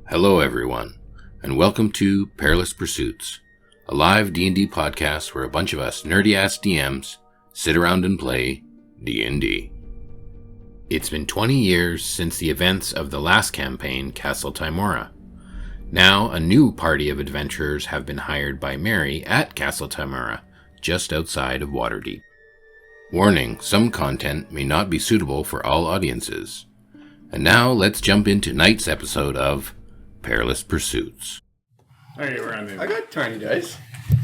Hello everyone, and welcome to Perilous Pursuits, a live D&D podcast where a bunch of us nerdy-ass DMs sit around and play D&D. It's been 20 years since the events of the last campaign, Castle Tymora. Now, a new party of adventurers have been hired by Mary at Castle Tymora, just outside of Waterdeep. Warning, some content may not be suitable for all audiences. And now, let's jump into tonight's episode of Perilous Pursuits. Hey, we're on there. I got tiny dice.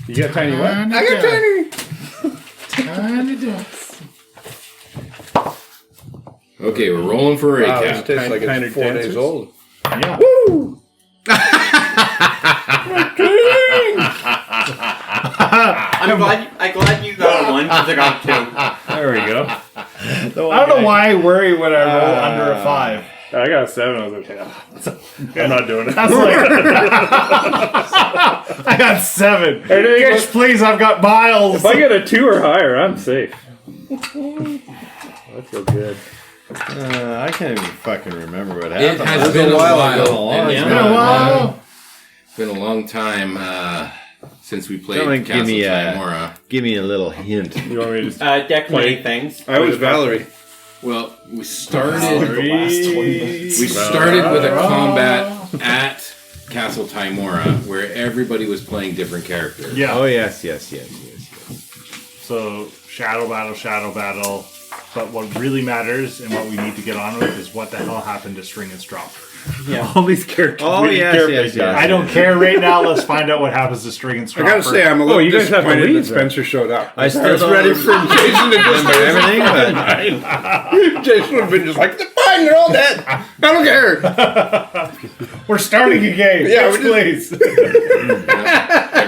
You got tiny what? I got tiny. Tiny dice. Okay, we're rolling for a Wow, recap. this tastes like Tiny it's 4 dancers? days old. Yeah. Woo! I'm glad you got one because I got two. There we go. I don't know why I worry when I roll under a 5. I got a 7. I was like, yeah. I'm not doing it. That's like I got 7. Yes, please, I've got miles. If I get a 2 or higher, I'm safe. I feel good. I can't even fucking remember what happened. It has been a while. It's been a while. It's been a long time since we played Someone Castle give me Tymora. Give me a little hint. You want me to just... Deck many things. I was Valerie. Well, we started We started with a combat at Castle Tymora where everybody was playing different characters. Yeah. Oh yes. So, shadow battle. But what really matters and what we need to get on with is what the hell happened to String and Stropper. Yeah. All these characters. Oh really care yes. about I don't care right now. Let's find out what happens to String and I Stropper. gotta say, I'm a little you guys have to disappointed leave, that Spencer showed up. I still was don't ready for Jason to just remember everything, but Jason would have been just like, fine, they're all dead. I don't care. We're starting a game. Yeah, Yes, we're please.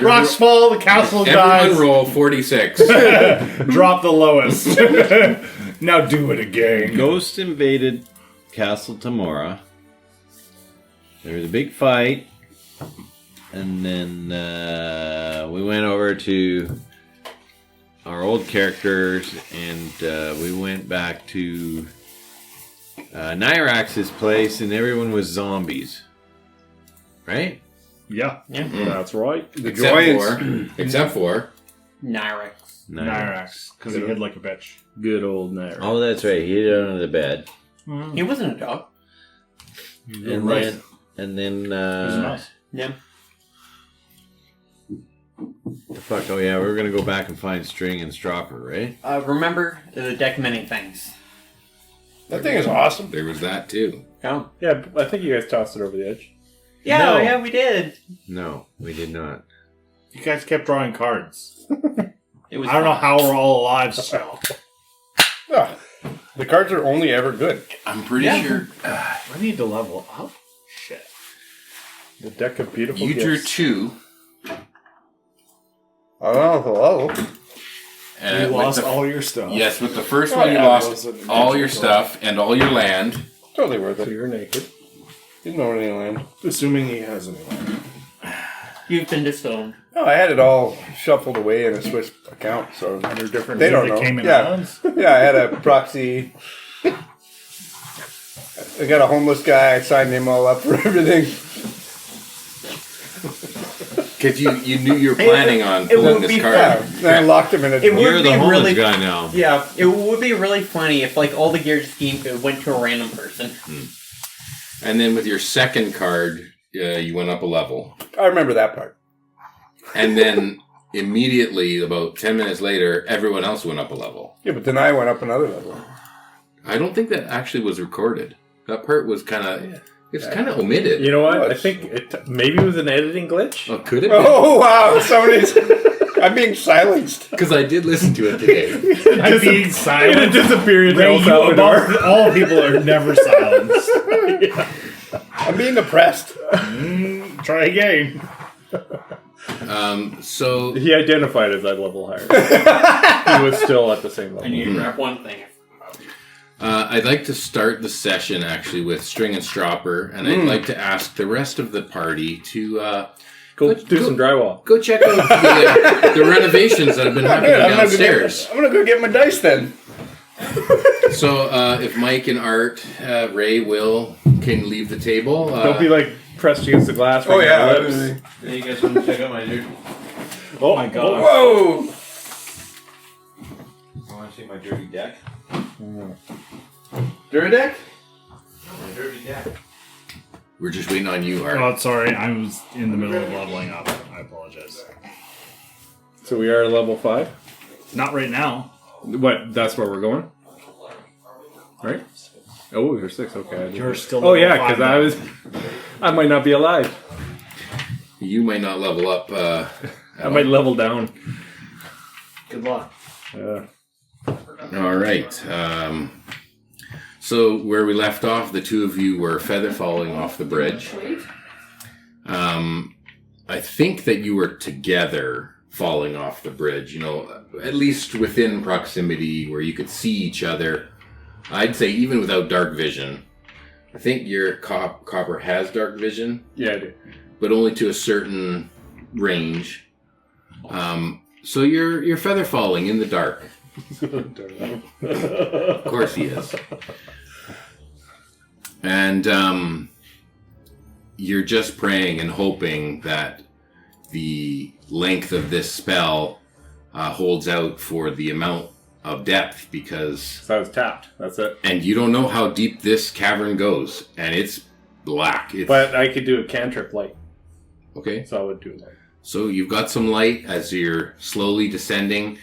Rocks fall, the castle dies. Everyone roll 46. Drop the lowest. Now do it again. Ghost invaded Castle Tymora. There was a big fight, and then we went over to our old characters, and we went back to Nirax's place, and everyone was zombies. Right? Yeah. That's right. The Except for Nirax. Nirax. Because he hid like a bitch. Good old Nirax. Oh, that's right. He hid under the bed. He wasn't a dog. And then There's a mouse. Yeah. fuck. Oh yeah, we're gonna go back and find String and Stropper, right? Remember the deck many things. That thing is awesome. there was that too. Oh. Yeah, I think you guys tossed it over the edge. Yeah, No. yeah, we did. No, we did not. You guys kept drawing cards. It was. I don't know how we're all alive still. Ah, the cards are only ever good. I'm pretty sure I need to level up. Shit. The deck of beautiful you drew gifts. 2. Oh, hello. You lost all your stuff. Yes, with the first one you lost all your stuff and all your land. Totally worth So it. you're naked. Didn't own any land. Assuming he has any land. You've been disowned. No, I had it all shuffled away in a Swiss account, so Under different... they don't The know. Cayman Yeah, Islands? yeah. I had a proxy. I got a homeless guy. I signed him all up for everything. Because you knew you were planning on it pulling would this be card. Yeah, and I locked him in a. It would You're the be homeless really guy now. Yeah, it would be really funny if like all the gear just went to a random person. And then with your second card, you went up a level. I remember that part. And then immediately, about 10 minutes later, everyone else went up a level. Yeah, but then I went up another level. I don't think that actually was recorded. That part was kind of... It's kind of omitted. You know what? No, I think maybe it was an editing glitch. Oh, could it be? Oh wow! Somebody's. I'm being silenced. Because I did listen to it today. I'm being silent. It disappeared. Ray, you above all people are never silenced. I'm being oppressed. Try again. So... He identified as that level higher. He was still at the same level. I need to grab one thing. I'd like to start the session actually with String and Stropper, and I'd like to ask the rest of the party to Go do some drywall. go check out the renovations that have been happening downstairs. I'm gonna go get my dice then. So if Mike and Art, Ray, Will can leave the table. Don't be like pressed against the glass. Oh, yeah. Lips. Hey, you guys want to check out my dirty? Oh my God. Whoa! I want to see my dirty deck. Dirty deck? My dirty deck. We're just waiting on you, Art. Oh, sorry. I was in the middle of leveling up. I apologize. So we are level 5. Not right now. What? That's where we're going, right? Oh, we're 6. Okay. You're still. Oh level yeah, 5 because now. I might not be alive. You might not level up. I might level down. Good luck. All right. So where we left off, the two of you were feather falling off the bridge. I think that you were together falling off the bridge, you know, at least within proximity where you could see each other. I'd say even without dark vision. I think your copper has dark vision. Yeah, I do. But only to a certain range. So you're feather falling in the dark. Of course he is. And you're just praying and hoping that the length of this spell holds out for the amount of depth, because... So I was tapped. That's it. And you don't know how deep this cavern goes, and it's black. But I could do a cantrip light. Okay. So I would do light. So you've got some light as you're slowly descending.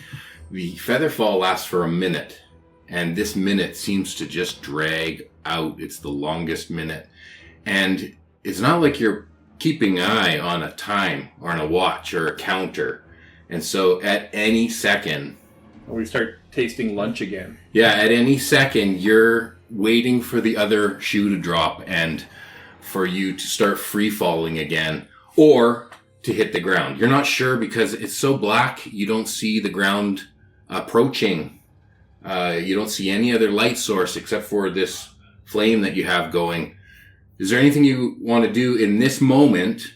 The feather fall lasts for a minute, and this minute seems to just drag out. It's the longest minute. And it's not like you're keeping an eye on a time or on a watch or a counter. And so at any second... We start tasting lunch again. Yeah, at any second, you're waiting for the other shoe to drop and for you to start free falling again, or to hit the ground. You're not sure because it's so black, you don't see the ground approaching. You don't see any other light source except for this flame that you have going. Is there anything you want to do in this moment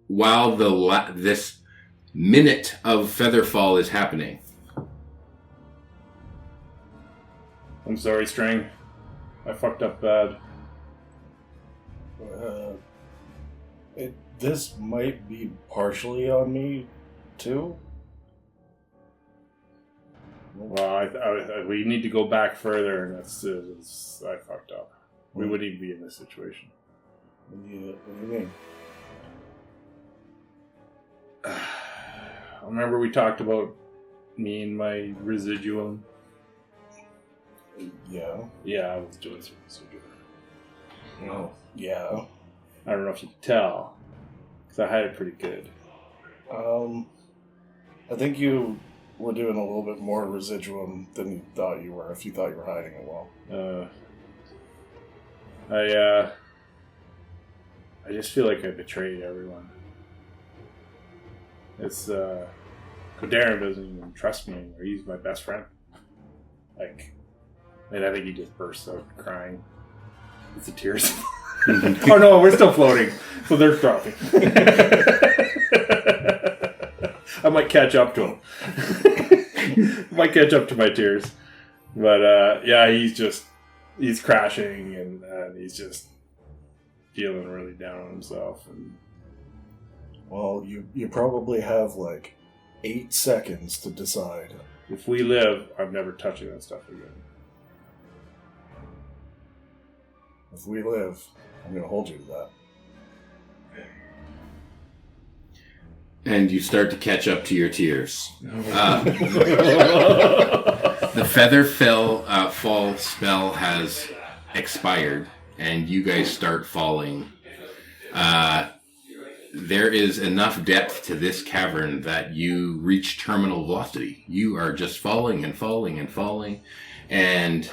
while this minute of feather fall is happening? I'm sorry, String. I fucked up bad. This might be partially on me, too. Well, we need to go back further, and I fucked up. We wouldn't even be in this situation. What do you mean? I remember we talked about me and my residuum. Yeah. Yeah, I was doing some residuum. Oh, yeah. I don't know if you could tell, because I had it pretty good. I think you were doing a little bit more residuum than you thought you were, if you thought you were hiding it well. I just feel like I betrayed everyone. It's, Darren doesn't even trust me anymore. He's my best friend. And I think he just bursts out crying. It's the tears. Oh no, we're still floating. So they're dropping. I might catch up to him. Might catch up to my tears. But yeah, he's crashing and he's just feeling really down on himself. And well, you probably have 8 seconds to decide. if we live, I'm never touching that stuff again. If we live, I'm going to hold you to that. And you start to catch up to your tears. The feather fall spell has expired, and you guys start falling. There is enough depth to this cavern that you reach terminal velocity. You are just falling and falling and falling, and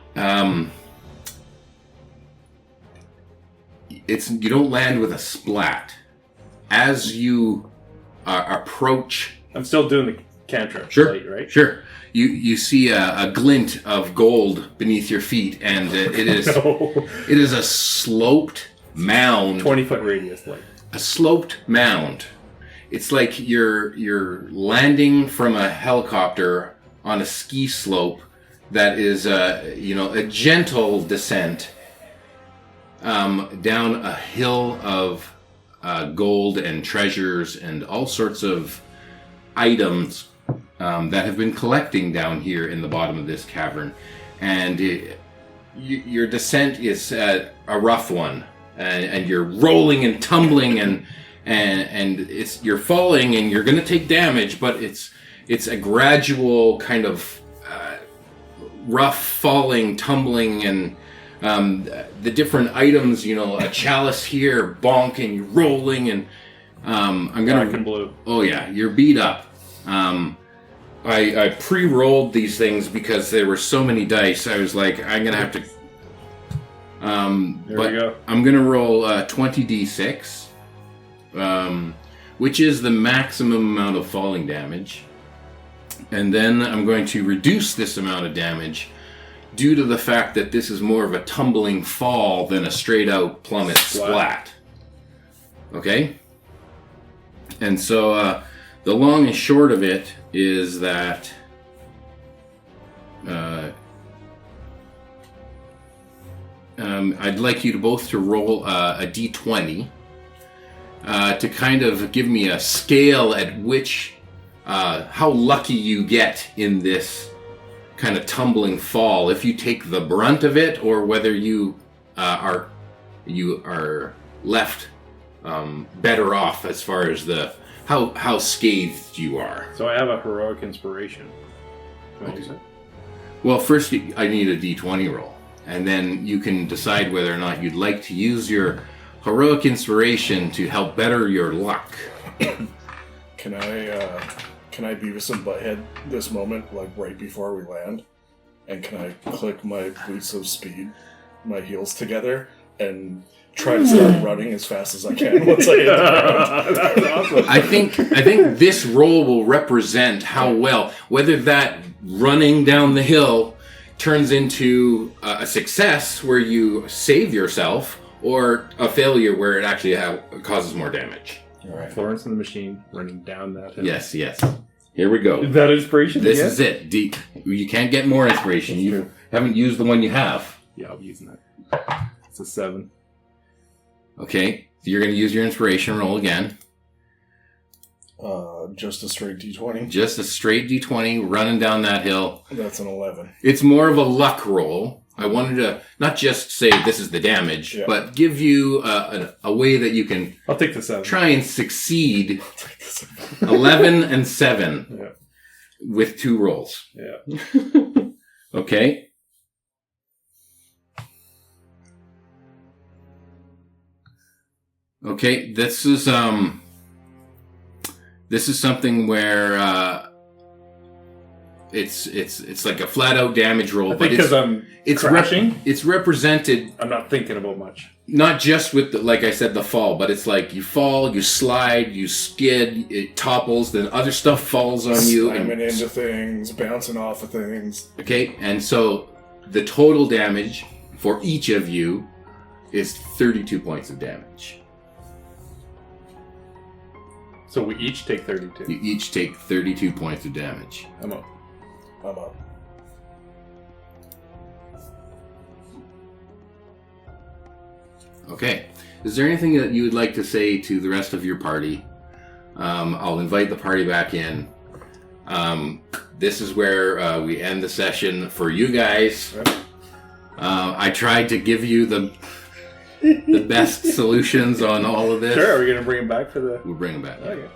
you don't land with a splat. As you approach... I'm still doing the cantrip, Sure, light, right? Sure. You see a glint of gold beneath your feet, and it is No. it is a sloped mound. 20-foot radius light. A sloped mound. It's like you're landing from a helicopter on a ski slope, that is, a gentle descent down a hill of gold and treasures and all sorts of items that have been collecting down here in the bottom of this cavern. And your descent is a rough one, and you're rolling and tumbling, and you're falling, and you're going to take damage, but it's a gradual kind of rough falling, tumbling, and the different items, a chalice here, bonk, and you're rolling, and I'm gonna. Black and blue. Oh yeah, you're beat up. I pre-rolled these things because there were so many dice. I was like, I'm gonna have to. There we go. I'm gonna roll 20d6, which is the maximum amount of falling damage, and then I'm going to reduce this amount of damage due to the fact that this is more of a tumbling fall than a straight-out plummet splat. Okay? And so the long and short of it is that I'd like you to both to roll a d20 to kind of give me a scale at which how lucky you get in this kind of tumbling fall, if you take the brunt of it, or whether you are left better off as far as the how scathed you are. So I have a heroic inspiration. Can I use it? Well, first I need a d20 roll, and then you can decide whether or not you'd like to use your heroic inspiration to help better your luck. Can I Beavis and Butthead this moment, like right before we land? And can I click my boots of speed, my heels together, and try to start running as fast as I can once I hit the ground? That's awesome. I think this roll will represent how well, whether that running down the hill turns into a success where you save yourself, or a failure where it actually causes more damage. All right. Florence and the Machine running down that hill. Yes. Here we go. Is that inspiration? This again? is it. You can't get more inspiration. You haven't used the one you have. Yeah, I'll be using that. It's a 7. Okay, so you're going to use your inspiration roll again. Just a straight D20. Just a straight D20 running down that hill. That's an 11. It's more of a luck roll. I wanted to not just say this is the damage, but give you a way that you can I'll take the 7. try and succeed. 11 and 7 with 2 rolls. Yeah. Okay. Okay, this is something where it's like a flat out damage roll, but because I'm crashing, it's represented. I'm not thinking about much. Not just with like I said, the fall, but it's like you fall, you slide, you skid, it topples, then other stuff falls on you, slamming into things, bouncing off of things. Okay, and so the total damage for each of you is 32 points of damage. So we each take 32. You each take 32 points of damage. I'm up. Okay. Is there anything that you would like to say to the rest of your party? I'll invite the party back in. This is where we end the session for you guys. I tried to give you the best solutions on all of this. Sure, are we going to bring him back for the... We'll bring him back. Okay.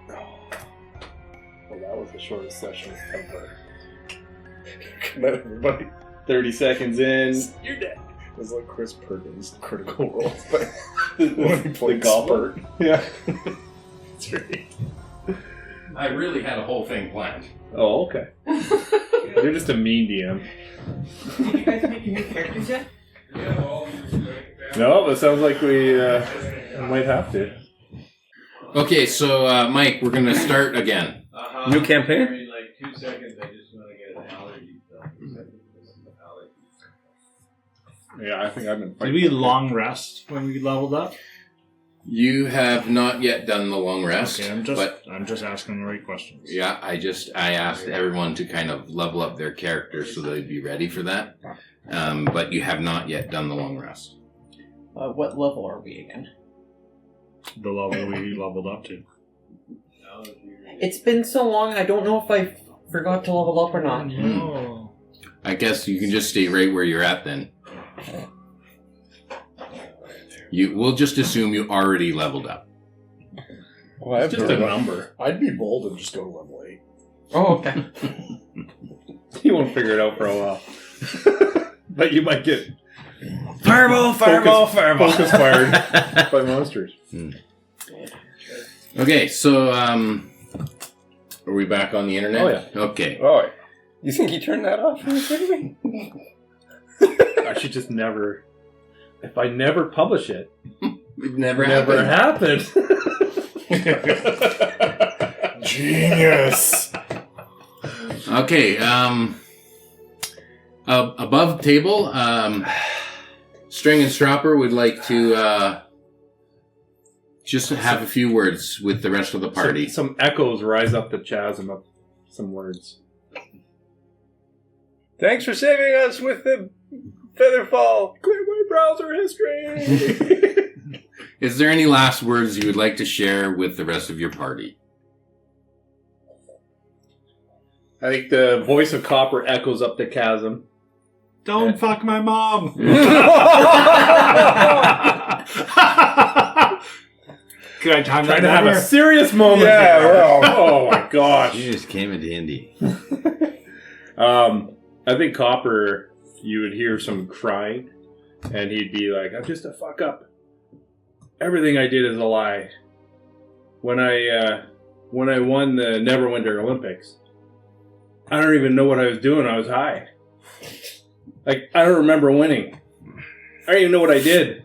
Well, that was the shortest session ever. Good night, everybody. 30 seconds in. You're dead. It was like Chris Perkins' critical role. When he played golf. Yeah. That's right. I really had a whole thing planned. Oh, okay. You're just a mean DM. Did you guys make new characters yet? No, but it sounds like we might have to. Okay, so Mike, we're going to start again. New campaign? In like 2 seconds, I just want to get an allergy stuff. Yeah, I think I've been Did fighting. we long rest when we leveled up? You have not yet done the long rest. Okay, I'm just asking the right questions. Yeah, I asked everyone to kind of level up their characters so they'd be ready for that. But you have not yet done the long rest. What level are we again? The level we leveled up to. It's been so long, I don't know if I forgot to level up or not. Oh. I guess you can just stay right where you're at then. We'll just assume you already leveled up. Well, It's just a number. I'd be bold and just go to level 8. Oh, okay. You won't figure it out for a while. But you might get Fireball! focus fired by monsters. Okay, so are we back on the internet? Oh, yeah. Okay. Oh, you think he turned that off? I should just never... If I never publish it, It never happened. Genius! Okay, above the table, String and Stropper would like to just have a few words with the rest of the party. Some echoes rise up the chasm of some words. Thanks for saving us with the Featherfall. Clear my browser history! Is there any last words you would like to share with the rest of your party? I think the voice of Copper echoes up the chasm. Don't fuck my mom! Can I time that Trying to have a better? serious moment. Yeah, here. well. Oh my gosh. You just came into Indy. I think Copper, you would hear some crying, and he'd be like, "I'm just a fuck up. Everything I did is a lie. When I won the Neverwinter Olympics, I don't even know what I was doing. I was high. Like, I don't remember winning. I don't even know what I did."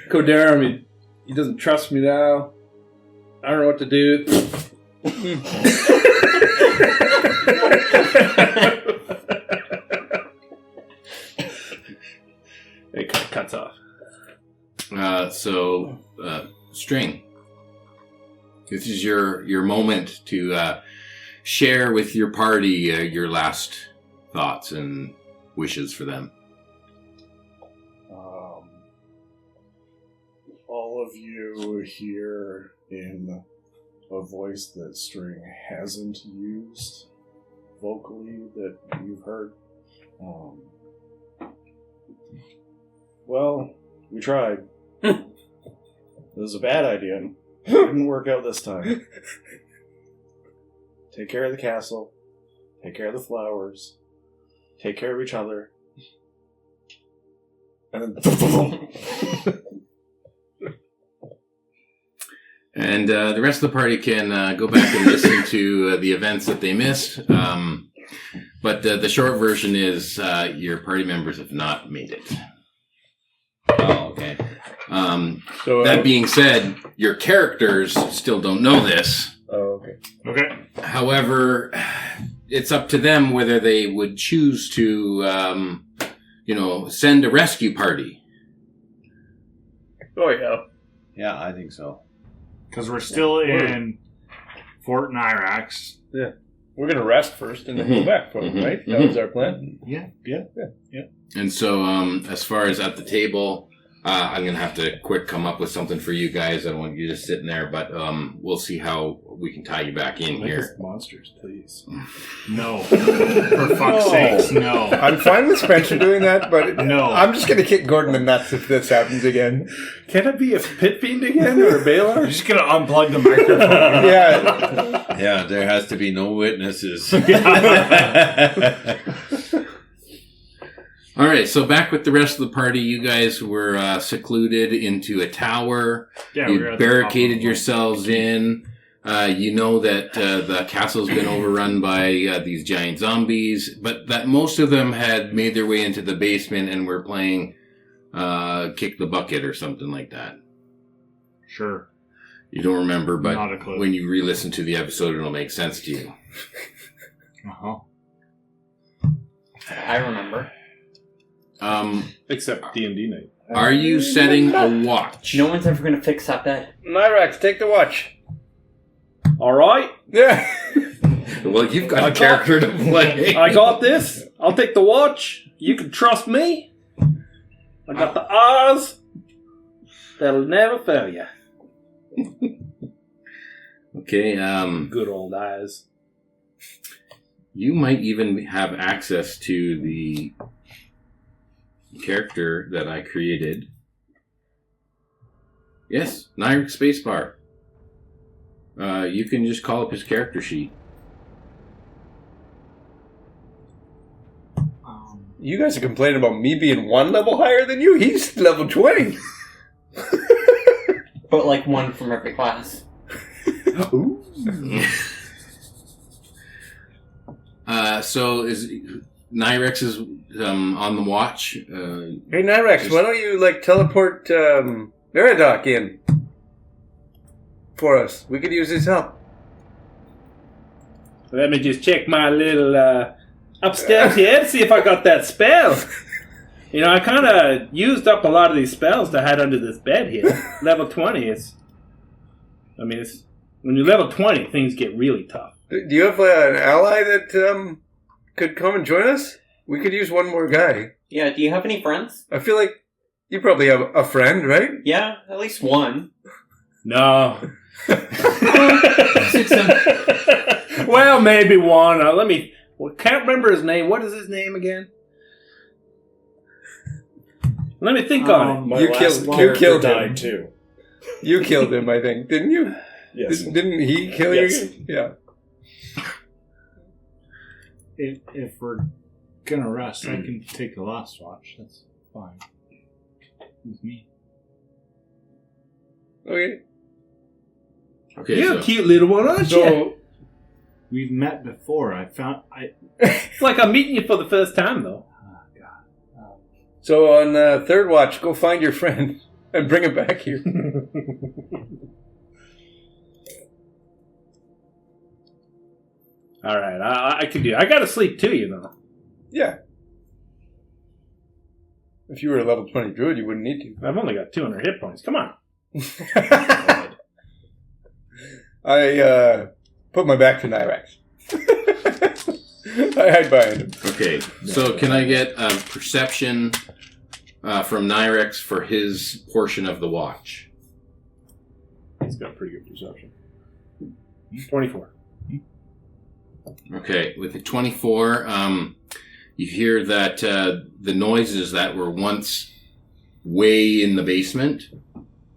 Kodaram, he doesn't trust me now. I don't know what to do. It cuts off. String, this is your moment to share with your party your last thoughts and wishes for them. All of you hear in a voice that String hasn't used vocally that you've heard. Well, we tried. It was a bad idea. It didn't work out this time. Take care of the castle. Take care of the flowers. Take care of each other. And then... And the rest of the party can go back and listen to the events that they missed. But the short version is your party members have not made it. Oh, okay. So That being said, your characters still don't know this. oh, okay. Okay. However, it's up to them whether they would choose to, send a rescue party. Oh yeah. Yeah, I think so. Because we're still in Fort Nirax. We're going to rest first and then go back for it, right? That was our plan. Yeah. And so, as far as at the table, I'm going to have to quick come up with something for you guys. I don't want you just sitting there, but we'll see how we can tie you back in here. Monsters, please. No. For fuck's sakes, no. I'm fine with Spencer doing that, but No. I'm just going to kick Gordon in the nuts if this happens again. Can it be a pit fiend again or a Baylor? I'm just going to unplug the microphone. Yeah. Yeah, there has to be no witnesses. All right, so back with the rest of the party, you guys were secluded into a tower. Yeah, we were You at the top barricaded of yourselves in. You know that the castle's been overrun by these giant zombies, but that most of them had made their way into the basement and were playing Kick the Bucket or something like that. Sure. You don't remember, but Not a clue. when you re-listen to the episode, it'll make sense to you. Uh-huh. I remember. Except D&D night. Are you setting a watch? No one's ever going to fix that bed. Nirax, take the watch. All right. Yeah. Well, you've got a character to play. I got this. I'll take the watch. You can trust me. I got the eyes that'll never fail you. Okay, Good old eyes. you might even have access to the character that I created. Yes, Nirax Spacebar. You can just call up his character sheet. You guys are complaining about me being one level higher than you. He's level 20. But like one from every class. Ooh. So is Nirax is on the watch. Hey, Nirax, why don't you, teleport Meridoc in for us? We could use his help. Let me just check my little upstairs here to see if I got that spell. You know, I kind of used up a lot of these spells that I had under this bed here. Level 20 is... I mean, it's when you're level 20, things get really tough. Do you have an ally that could come and join us? We could use one more guy. Yeah, do you have any friends? I feel like you probably have a friend, right? Yeah, at least one. No. Well, maybe one. Can't remember his name. What is his name again? Let me think on it. My You last killed- you character killed died him. too. You killed him, I think, didn't you? Yes. Didn't he kill Yes. you? Yeah. If we're gonna rest, I can take the last watch. That's fine with me. Okay. Okay, You're so a cute little one, aren't you? So, We've met before. It's like I'm meeting you for the first time, though. Oh God. so on third watch, go find your friend and bring him back here. All right, I can do it. I gotta sleep too, you know. Yeah. If you were a level 20 druid, you wouldn't need I've only got 200 hit points. Come on. to. I put my back to Nirax. I hide behind him. okay, so can I get perception from Nirax for his portion of the watch? He's got pretty good perception. 24. Okay, with the 24, you hear that the noises that were once way in the basement,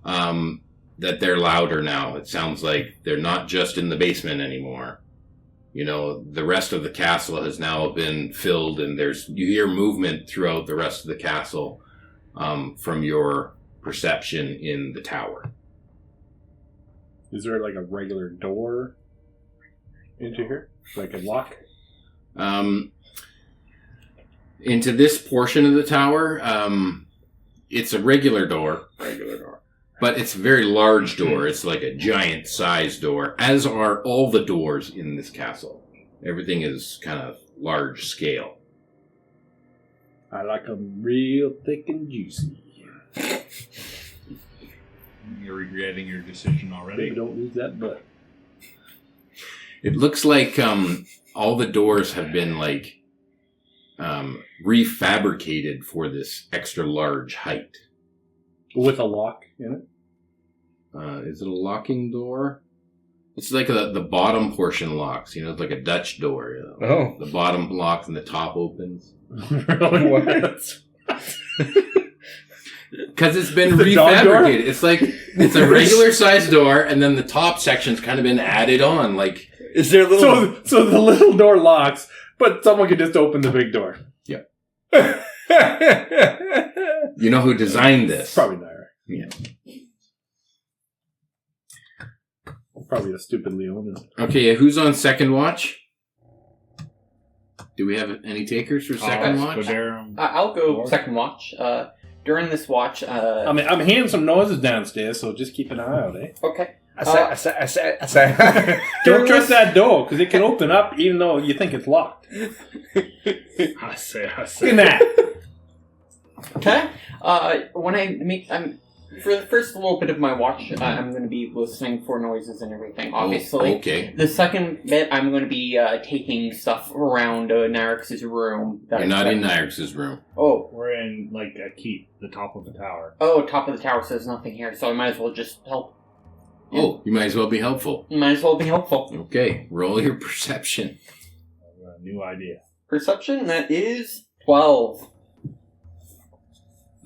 that they're louder now. It sounds like they're not just in the basement anymore. You know, the rest of the castle has now been filled, and you hear movement throughout the rest of the castle from your perception in the tower. Is there like a regular door into here? Like a lock? Into this portion of the tower, it's a regular door. But it's a very large door. It's like a giant size door, as are all the doors in this castle. Everything is kind of large scale. I like them real thick and juicy. You're regretting your decision already. Maybe don't lose that butt. It looks like all the doors have been like refabricated for this extra large height. With a lock in it? Is it a locking door? It's like the bottom portion locks. You know, it's like a Dutch door. You know? Oh. The bottom locks and the top opens. Really? What? Because it's been The dog door? refabricated. It's a regular size door, and then the top section's kind of been added on. Like, Is there a little... So the little door locks, but someone could just open the big door. you know who designed this? Probably not, right? Yeah. Probably the stupid Leon. Okay, who's on second watch? Do we have any takers for second watch? I'll go second watch. During this watch, I'm hearing some noises downstairs, so just keep an eye out, eh? okay. I say. Don't trust that door, because it can open up even though you think it's locked. I say. Look at that. Okay. When I make, for the first little bit of my watch, I'm going to be listening for noises and everything. Obviously. Oh, okay. The second bit, I'm going to be taking stuff around Nirax's room. You're not in Nirax's room. Oh. We're in, like, a keep, the top of the tower. Oh, top of the tower says nothing here, so I might as well just help. Oh, you might as well be helpful. Might as well be helpful. Okay, roll your perception. A new idea. Perception, that is 12.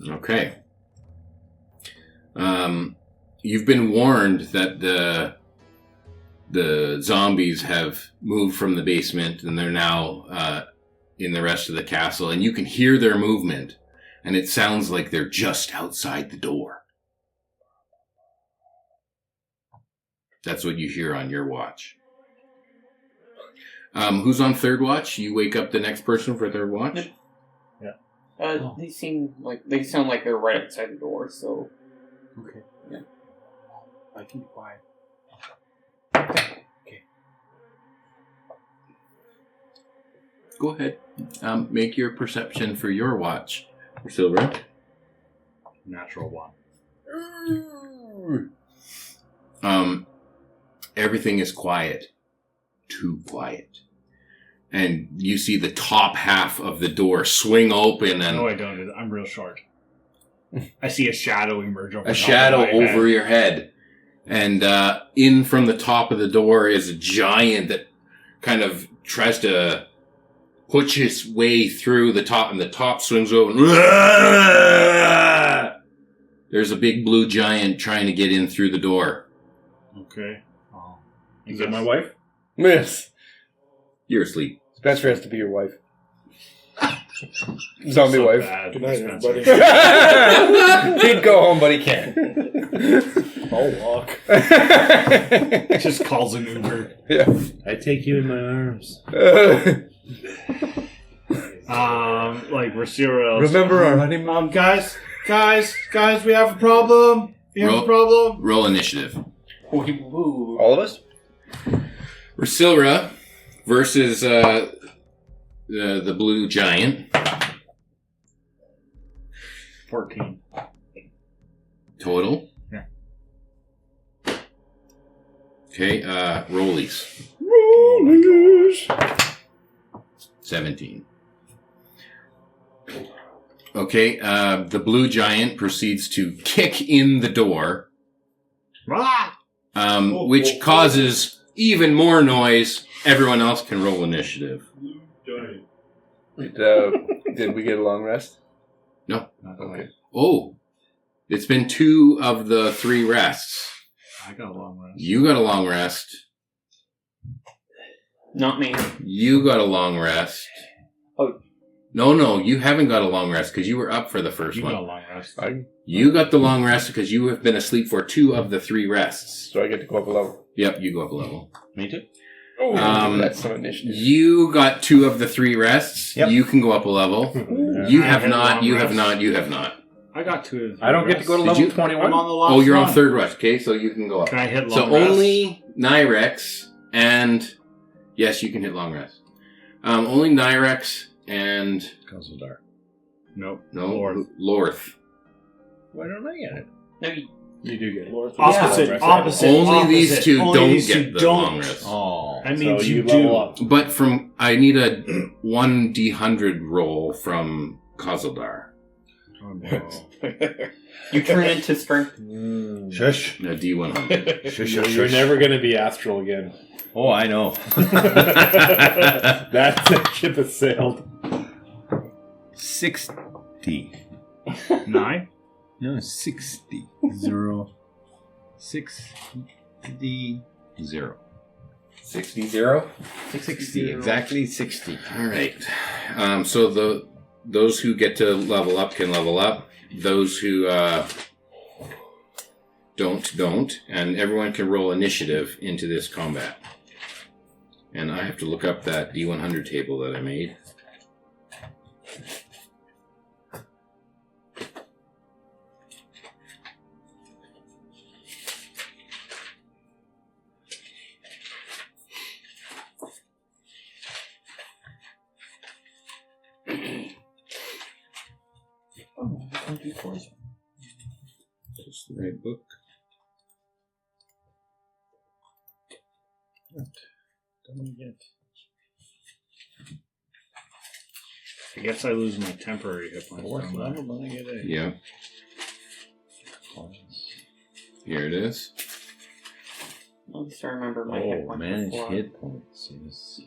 Okay. You've been warned that the zombies have moved from the basement and they're now in the rest of the castle, and you can hear their movement, and it sounds like they're just outside the door. That's what you hear on your watch. Who's on third watch? You wake up the next person for third watch? They sound like they're right outside the door, so... Okay. Yeah. I can be quiet. Okay. Go ahead. Make your perception for your watch. For Silver. Natural one. Everything is quiet. Too quiet. And you see the top half of the door swing open, and No, I don't. I'm real short. I see a shadow emerge over a shadow top of my over head. your head. And in from the top of the door is a giant that kind of tries to push his way through the top, and the top swings over. There's a big blue giant trying to get in through the door. Okay. Oh. Is that my wife? Miss. You're asleep. It's best for us to be your wife. Zombie wife. Bad, Good night, Spencer. everybody. He'd go home, but he can't. I'll walk. Just calls an Uber. Yeah. I take you in my arms. Like Rasira. Remember our honeymoon? Guys, we have a problem. We have a problem. Roll initiative. Ooh. All of us? Rasilra versus the blue giant. 14. Total. Yeah. Okay, rollies. 17. Okay, the blue giant proceeds to kick in the door, which causes even more noise. Everyone else can roll initiative. Did we get a long rest? No. Okay. Oh, it's been 2 of the 3 rests. I got a long rest. You got a long rest. Not me. You got a long rest. Oh. No, you haven't got a long rest because you were up for the first You one. got a long rest. You got the long rest because you have been asleep for 2 of the 3 rests. So I get to go up a level. Yep, you go up a level. Me too. Oh, Um, that's some initiative. You got 2 of the 3 rests. Yep. You can go up a level. You I have had not. long You have rest. not. You have not. I got 2 of the I don't get to go to Did level you? 21. I'm on the last Oh, you're on one. third rest. Okay, so you can go up. Can I hit long So rest? only Nirax and yes, you can hit long rest. Only Nirax and Kozildar. Nope. no Lord. Lorth. Why don't I get it? No, You do get Lord. Opposite. Only these opposite. 2 Only don't these get two the don't. long rest. Oh. That means So you level do. up. But I need a 1d100 roll from Kozildar. Oh, no. you turn into strength. Shush. A d100. Shush, You're never going to be astral again. Oh, I know. That ship has sailed. 60. 9? No, 60. 0. 6. 0. 60. 60. Exactly 60. All right. So those who get to level up can level up. Those who don't, and everyone can roll initiative into this combat. And I have to look up that D100 table that I made. D4s. Just the right book. I guess I lose my temporary hit points. don't I? Yeah. Here it is. At least I remember my hit points. Manage before. hit points is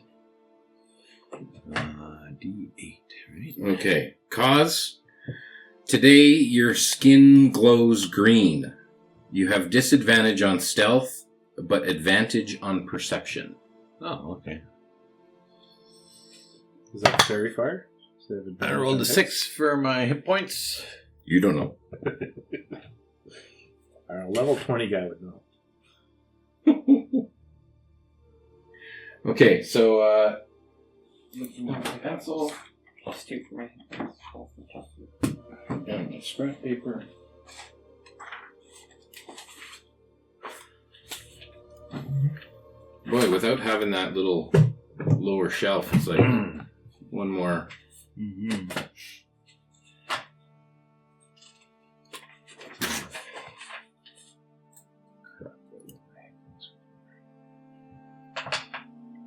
D8, right? Okay. Cause. Today, your skin glows green. You have disadvantage on stealth, but advantage on perception. Oh, okay. Is that fairy fire? I rolled a 6 for my hit points. You don't know. A level 20 guy would know. Okay, so, My pencil. Plus 2 for my hit points. Scrap paper. boy, without having that little lower shelf, it's like one more. Mm-hmm.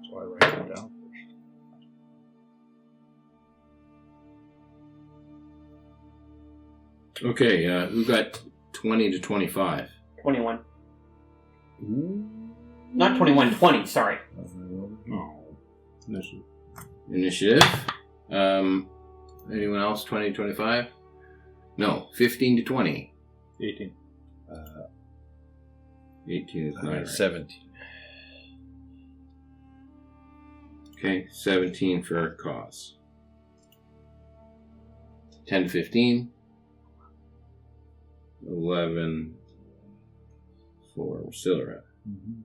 So I write it down. Okay, who got 20 to 25? 21. Not 21, 20, sorry. Oh. Initiative. Anyone else? 20 to 25? No, 15 to 20. 18. 18 is not 17. Okay, 17 for cause. 10 to 15. 11 for Silra. Mm-hmm.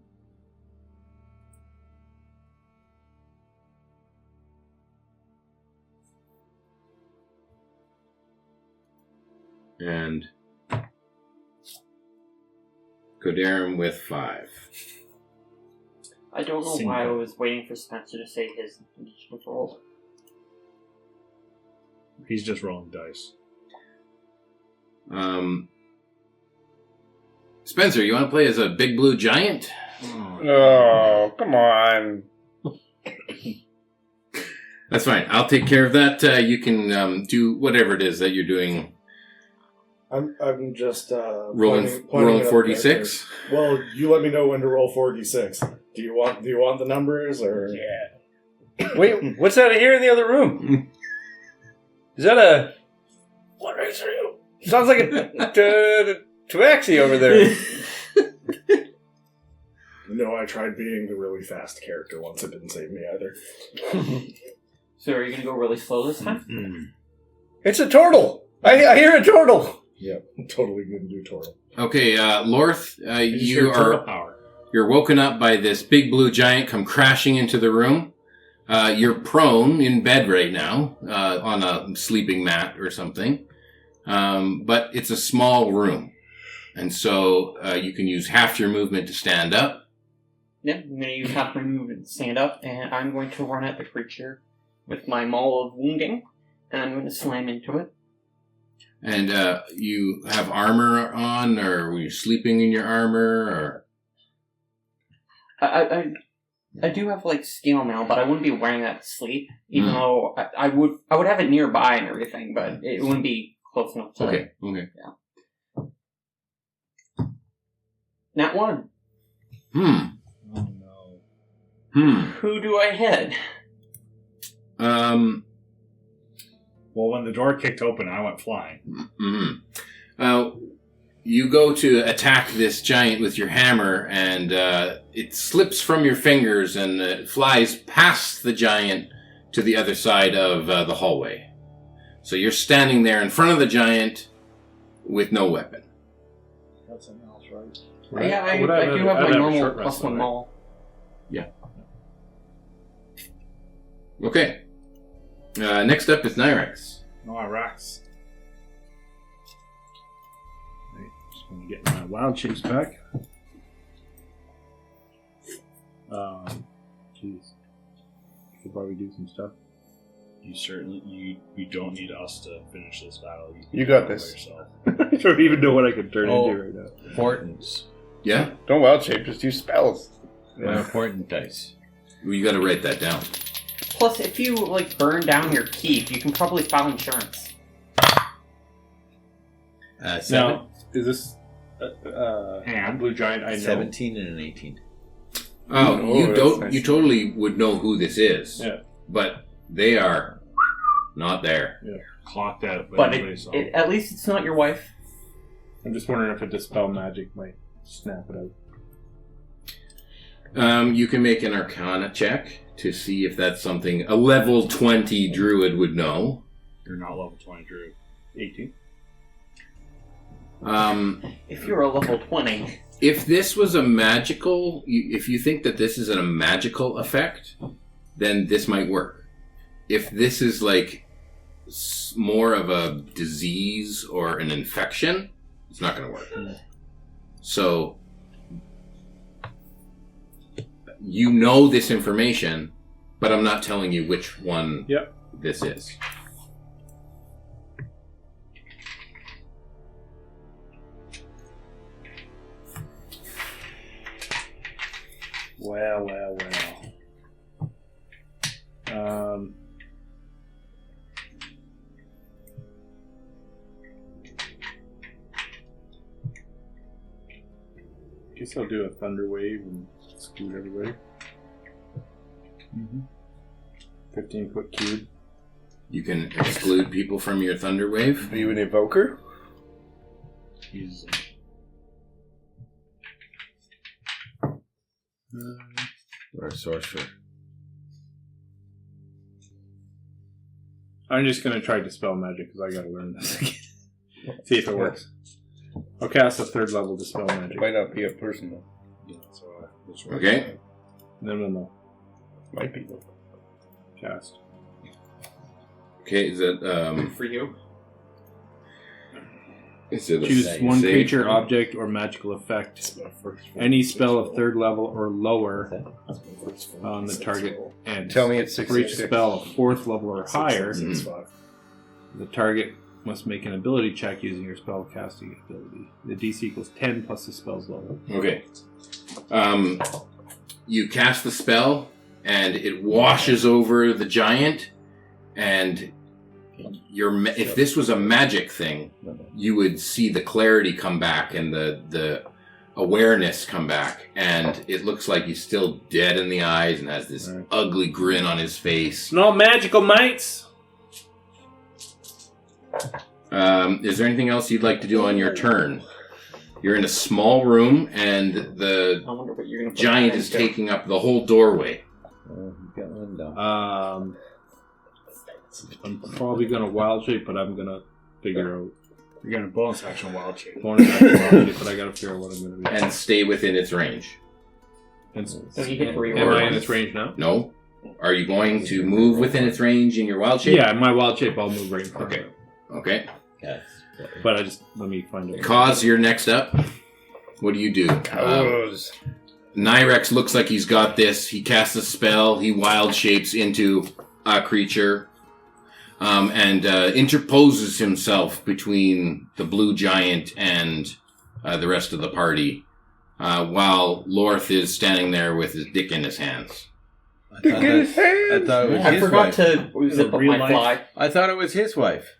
And Kodarim with 5. I don't know why I was waiting for Spencer to say his initiative roll. He's just rolling dice. Spencer, you want to play as a big blue giant? Oh, come on. That's fine. I'll take care of that. You can do whatever it is that you're doing. I'm just Rolling pointing 46. Well, you let me know when to roll 46. Do you want the numbers or? Yeah. Wait, what's that I hear in the other room? Is that a? What race are you? Sounds like a Tabaxi over there. No, I tried being the really fast character once. It didn't save me either. So are you going to go really slow this time? Mm-hmm. It's a turtle. I hear a turtle. Yep, totally gonna do turtle. Okay, Lorth, you're woken up by this big blue giant come crashing into the room. You're prone in bed right now, on a sleeping mat or something. But it's a small room. And so you can use half your movement to stand up. Yeah, I'm going to use half my movement to stand up, and I'm going to run at the creature with my maul of wounding, and I'm going to slam into it. And you have armor on, or were you sleeping in your armor, or? I do have like scale mail, but I wouldn't be wearing that to sleep. Even though I would have it nearby and everything, but it wouldn't be close enough to. Okay. Yeah. Nat 1. Oh no. Who do I hit? Well, when the door kicked open, I went flying. You go to attack this giant with your hammer, and it slips from your fingers and it flies past the giant to the other side of the hallway. So you're standing there in front of the giant with no weapon. That's something else, right? Yeah, I do have my normal plus one maul. Yeah. Okay. Next up is Nirax. Nirax. Just going to get my wild chase back. Jeez. Should probably do some stuff. You don't need us to finish this battle. You got do it this. yourself. I don't even know what I could turn Oh. into right now. Portents. Yeah? Don't wild shape, just use spells. Portent dice. Well, you got to write that down. Plus, if you like burn down your keep, you can probably file insurance. 7. Now, is this And Blue Giant? I know. 17 and an 18. Oh, Oh, you that's don't. nice. You totally would know who this is. Yeah. But they are not there. clock that. But anybody saw. at least it's not your wife. I'm just wondering if a dispel magic might snap it out. You can make an Arcana check to see if that's something a level 20 druid would know. You're not level 20 druid. 18. If you're a level 20, If this was a magical, if you think that this is a magical effect, then this might work. If this is like more of a disease or an infection, it's not going to work. So, you know this information, but I'm not telling you which one this is. Well. Guess I'll do a thunder wave and exclude everybody. 15-foot cube. You can exclude people from your thunder wave. Are you an evoker? He's Or a sorcerer. I'm just going to try Dispel Magic because I got to learn this again. See if it works. I'll cast a 3rd level Dispel Magic. Might not be a person though. Okay. And then we'll know. Might be. Cast. Okay, is that for you. is it a Choose one save? creature, object, or magical effect. Any spell of 3rd level or lower on the target ends. Tell me it's For each 66. spell of 4th level or higher, Mhm. the target must make an ability check using your spell casting ability. The DC equals 10 plus the spell's level. Okay. You cast the spell, and it washes over the giant, and if this was a magic thing, you would see the clarity come back and the awareness come back, and it looks like he's still dead in the eyes and has this ugly grin on his face. It's not magical, mates! Is there anything else you'd like to do on your turn? You're in a small room, and the I wonder what you're going to giant is taking up the whole doorway. Got one down. I'm probably going to wild shape, but I'm going to figure out. You're getting a bonus action wild shape. Bonus action wild shape, but I got to figure out what I'm going to be. And stay within its range. So you get to Am I in its range now? No? Are you going to move within its range in your wild shape? Yeah, my wild shape, I'll move right in front of it. Okay. Yes. But let me find it. Cause, you're next up. What do you do? Cows. Nirax looks like he's got this. He casts a spell. He wild shapes into a creature. And interposes himself between the blue giant and the rest of the party. While Lorth is standing there with his dick in his hands. I thought it was I his forgot wife. to zip up real my life? fly. I thought it was his wife.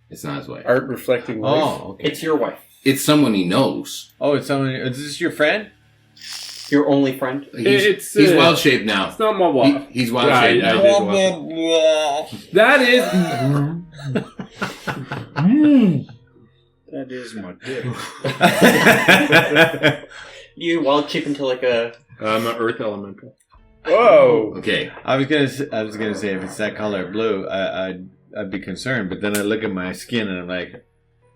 It's not his wife. Art reflecting life. Oh, okay. It's your wife. It's someone he knows. Oh, it's someone. Is this your friend? Your only friend. He's It's wild shaped now. It's not my wild. He's wild Yeah, shaped I now. did wild. That is. That is my dick. You wild chip into like a. I'm an earth elemental. Whoa! Okay. I was gonna say if it's that color blue, I'd be concerned. But then I look at my skin and I'm like,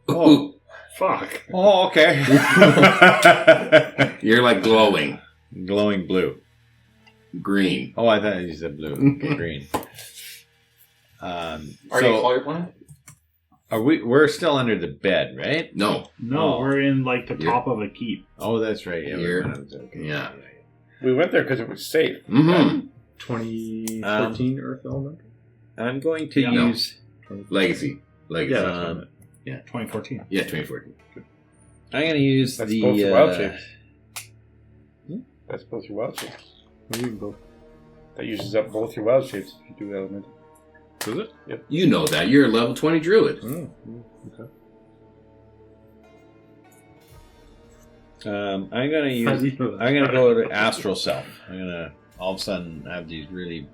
Oh, Fuck. oh, okay. you're like glowing. Glowing blue. Green. Oh, I thought you said blue. Okay, green. Are you So color blind? are we? We're still under the bed, right? No. No, Oh. we're in like the top of a keep. Oh, that's right. Yeah, You're- okay. yeah. We went there because it was safe. Mm-hmm. 2013 earth elemental. I'm going to Yeah. use. Legacy. Yeah, Um, 2014. Yeah, 2014. I'm going to use That's the. both your wild shapes. That's both your wild shapes. What do you go? That uses up both your wild shapes if you do elemental. Does it? Yep. You know that. You're a level 20 druid. Okay. I'm going to use. How do you know that? I'm going to go to Astral Self. I'm going to all of a sudden have these really.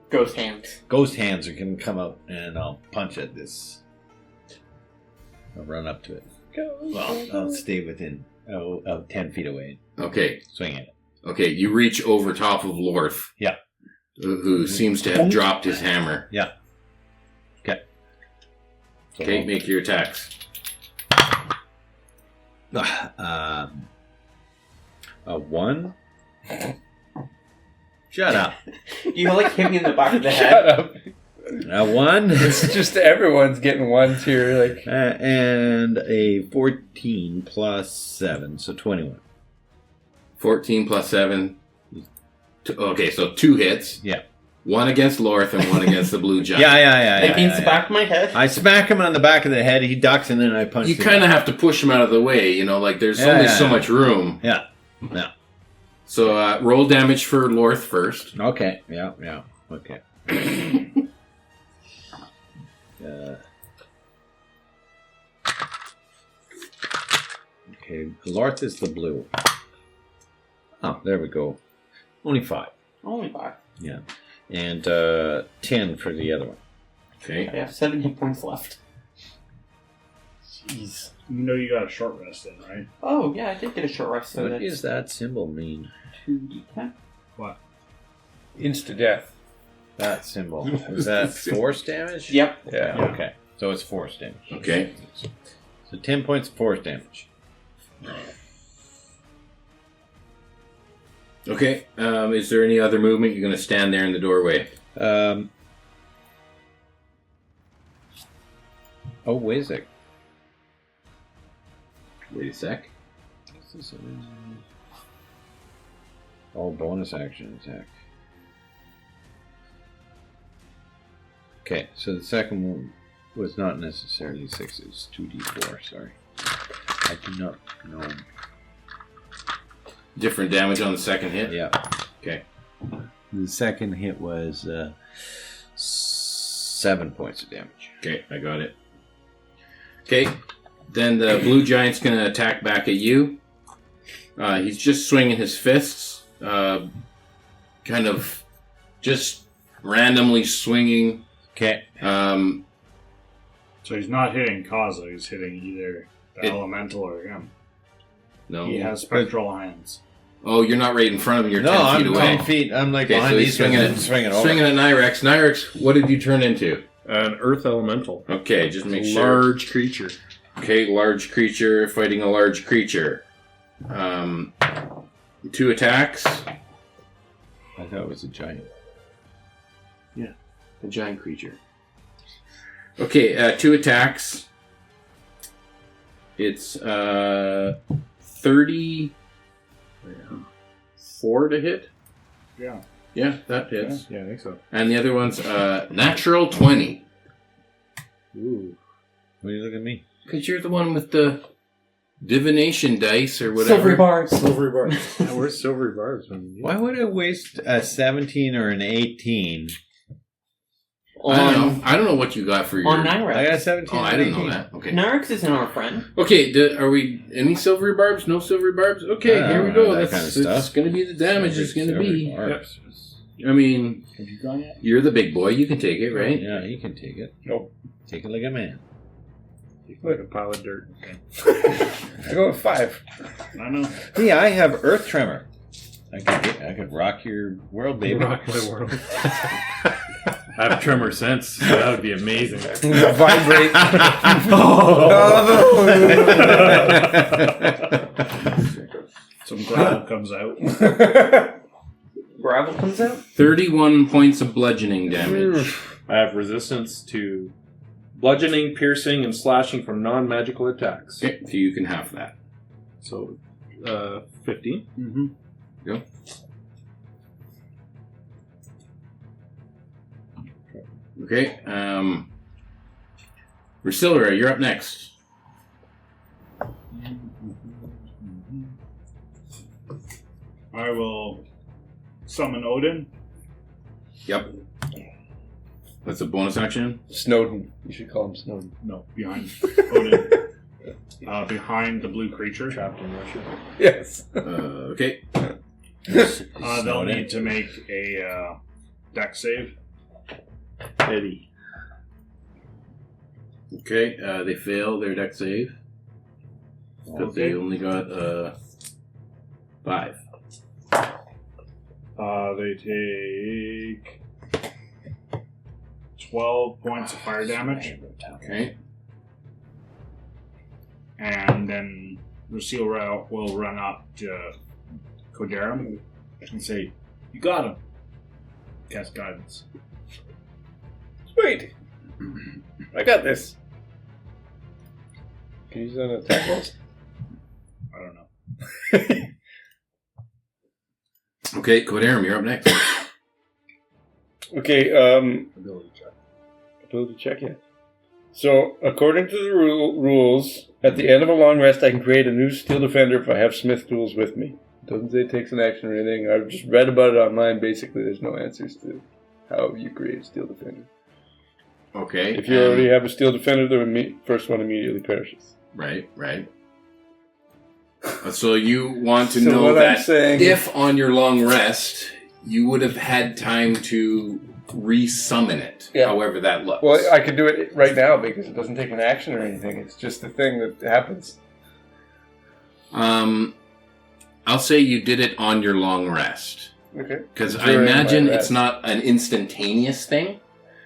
Ghost hands. Ghost hands are going to come out and I'll punch at this. I'll run up to it. Well, I'll stay within 10 feet away. Okay. Swing at it. Okay, you reach over top of Lorth. Yeah. Who seems to have dropped his hammer. Yeah. Okay. So, Okay, make your attacks. a 1. Shut up. You like hit me in the back of the Shut head. up. A 1. It's just everyone's getting ones here. Like And a 14 plus 7, so 21. 14 plus 7. Okay, so 2 hits. Yeah. 1 against Lorth and 1 against the blue giant. Yeah. Against the back of my head. I smack him on the back of the head, he ducks, and then I punch You him. kind of have to push him out of the way, you know, like there's Yeah, only yeah, so yeah. much room. Yeah. So roll damage for Lorth first. Okay. Yeah. Okay. Okay, Lorth is the blue. Oh, there we go. Only 5. Only 5. Yeah. And 10 for the other one. Okay. I have 7 hit points left. jeez. You know you got a short rest in, right? Oh, yeah, I did get a short rest, so What that's does that symbol mean? 2d10. What? Insta death. That symbol. Is that force damage? Yep. Yeah. Okay. So it's force damage. Okay. So 10 points of force damage. Okay. Is there any other movement? You're going to stand there in the doorway. Wait a sec. Wait a sec. Bonus action attack. Okay, so the second one was not necessarily 6, it was 2d4, sorry. I do not know. Different damage on the second hit? Yeah. Okay. The second hit was 7 points of damage. Okay, I got it. Okay, then the blue giant's going to attack back at you. He's just swinging his fists, kind of just randomly swinging. Okay. So he's not hitting Kaza, he's hitting either the It- elemental or him. No. He has spectral hands. Oh, you're not right in front of him. You're No, 10 I'm feet away. 10 feet. I'm like Okay, behind so these he's swinging guys it, and swinging over. swinging at Nirax. Nirax, what did you turn into? An earth elemental. Okay, just make It's a sure. large creature. Okay, large creature fighting a large creature. 2 attacks. I thought it was a giant. A giant creature. Okay, 2 attacks. It's 34 to hit. Yeah. Yeah, that hits. Yeah, I think so. And the other one's natural 20. Ooh. What do you look at me? Because you're the one with the divination dice or whatever. Silvery bars. Silvery bars. Yeah, where's silver bars? Why would I waste a 17 or an 18? I don't know what you got for your... On I got a Nirax. 17 Oh, or I an didn't 18. know that. Okay. Nirax isn't our friend. Okay, are we... Any silvery barbs? No silvery barbs? Okay, here we go. that That's kind of it's stuff. going to be the damage it's going to be. Barbs. I mean, Have you gone yet? you're the big boy. You can take it, right? Yeah, you can take it. Nope. Take it like a man. Like a pile of dirt. I go with 5. I know. Hey, I have Earth Tremor. I could rock your world, baby. Rock my world. I have tremor sense, so that would be amazing. Vibrate. Some gravel comes out. Gravel comes out. 31 points of bludgeoning damage. I have resistance to bludgeoning, piercing, and slashing from non-magical attacks. Okay, so you can have that. So, 15. Mm-hmm. Go. Okay. Rusilla, you're up next. I will summon Odin. Yep. That's a bonus action. Snowden. You should call him Snowden. No, behind Odin. Behind the blue creature. Trapped in Russia. Yes. Okay. They'll need to make a deck save. Eddie. Okay. They fail their deck save. Because they only got 5. They take 12 points of fire damage. Okay. And then Lucille will run up to Kodarum and say, "You got him." Cast guidance. Sweet. I got this. Can you use an attack rolls? I don't know. Okay, Kodarum, you're up next. Okay, Ability check. ability check, yeah. So, according to the rules, at the end of a long rest, I can create a new Steel Defender if I have Smith tools with me. It doesn't say it takes an action or anything. I've just read about it online. Basically, there's no answers to how you create a Steel Defender. Okay. If you already have a Steel Defender, the first one immediately perishes. Right. So you want to So know what that I'm saying- if on your long rest, you would have had time to re-summon it, Yeah. however that looks. Well, I could do it right now because it doesn't take an action or anything. It's just a thing that happens. I'll say you did it on your long rest. Okay. Because I During my imagine rest. it's not an instantaneous thing,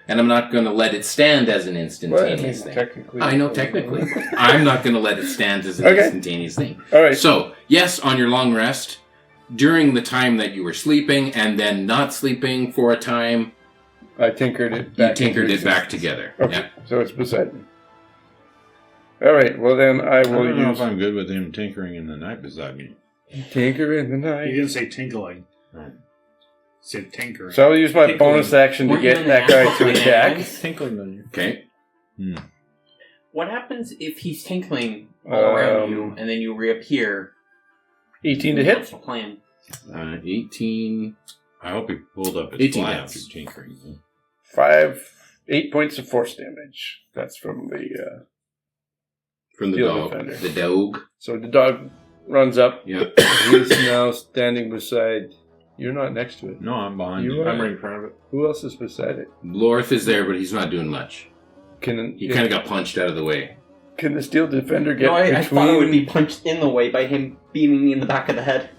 and I'm not going to let it stand as an Well, I instantaneous mean, thing. technically. I know, technically. I'm not going to let it stand as an Okay. instantaneous thing. All right. So, yes, on your long rest, during the time that you were sleeping and then not sleeping for a time, I tinkered it you back. tinkered into it back existence. together. Okay. Yeah. So it's beside me. All right. Well, then I I will don't know use if I'm good with him tinkering in the night beside me. tinker in the You night. didn't say tinkling. Right. You said tinkering. So I'll use my Tinkling. bonus action to Weren't you get in that the guy apple to plant attack. animals? Tinkling on you. Okay. What happens if he's tinkling all around you and then you reappear? 18 to hit. What's the plan? 18. I hope he pulled up his 18 fly hits. after tinkering. 8 points of force damage. That's from the. From the Steel dog. Defender. The dog. So the dog runs up. Yeah. He's now standing beside. You're not next to it. No, I'm behind You you. are? I'm right in front of it. Who else is beside it? Lorth is there, but he's not doing much. He kind of got punched out of the way. Can the Steel Defender get No, I between? thought I would be punched in the way by him beaming me in the back of the head.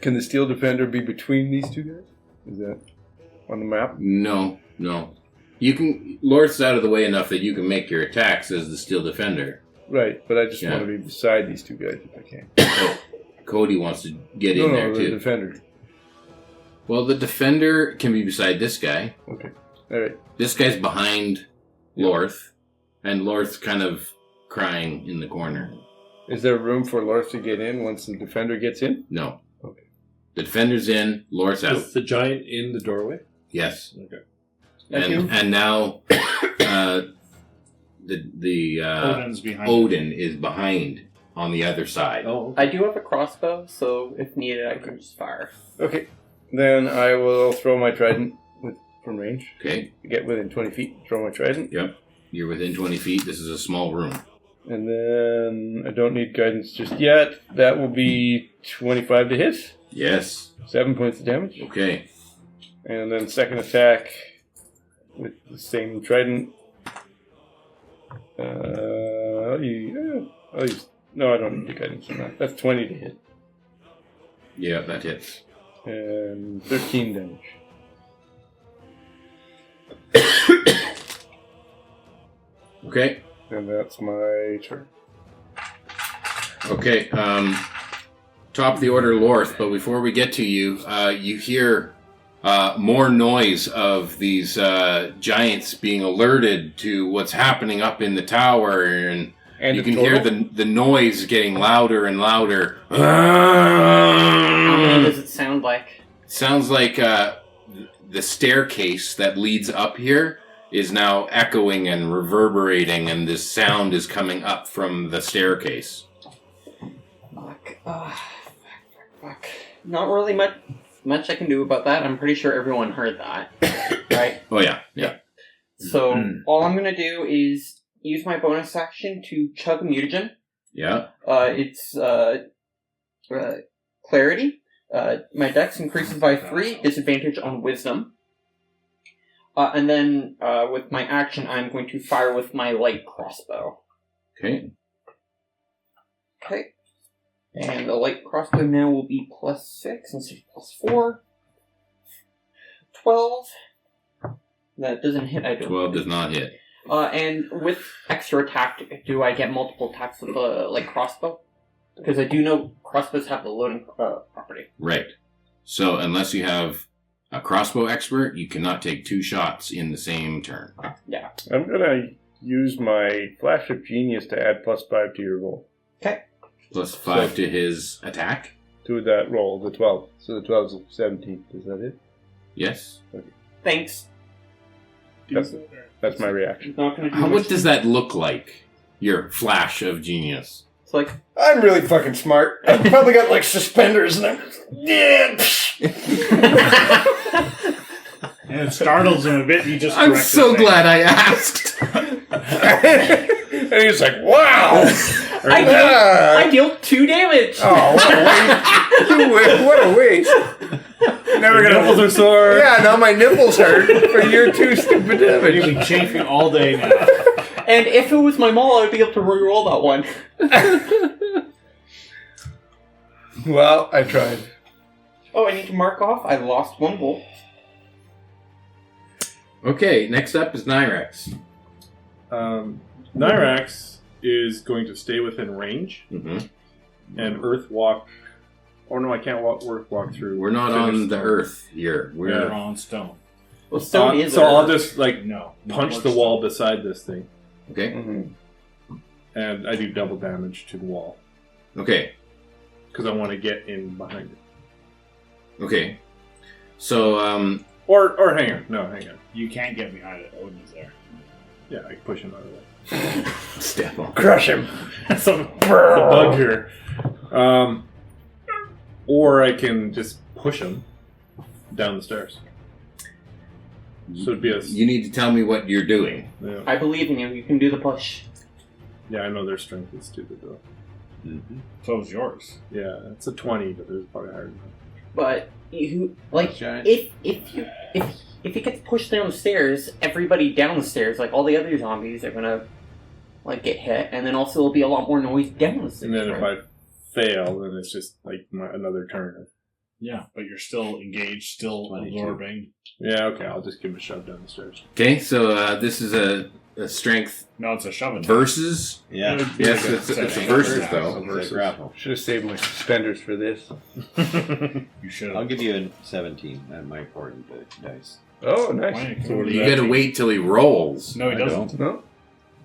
Can the Steel Defender be between these two guys? Is that on the map? No. You can. Lorth's out of the way enough that you can make your attacks as the Steel Defender. Right, but I just Yeah. want to be beside these two guys if I can. Cody wants to get in there the too. Defender. Well, the Defender can be beside this guy. Okay, all right. This guy's behind Lorth, and Lorth's kind of crying in the corner. Is there room for Lorth to get in once the Defender gets in? No. Okay. The Defender's in, Lorth's out. Is the giant in the doorway? Yes. Okay. Thank you. And now the Odin's behind. Odin is behind on the other side. Oh, I do have a crossbow, so if needed, I can just fire. Okay, then I will throw my trident from range. Okay. Get within 20 feet, throw my trident. Yep. You're within 20 feet. This is a small room. And then I don't need guidance just yet. That will be 25 to hit. Yes. 7 points of damage. Okay. And then second attack with the same trident. I'll use, no, I don't need the guidance on that. That's 20 to hit. Yeah, that hits. And 13 damage. Okay. And that's my turn. Okay. Top of the order, Lorth. But before we get to you, you hear more noise of these giants being alerted to what's happening up in the tower, and you can hear the noise getting louder and louder. How many does it sound like? Sounds like the staircase that leads up here is now echoing and reverberating, and this sound is coming up from the staircase. Fuck. Not really much I can do about that. I'm pretty sure everyone heard that, right? Oh, yeah. So all I'm gonna do is use my bonus action to chug a mutagen. Yeah. It's clarity. My dex increases by 3, disadvantage on wisdom. And then with my action, I'm going to fire with my light crossbow. Okay. Okay. And the light crossbow now will be +6 instead of +4. 12. That doesn't hit, I don't. 12 does not hit. And with extra attack, do I get multiple attacks with the light crossbow? Because I do know crossbows have the loading property. Right. So unless you have a crossbow expert, you cannot take 2 shots in the same turn. Yeah. I'm going to use my Flash of Genius to add +5 to your roll. Okay. +5 to his attack? To that roll, the 12. So the 12 is 17. Is that it? Yes. Okay. Thanks. That's my reaction. Not gonna do What does that look like? Your flash of genius. It's like, I'm really fucking smart. I've probably got like suspenders and I'm And it startles him a bit. You just I'm correct so his glad I asked. And he's like, wow! I deal 2 damage! Oh, what a waste. Never gonna nipples are sore. Yeah, now my nipples hurt, but you're too stupid You'll damage. be chafing all day now. And if it was my maul, I would be able to reroll that one. Well, I tried. Oh, I need to mark off. I lost 1 volt. Okay, next up is Nirax. Nirax is going to stay within range Mm-hmm. and Earth walk. Oh no, I can't Earth walk through. We're not finished on the stone. Earth here. We're We're on stone. Well, stone is so I'll Earth. just like No. punch the wall beside this thing, okay. Mm-hmm. and I do double damage to the wall Okay. because I want to get in behind it. Okay. So Or hang on. You can't get behind it. Odin's there. Yeah, I can push him out of the way. step on. Crush him. So the bug here. Or I can just push him down the stairs. So it'd be a You need to tell me what you're doing. yeah. I believe in you. You can do the push. Yeah, I know their strength is stupid though. Mm-hmm. So is yours. Yeah, it's a 20, but there's probably higher than that. But you like Giant. if he gets pushed down the stairs, everybody down the stairs, like all the other zombies, are gonna like get hit, and then also there'll be a lot more noise down the stairs. And then if right? I fail, then it's just like another turn. Yeah, but you're still engaged, still 22. absorbing. Yeah, okay, I'll just give him a shove down the stairs. Okay, so this is a strength No, it's a shove attack. versus. Yeah. It would be Yes, like it's a an versus attack. though. It's a grapple. Should have saved my suspenders for this. You should I'll have. give you a 17 at my 40 dice. Oh, nice. You gotta wait till he rolls. No, he I doesn't. No?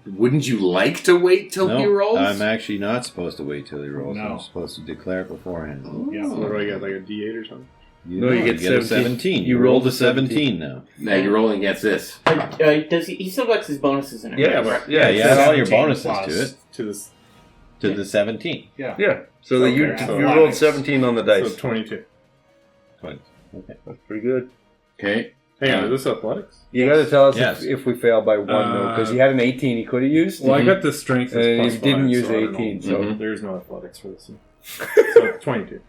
Wouldn't you like to wait till he No, rolls? I'm actually not supposed to wait till he rolls. No. I'm supposed to declare beforehand. Yeah. What do I get, like a D8 or something? No, you get a 17. 17. You You rolled rolled a a 17 now. Now you're rolling against this. Does he still gets his bonuses in it? Yeah, right? but Yeah, you add all your 17 bonuses plus. to it. To this, To the 17. Yeah. Yeah. So that you Okay. you rolled 17 on the so dice. 22. Okay. That's pretty good. Okay. Hang on, is this athletics? You got to tell us Yes. if we fail by 1, though, because he had an 18 he could have used. Well, I got the strength as And plus he didn't 5, use so I don't 18, know. so... Mhm. There's no athletics for this one. So 22.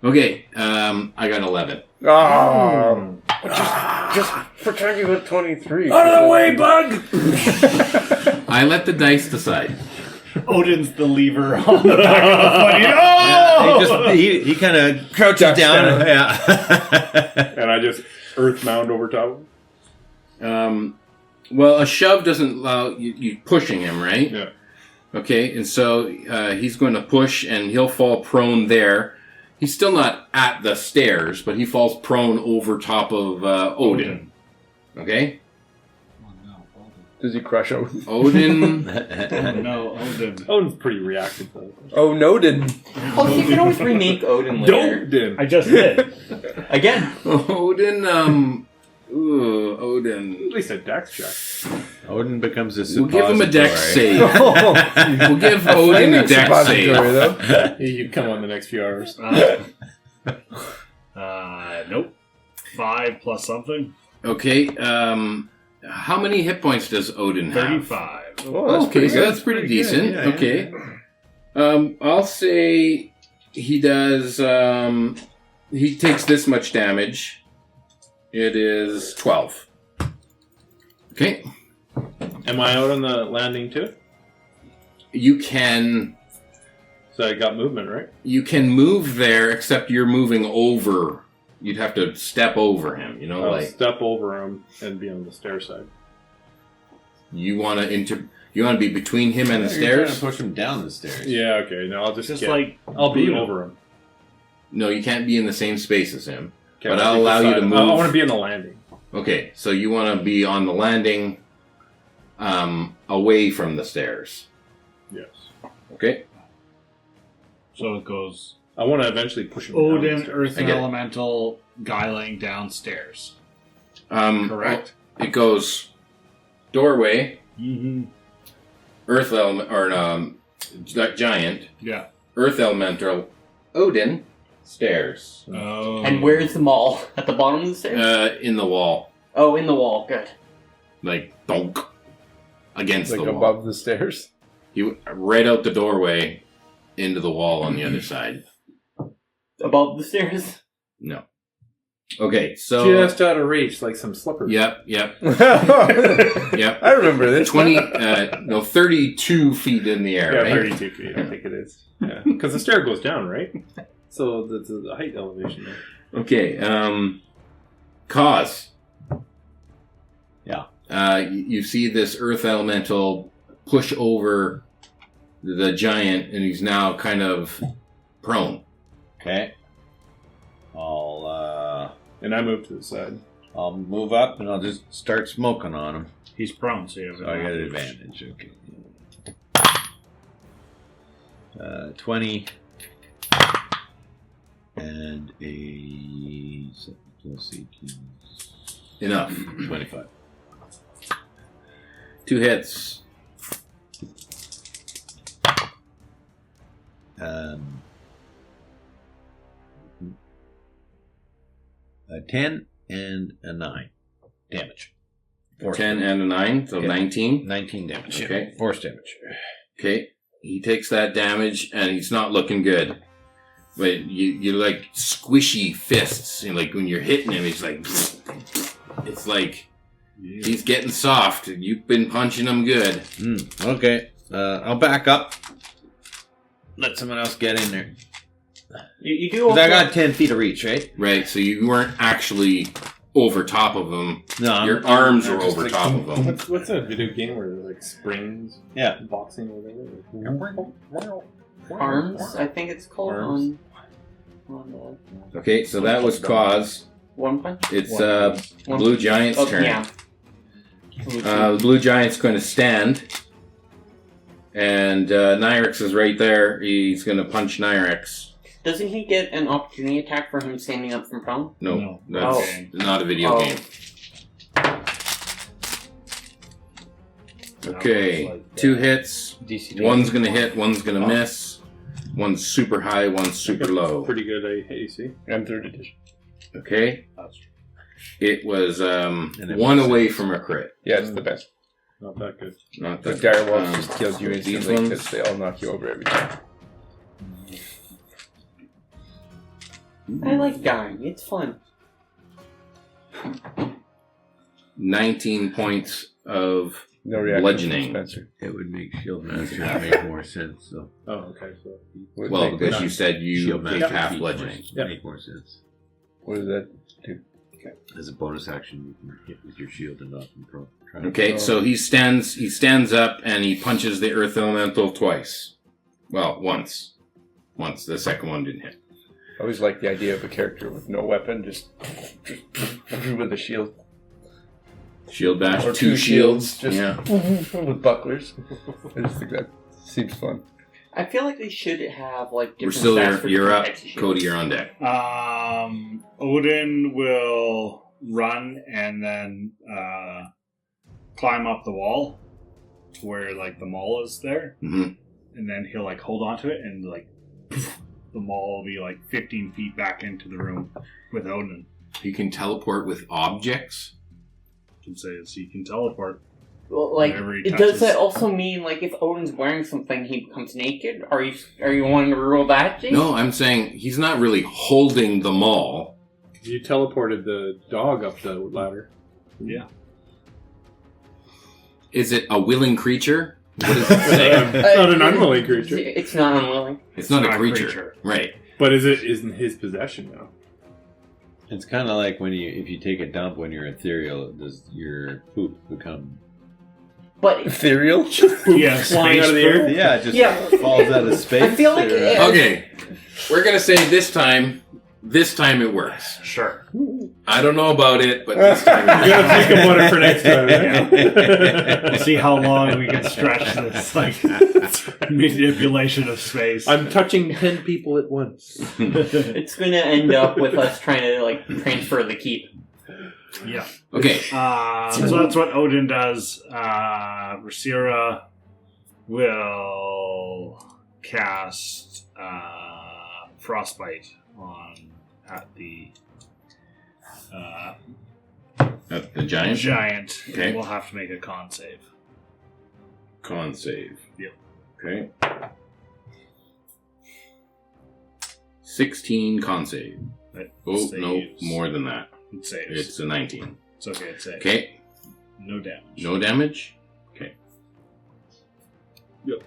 Okay. I got 11. Oh, just pretend you got 23. Out of the way, bug! I let the dice decide. Odin's the lever on the back of the foot. Oh! He kind of crouches Ducks down. down. Yeah. And I just earth mound over top of him. Well, a shove doesn't allow you pushing him, right? Yeah. Okay, and so he's going to push, and he'll fall prone there. He's still not at the stairs, but he falls prone over top of Odin. Okay? Does he crush Odin? Odin. Oh, no, Odin. Odin's pretty reactive though. Oh, no, didn't. Oh, so you can always remake Odin later. Odin. I just did. Again. Odin. Odin. At least a dex check. Odin becomes a We'll suppository. give him a dex save. We'll give Odin a dex save. Though. You come on the next few hours. Nope. 5 plus something. Okay. How many hit points does Odin have? 35. Oh, Okay, so that's pretty decent. good. Yeah, Okay. I'll say he does. He takes this much damage. It is 12. Okay. Am I out on the landing too? You can So I got movement, right? move there, except you're moving over. You'd have to step over him. You know, I'll like step over him and be on the stair side. you want to You want to be between him and the You're trying stairs? to push him down the stairs. Yeah, okay. No, I'll just Just get, like I'll be Buddha. over him. No, you can't be in the same space as him. Okay, But I'll I'll take allow the you to side. move. I want to be on the landing. Okay, so you want to be on the landing, away from the stairs. Yes. Okay. So it goes I want to eventually push him down the Odin, stairs. Earth I get it. Elemental, guy laying downstairs. Correct. It goes doorway, Mm-hmm. Earth element or giant, Yeah. Earth elemental, Odin, stairs. Oh. And where's the mall? At the bottom of the stairs? In the wall, Oh, in the wall. Good. like donk, against Like the wall. above the stairs? You right out the doorway, into the wall on the other side. Above the stairs? No. Okay, so Just out of reach, like some slippers. Yep. I remember this. 32 feet in the air, Yeah, right? 32 feet, I think it is. Yeah, because the stair goes down, right? So that's the height elevation there. Okay, cause. Yeah. You see this earth elemental push over the giant, and he's now kind of prone. Okay. And I moved to the side. I'll move up and I'll just start smoking on him. He's prone, so you have So I get an advantage. Okay. 20 and a 7 plus 18. Enough. 25. 2 hits. 10 and a 9 damage. 10 and a 9, so Okay. 19. 19 damage. yeah. Okay. Force damage. Okay, he takes that damage, and he's not looking good. But you like squishy fists, and like when you're hitting him, he's like, it's like he's getting soft. You've been punching him good. Okay. I'll back up. Let someone else get in there. You do 'Cause also... I got 10 feet of reach, right? Right, so you weren't actually over top of him. No, Your arms were just over like- top of him. What's that video game where there's like springs? Yeah. Boxing or whatever? Arms, I think it's called, Arms. on Okay, so that was cause. One Punch? It's One- Blue Giant's Oh, turn. yeah. The Blue Giant's going to stand. And Nirax is right there. He's going to punch Nirax. Doesn't he get an opportunity attack for him standing up from prone? No, No. that's not a video Oh. game. Okay, 2 hits. DC One's going to hit, one's going to miss. One's super high, one's super low. Pretty good AC. and 3rd edition. Okay, That's it was it 1 makes away sense. from a crit. Yeah, it's the best. Not that good. Not The that. dire wolves um, just killed you these instantly ones? because they all knock you over every time. I like dying. It's fun. 19 points of No reaction Bludgeoning. from Spencer. It would make Shield Master make more sense, so. Oh, okay. So Would well, make- because you said you Shield take Master half feet bludgeoning. would Yeah. make more sense. What does that do? As a bonus action, you can hit with your shield and not from pro. Okay, so he stands up and he punches the earth elemental twice. Well, once. Once. The second one didn't hit. I always like the idea of a character with no weapon, just with a shield. Shield bash. Or 2 shields. just Yeah. with bucklers. I just think that seems fun. I feel like they should have like different Rusilla, stats for you're different up. types of shields. Cody, you're on deck. Odin will run and then climb up the wall to where like the mall is there, Mm-hmm. and then he'll like hold onto it and like the mall will be like 15 feet back into the room with Odin. You can teleport with objects. Can say is he can teleport. Well, like, Whenever he does touches- that also mean like if Odin's wearing something, he becomes naked? Are you wanting to rule that, Jason? No, I'm saying he's not really holding the mall. You teleported the dog up the ladder. Yeah. Is it a willing creature? What does it say? It's not an unwilling creature. It's not unwilling. It's not a not a creature. creature. Right. But is it in his possession now? It's kind of like if you take a dump when you're ethereal, does your poop become... But Ethereal? Yes. Flying out of the air? Yeah, it just Yeah. falls out of space. I feel like or- Okay. We're going to say this time it works. Sure. I don't know about it, but this time You it gotta works. think about it for next time. We'll Yeah? see how long we can stretch this like manipulation of space. I'm touching 10 people at once. it's gonna end up with us trying to like transfer the keep. Yeah. Okay. So that's what Odin does. Rasira will cast Frostbite at the At the giant. giant. Okay. We'll have to make a con save. Con save. Yep. Okay. 16 con save. Oh, no, Saves. more than that. It saves. It's a 19. It's okay. It saves. Okay. No damage. No damage? Okay. Yep.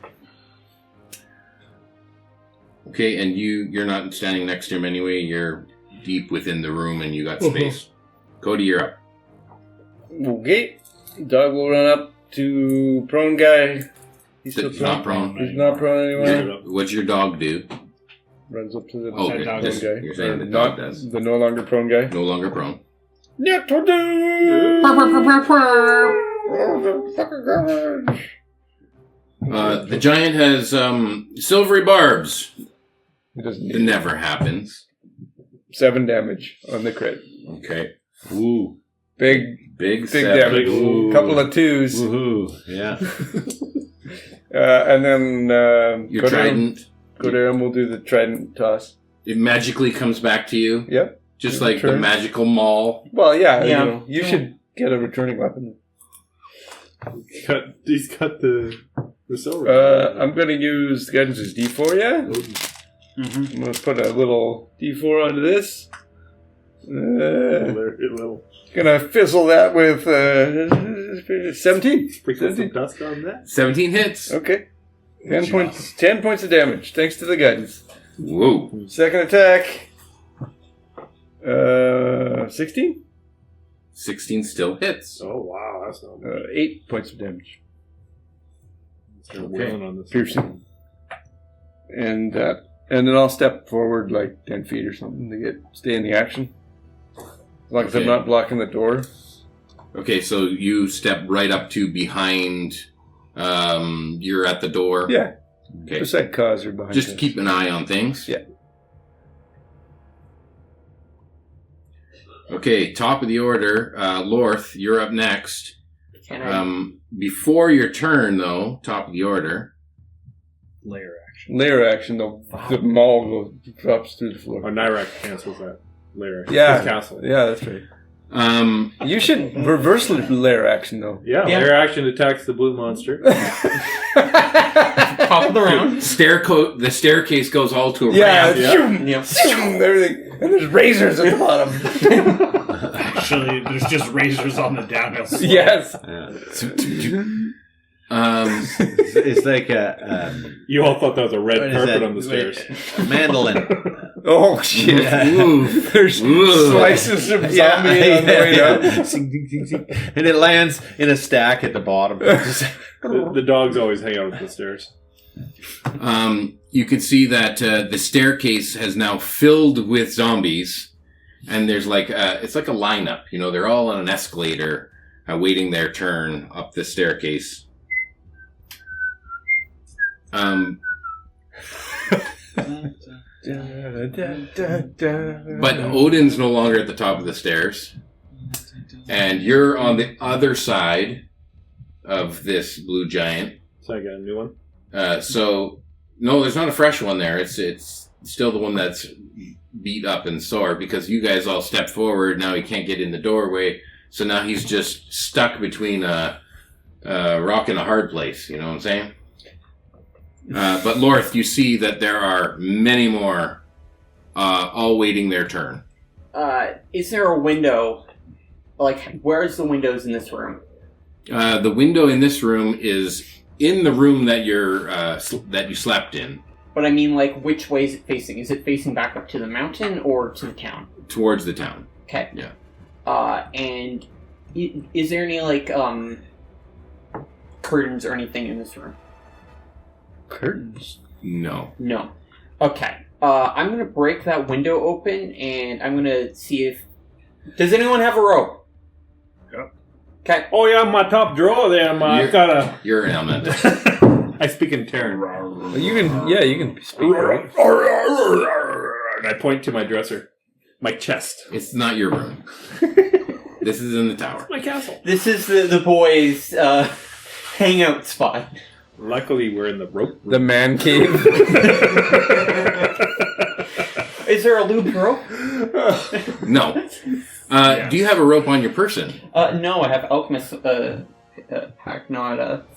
Okay, and you're not standing next to him anyway. You're deep within the room and you got space. Cody, you're up. Okay. Dog will run up to prone guy. He's still He's not prone. He's not prone anymore. What's your dog do? Runs up to the Oh, That dog prone this- guy. you're saying Or the dog not does. the no longer prone guy. No longer prone. The giant has silvery barbs. He doesn't It need never happens. 7 damage on the crit. Okay. Ooh. Big Big damage. Ooh. Couple of 2s. Woohoo! Yeah. And then Your trident. Godaram will do the trident toss. It magically comes back to you. Yep. Just like the Return. magical maul. Well, yeah. Yeah. You know, you should get a returning weapon. He's cut the silver. I'm going to use Guidance' D4, yeah? Mm-hmm. I'm going to put a little D4 onto this. Little Gonna fizzle that with 17. sprinkle some dust on that. 17 hits. Okay. 10 points of damage, thanks to the guidance. Whoa. Second attack. 16? 16 still hits. Oh wow, that's not bad. 8 points of damage. Start wailing on this. Piercing. And then I'll step forward like 10 feet or something to stay in the action. As long as I'm Okay. not blocking the door. Okay, so you step right up to behind. You're at the door. Yeah. Okay. Beside Cause or behind Just Cause. keep an eye on things. Yeah. Okay, top of the order. Lorth, you're up next. Can I? Before your turn, though, top of the order. Layer action. Layer action, the maul drops through the floor. Oh, Nirax cancels that layer. Yeah. His castle. Yeah, that's right. You should reverse layer action, though. Yeah, Yeah. layer action attacks the blue monster. Top of the round. The staircase goes all to a Yeah, ramp. Yeah. zoom, Yeah. zoom, everything. And there's razors at the bottom. Actually, there's just razors on the downhill slope. Yes. Yeah. It's It's like a You all thought that was a red what is carpet that? on the stairs. A mandolin. Oh, shit. Ooh. There's Ooh. slices of zombie on the way down. Sing, ding, ding, ding. And it lands in a stack at the bottom. The dogs always hang out at the stairs. You can see that the staircase has now filled with zombies, and there's like it's like a lineup. You know, they're all on an escalator waiting their turn up the staircase. But Odin's no longer at the top of the stairs. And you're on the other side of this blue giant. So I got a new one? No, there's not a fresh one there. It's still the one that's beat up and sore because you guys all stepped forward. Now he can't get in the doorway. So now he's just stuck between a rock and a hard place. You know what I'm saying? But Lorth, you see that there are many more all waiting their turn. Is there a window? Like, where's the windows in this room? The window in this room is in the room that you slept in. But I mean, like, which way is it facing? Is it facing back up to the mountain or to the town? Towards the town. Okay. Yeah. And is there any, like, curtains or anything in this room? Curtains? No. No. Okay. I'm gonna break that window open, and I'm gonna see if... Does anyone have a rope? Yep. Okay. Oh yeah, my top drawer there, I got a... You're an elemental. I speak in Terran. You can speak, right? And I point to my dresser. My chest. It's not your room. This is in the tower. My castle. This is the boys' hangout spot. Luckily, we're in the rope room. The man cave. Is there a looped rope? No. Do you have a rope on your person? No, I have alchemist pack, not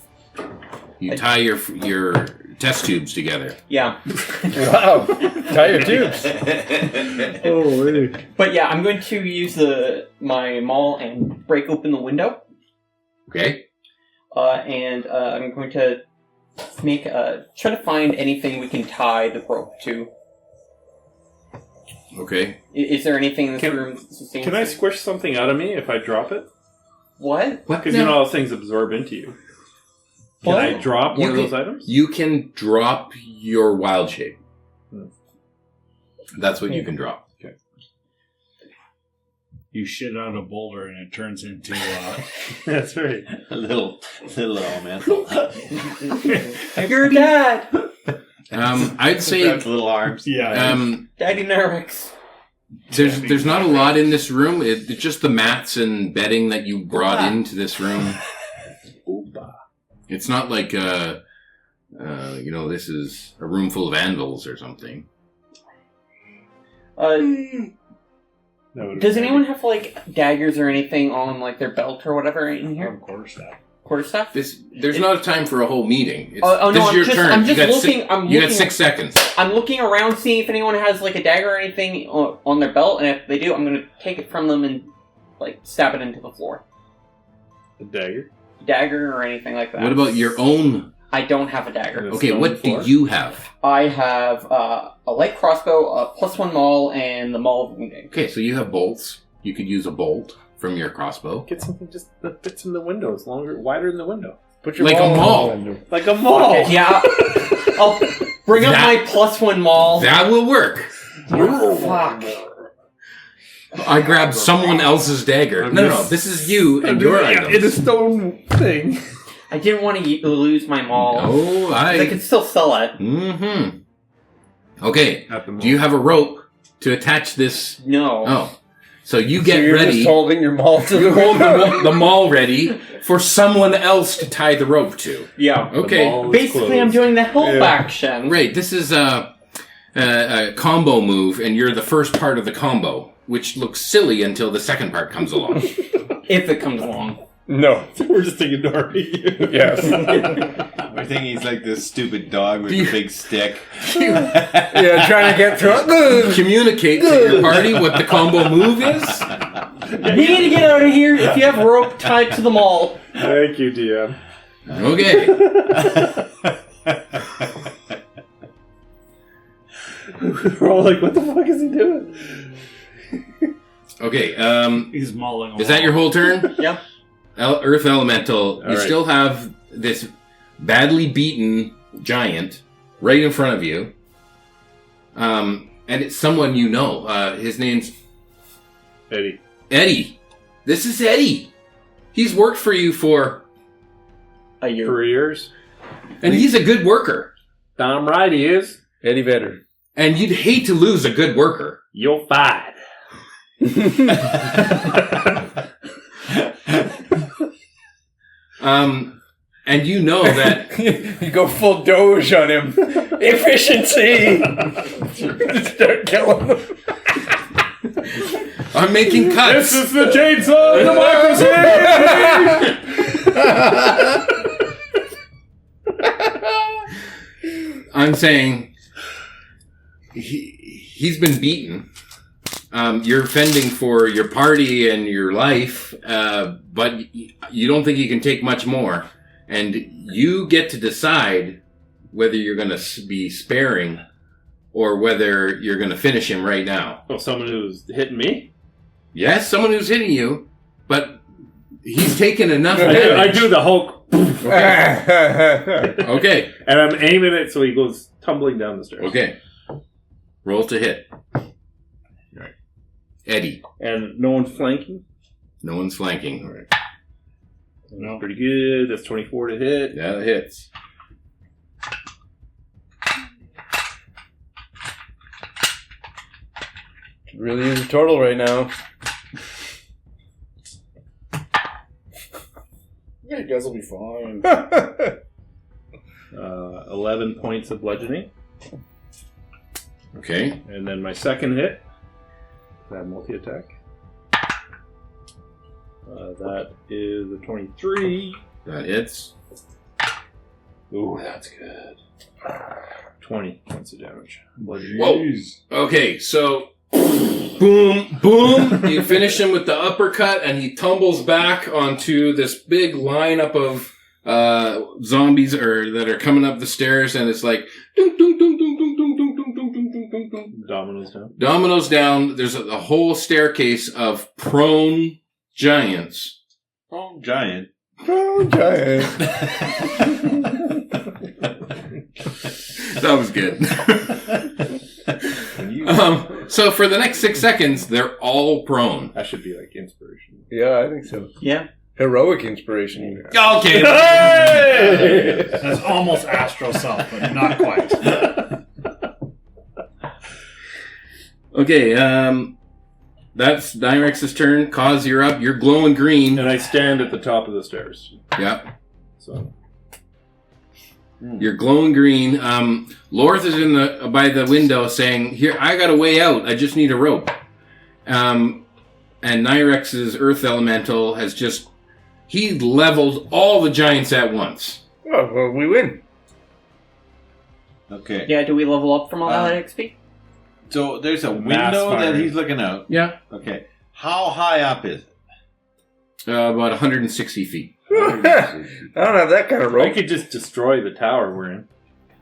You tie your test tubes together. Yeah. Wow. Tie your tubes. Oh, really? But yeah, I'm going to use my maul and break open the window. Okay. And I'm going to try to find anything we can tie the rope to. Okay. Is there anything in this room that sustains Can I me? squish something out of me if I drop it? What? Because you know all those things absorb into you. Can I drop one of those items? You can drop your wild shape. That's what you can drop. Okay. You shit out a boulder and it turns into... That's right. A little elemental. You're a dad! I'd say Grabs little arms. Yeah. Daddy Nirax. there's not a lot in this room. It's just the mats and bedding that you brought into this room. It's not like this is a room full of anvils or something. Does anyone have like daggers or anything on like their belt or whatever in here? Quarterstaff? There's not a time for a whole meeting. No, this is your turn. I'm just you got looking. you got 6 seconds. I'm looking around, seeing if anyone has like a dagger or anything on their belt, and if they do, I'm going to take it from them and like stab it into the floor. A dagger? Dagger or anything like that. What about your own? I don't have a dagger. Okay, what do you have? I have a light crossbow, a +1 maul, and the maul of wounding. Okay, so you have bolts. You could use a bolt from your crossbow. Get something just that fits in the window. It's wider than the window. Put your Like a maul. Like a maul. Okay, yeah, I'll bring up my +1 maul. That will work. Fuck. I grabbed someone else's dagger. No, this is you and your items. In a stone thing. I didn't want to lose my maul. Oh, I could still sell it. Mm-hmm. Okay, do you have a rope to attach this? No. Oh. So you get you're ready. just holding your maul to You hold the maul ready for someone else to tie the rope to. Yeah. Okay. Basically, I'm doing the help action. Right, this is a combo move, and you're the first part of the combo, which looks silly until the second part comes along. If it comes along. No. We're just ignoring you. Yes. I think he's like this stupid dog with a big stick. Yeah, trying to get through it. Communicate to your party what the combo move is. You need to get out of here if you have a rope tied to the maul. Thank you, DM. Okay. We're all like, what the fuck is he doing? Okay, He's mauling. is that your whole turn? Yeah. Earth Elemental, you right. still have this badly beaten giant right in front of you. And it's someone you know. His name's Eddie. Eddie. This is Eddie. He's worked for you for... A year. 3 years. And he's a good worker. Damn right he is. Eddie Vedder. And you'd hate to lose a good worker. You'll fight. And you know that... You go full Doge on him. Efficiency! Start killing him. I'm making cuts. This is the chainsaw of democracy! I'm saying he's been beaten. You're fending for your party and your life, but you don't think you can take much more. And you get to decide whether you're going to be sparing or whether you're going to finish him right now. Oh, someone who's hitting me? Yes, someone who's hitting you, but he's taken enough I damage. do the Hulk. Okay. And I'm aiming it so he goes tumbling down the stairs. Okay. Roll to hit. Right. Eddie. And no one's flanking? No one's flanking. All right. No. Pretty good. That's 24 to hit. Yeah, that hits. Really is a turtle right now. Yeah, you guys will be fine. 11 points of bludgeoning. Okay. And then my second hit. I have multi-attack. That is a 23. That hits. Ooh, that's good. 20 points of damage. Bludgeoning. Whoa. Okay, so boom, boom. You finish him with the uppercut, and he tumbles back onto this big lineup of zombies that are coming up the stairs, and it's like dunk, dunk, dunk, dunk, dunk, dunk, dunk, dunk, dunk, dunk, dunk, dunk, dunk. Dominoes down. Dominoes down. There's a whole staircase of prone giants. Oh, giant. Oh, giant. That was good. So for the next 6 seconds, they're all prone. That should be like inspiration. Yeah, I think so. Yeah. Heroic inspiration. Even. Okay. That's almost Astro Self, but not quite. Okay, that's Nirax's turn. Kaz, you're up. You're glowing green. And I stand at the top of the stairs. Yep. So You're glowing green. Lorth is by the window saying, "Here, I got a way out. I just need a rope." And Nirax's Earth Elemental has he leveled all the giants at once. Oh, well, we win. Okay. Yeah, do we level up from all that XP? So there's a Mass window that firing. he's looking out. Yeah. Okay. How high up is it? About 160 feet. I don't have that kind of I rope. could just destroy the tower we're in.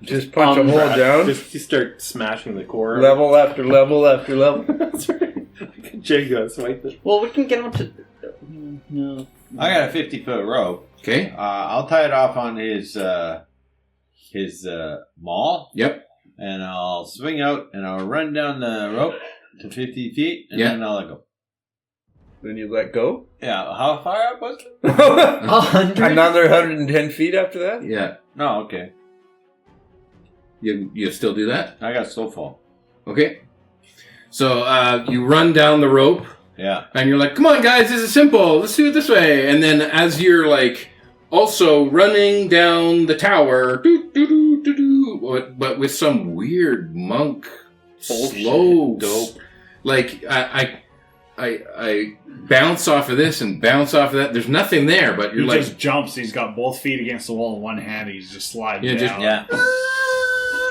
Just punch a hole down. Just start smashing the core. Level after level after level. That's right. Jenga, swipe it. Well, we can get up to... No. I got a 50-foot rope. Okay. I'll tie it off on his maul. Yep. And I'll swing out and I'll run down the rope to 50 feet and Yeah. then I'll let go. Then you let go. Yeah, how far up was it? 100? Another 110 feet after that? Yeah. No, okay. You still do that? I got slow fall. Okay. So you run down the rope. Yeah. And you're like, come on, guys, this is simple. Let's do it this way. And then as you're like also running down the tower, but with some weird monk slopes. Dope. Like I bounce off of this and bounce off of that. There's nothing there, but you're He like just jumps. He's got both feet against the wall in one hand. He's just sliding down. Yeah.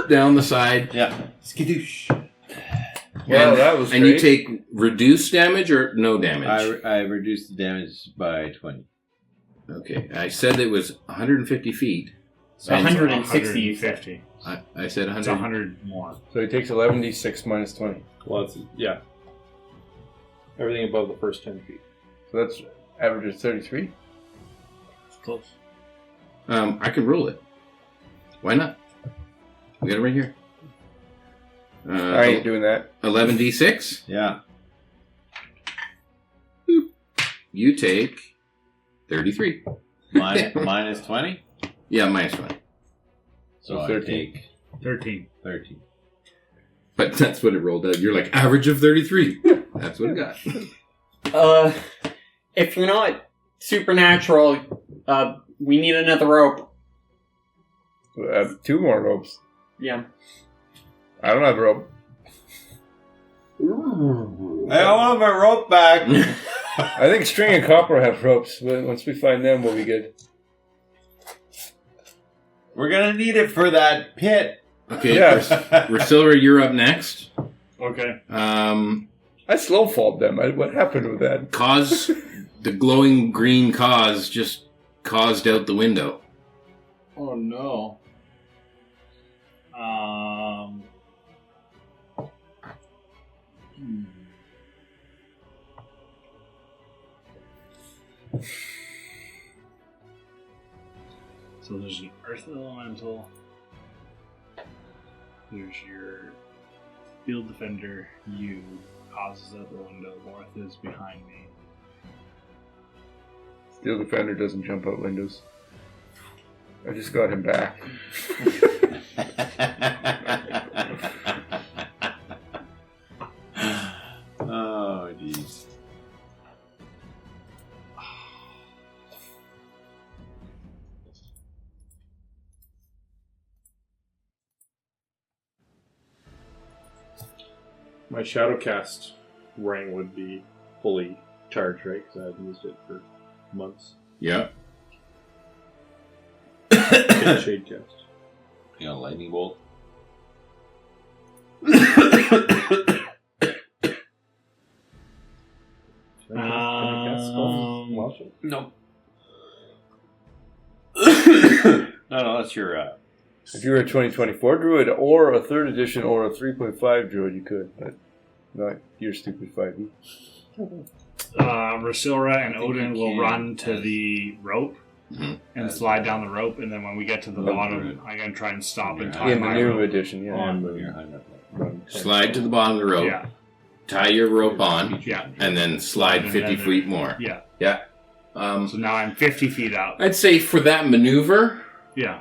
down the side. Yeah. Skadoosh. Well, that was And great. you take reduced damage or no damage? I reduced the damage by 20. Okay, I said it was 150 feet. So 160, you said. 150. I said 100. It's 100 more. So he takes 11d6 minus 20. Well, yeah. Everything above the first 10 feet. So that's average is 33. It's close. I can roll it. Why not? We got it right here. I ain't doing that. 11d6. Yeah. You take 33. Minus 20? Yeah, minus 20. So I 13. take 13. 13. But that's what it rolled out. You're like, average of 33. That's what it got. If you're not supernatural, we need another rope. I have 2 more ropes. Yeah. I don't have a rope. I want my rope back. I think string and copper have ropes. But once we find them, we'll be good. We're gonna need it for that pit. Okay, Yes. Rosilra, you're up next. Okay. I slow falled them. What happened with that? Cause, the glowing green cause just caused out the window. Oh no. So there's an earth elemental. There's your field defender. You causes out the window. North is behind me. Steel defender doesn't jump out windows. I just got him back. Oh, jeez. My Shadowcast ring would be fully charged, right? Because I haven't used it for months. Yeah. Shadecast. You got a lightning bolt? Can I cast spells? Watch it. No. No, that's your. If you were a 2024 druid or a 3rd edition or a 3.5 druid, you could, but not your stupid 5e. Rosilra and Odin will run to the rope Mhm. and slide down the rope, and then when we get to the bottom, I'm going to try and stop and tie In the my new rope. edition, yeah. On Your the hand run. Slide to the bottom of the rope, Yeah, tie your rope on, yeah, and then slide And 50 then- feet more. yeah. Yeah. So now I'm 50 feet out. I'd say for that maneuver, Yeah.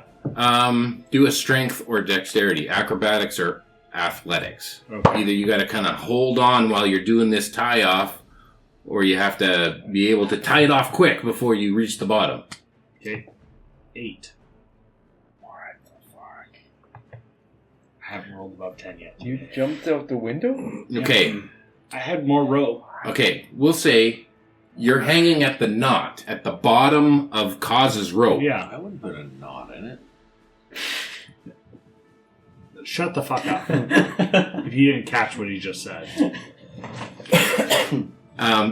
do a strength or dexterity, acrobatics or athletics. Okay. Either you got to kind of hold on while you're doing this tie off, or you have to be able to tie it off quick before you reach the bottom. Okay. 8. Alright, fuck. I haven't rolled above 10 yet. You jumped out the window? Okay. I had more rope. Okay. We'll say you're hanging at the knot at the bottom of Cause's rope. Yeah. I wouldn't put a knot in it. Shut the fuck up. If you didn't catch what he just said.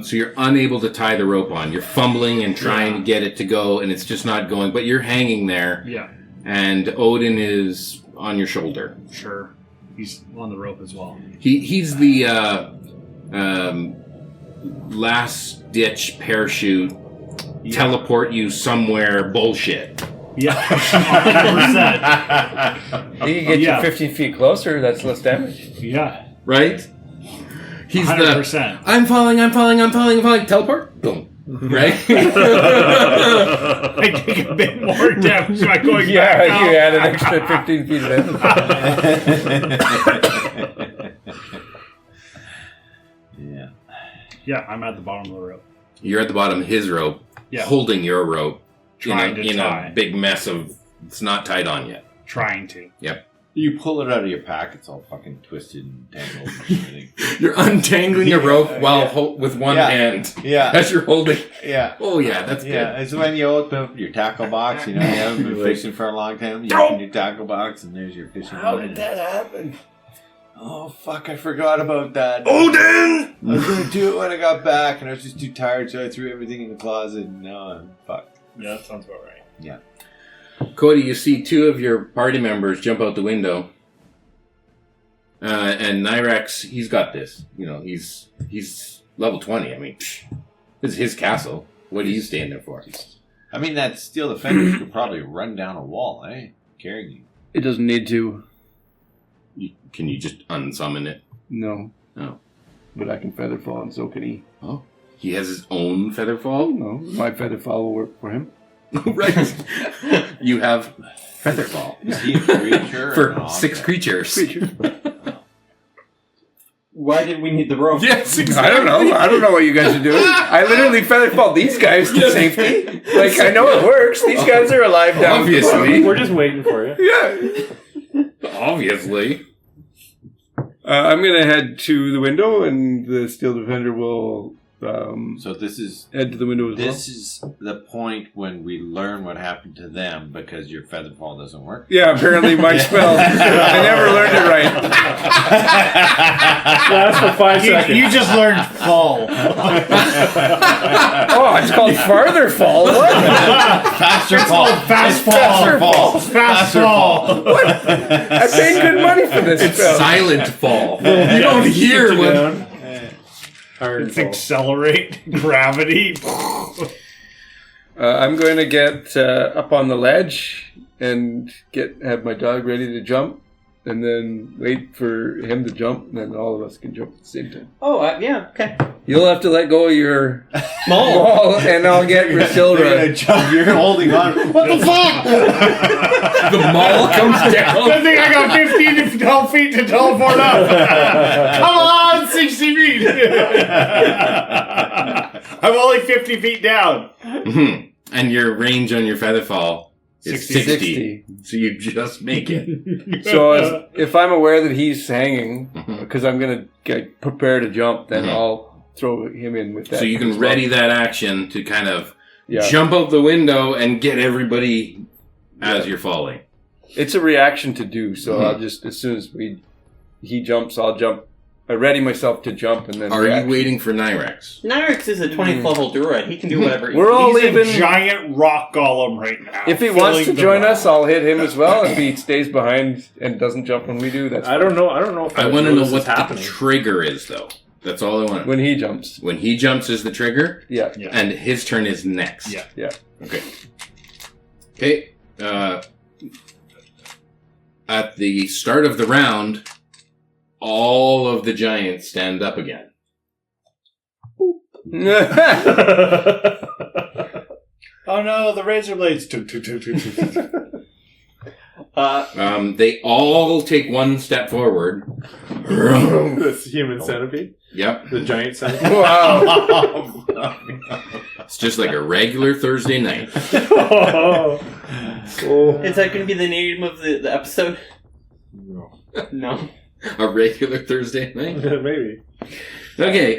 So you're unable to tie the rope on. You're fumbling and trying to get it to go, and it's just not going. But you're hanging there, Yeah, and Odin is on your shoulder. sure. He's on the rope as well. He's the last ditch parachute, teleport you somewhere bullshit. Yeah, 100%. He can get Yeah. you 15 feet closer, that's less damage. Yeah, Right? He's 100%. the I'm falling. Teleport. Boom. Right? I take a bit more damage by going Yeah, back you out. add an extra 15 feet of damage. Yeah. Yeah, I'm at the bottom of the rope. You're at the bottom of his rope, Yeah. holding your rope Trying to in tie. a big mess of it's not tied on yet. Trying to. You pull it out of your pack, it's all fucking twisted and tangled and everything. You're untangling your rope while Yeah. with one Yeah. hand Yeah. as you're holding. Yeah. Oh yeah, that's Yeah, good. it's when you open up your tackle box, you know, you haven't been fishing for a long time, you open your tackle box and there's your fishing line. happen? Oh, fuck, I forgot about that. Odin! I was going to do it when I got back and I was just too tired, so I threw everything in the closet and now I'm fucked. Yeah, that sounds about right. Cody, you see two of your party members jump out the window. And Nirax, he's got this. You know, he's level 20. I mean, this is his castle. What are you staying there for? I mean, that steel defender could probably run down a wall, eh? Carrying you. It doesn't need to. Can you just unsummon it? No. Oh. But I can feather fall and so can he. Oh. He has his own feather fall? No, my feather fall will work for him. Right. You have feather fall. Is he a creature? or For an 6 object? creatures. Why did we need the rope? Yes, exactly. I don't know. I don't know what you guys are doing. I literally feather fall these guys to safety. Like, I know it works. These guys are alive down. Obviously. We're just waiting for you. Yeah. Obviously. I'm going to head to the window, and the Steel Defender will So this is head to the window as well. this is the point when we learn what happened to them because your feather fall doesn't work. Yeah, apparently my spell. I never learned it right. Lasts for 5 seconds. You just learned fall. Oh, it's called farther fall. What? Faster fall. Fast fall. Faster fall. Fast fall. What? I paid good money for this It's spell. silent fall. You don't hear what... Hard It's fall. accelerate gravity. I'm going to get up on the ledge and have my dog ready to jump, and then wait for him to jump, and then all of us can jump at the same time. Oh, yeah, okay. You'll have to let go of your Maul. ball, and I'll get They're Rasilda. gonna jump. You're holding on. What the fuck? The maul comes I down. think I got 15 to 12 feet to teleport up. Come on, 60 feet. I'm only 50 feet down. Mhm. And your range on your feather fall is 60. 60. So you just make it. So if I'm aware that he's hanging, Mhm. because I'm going to get prepared to jump, then I'll throw him in with that. So you can ready that action to kind of Yeah. jump out the window and get everybody as you're falling. It's a reaction to do, so I'll just, as soon as he jumps, I'll jump. I ready myself to jump, and then Are you reaction. waiting for Nirax? Nirax is a 20th level druid. He can do whatever he We're all He's leaving. a giant rock golem right now. If he wants to filling the join rock. us, I'll hit him as well. If he stays behind and doesn't jump when we do, that's I don't know. I don't know if I want to know this what is the happening. trigger is, though. That's all I want. when he jumps. When he jumps is the trigger, Yeah. Yeah. and his turn is next. Yeah. Yeah. Okay. Okay. At the start of the round, all of the giants stand up again. Oh no, the razor blades. Toot, toot, toot, toot, toot. They all take one step forward. This human centipede, Yep. the giant centipede. Wow. It's just like a regular Thursday night. Oh. Is that going to be the name of the episode? No. No. A regular Thursday night? Maybe. Okay,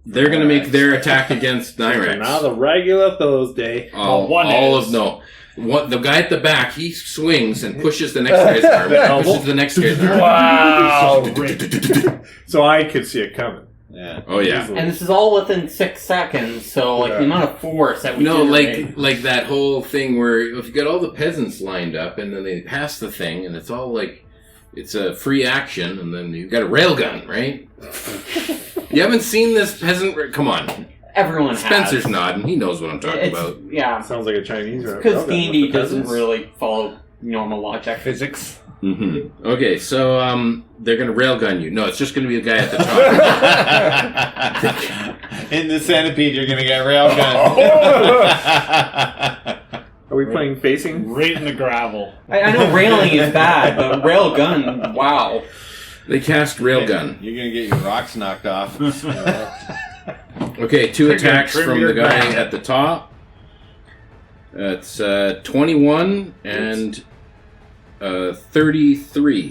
they're going to make their attack against Nirax. Now the regular Thursday. The guy at the back, he swings and pushes the next guy's arm. And pushes the next guy's arm. Wow. So I could see it coming. Yeah. Oh yeah. Easily. And this is all within 6 seconds, so like the amount of force that we No, generate. like that whole thing where if you got all the peasants lined up and then they pass the thing and it's all like it's a free action and then you've got a railgun, right? You haven't seen this peasant? Come on, Everyone Spencer's has. nodding. He knows what I'm talking It's, about. yeah, Sounds like a Chinese rap. because Okay, D&D with the doesn't peasants. really follow normal logic. Physics. Mm-hmm. Okay, so they're gonna railgun you. No, it's just gonna be the guy at the top. In the centipede, you're gonna get railgun. Are we playing facing? Right in the gravel. I know railing is bad, but railgun, wow. They cast railgun. You're gonna get your rocks knocked off. Okay, 2 They're gonna attacks trim from your the guy back. at the top. That's 21 and 33.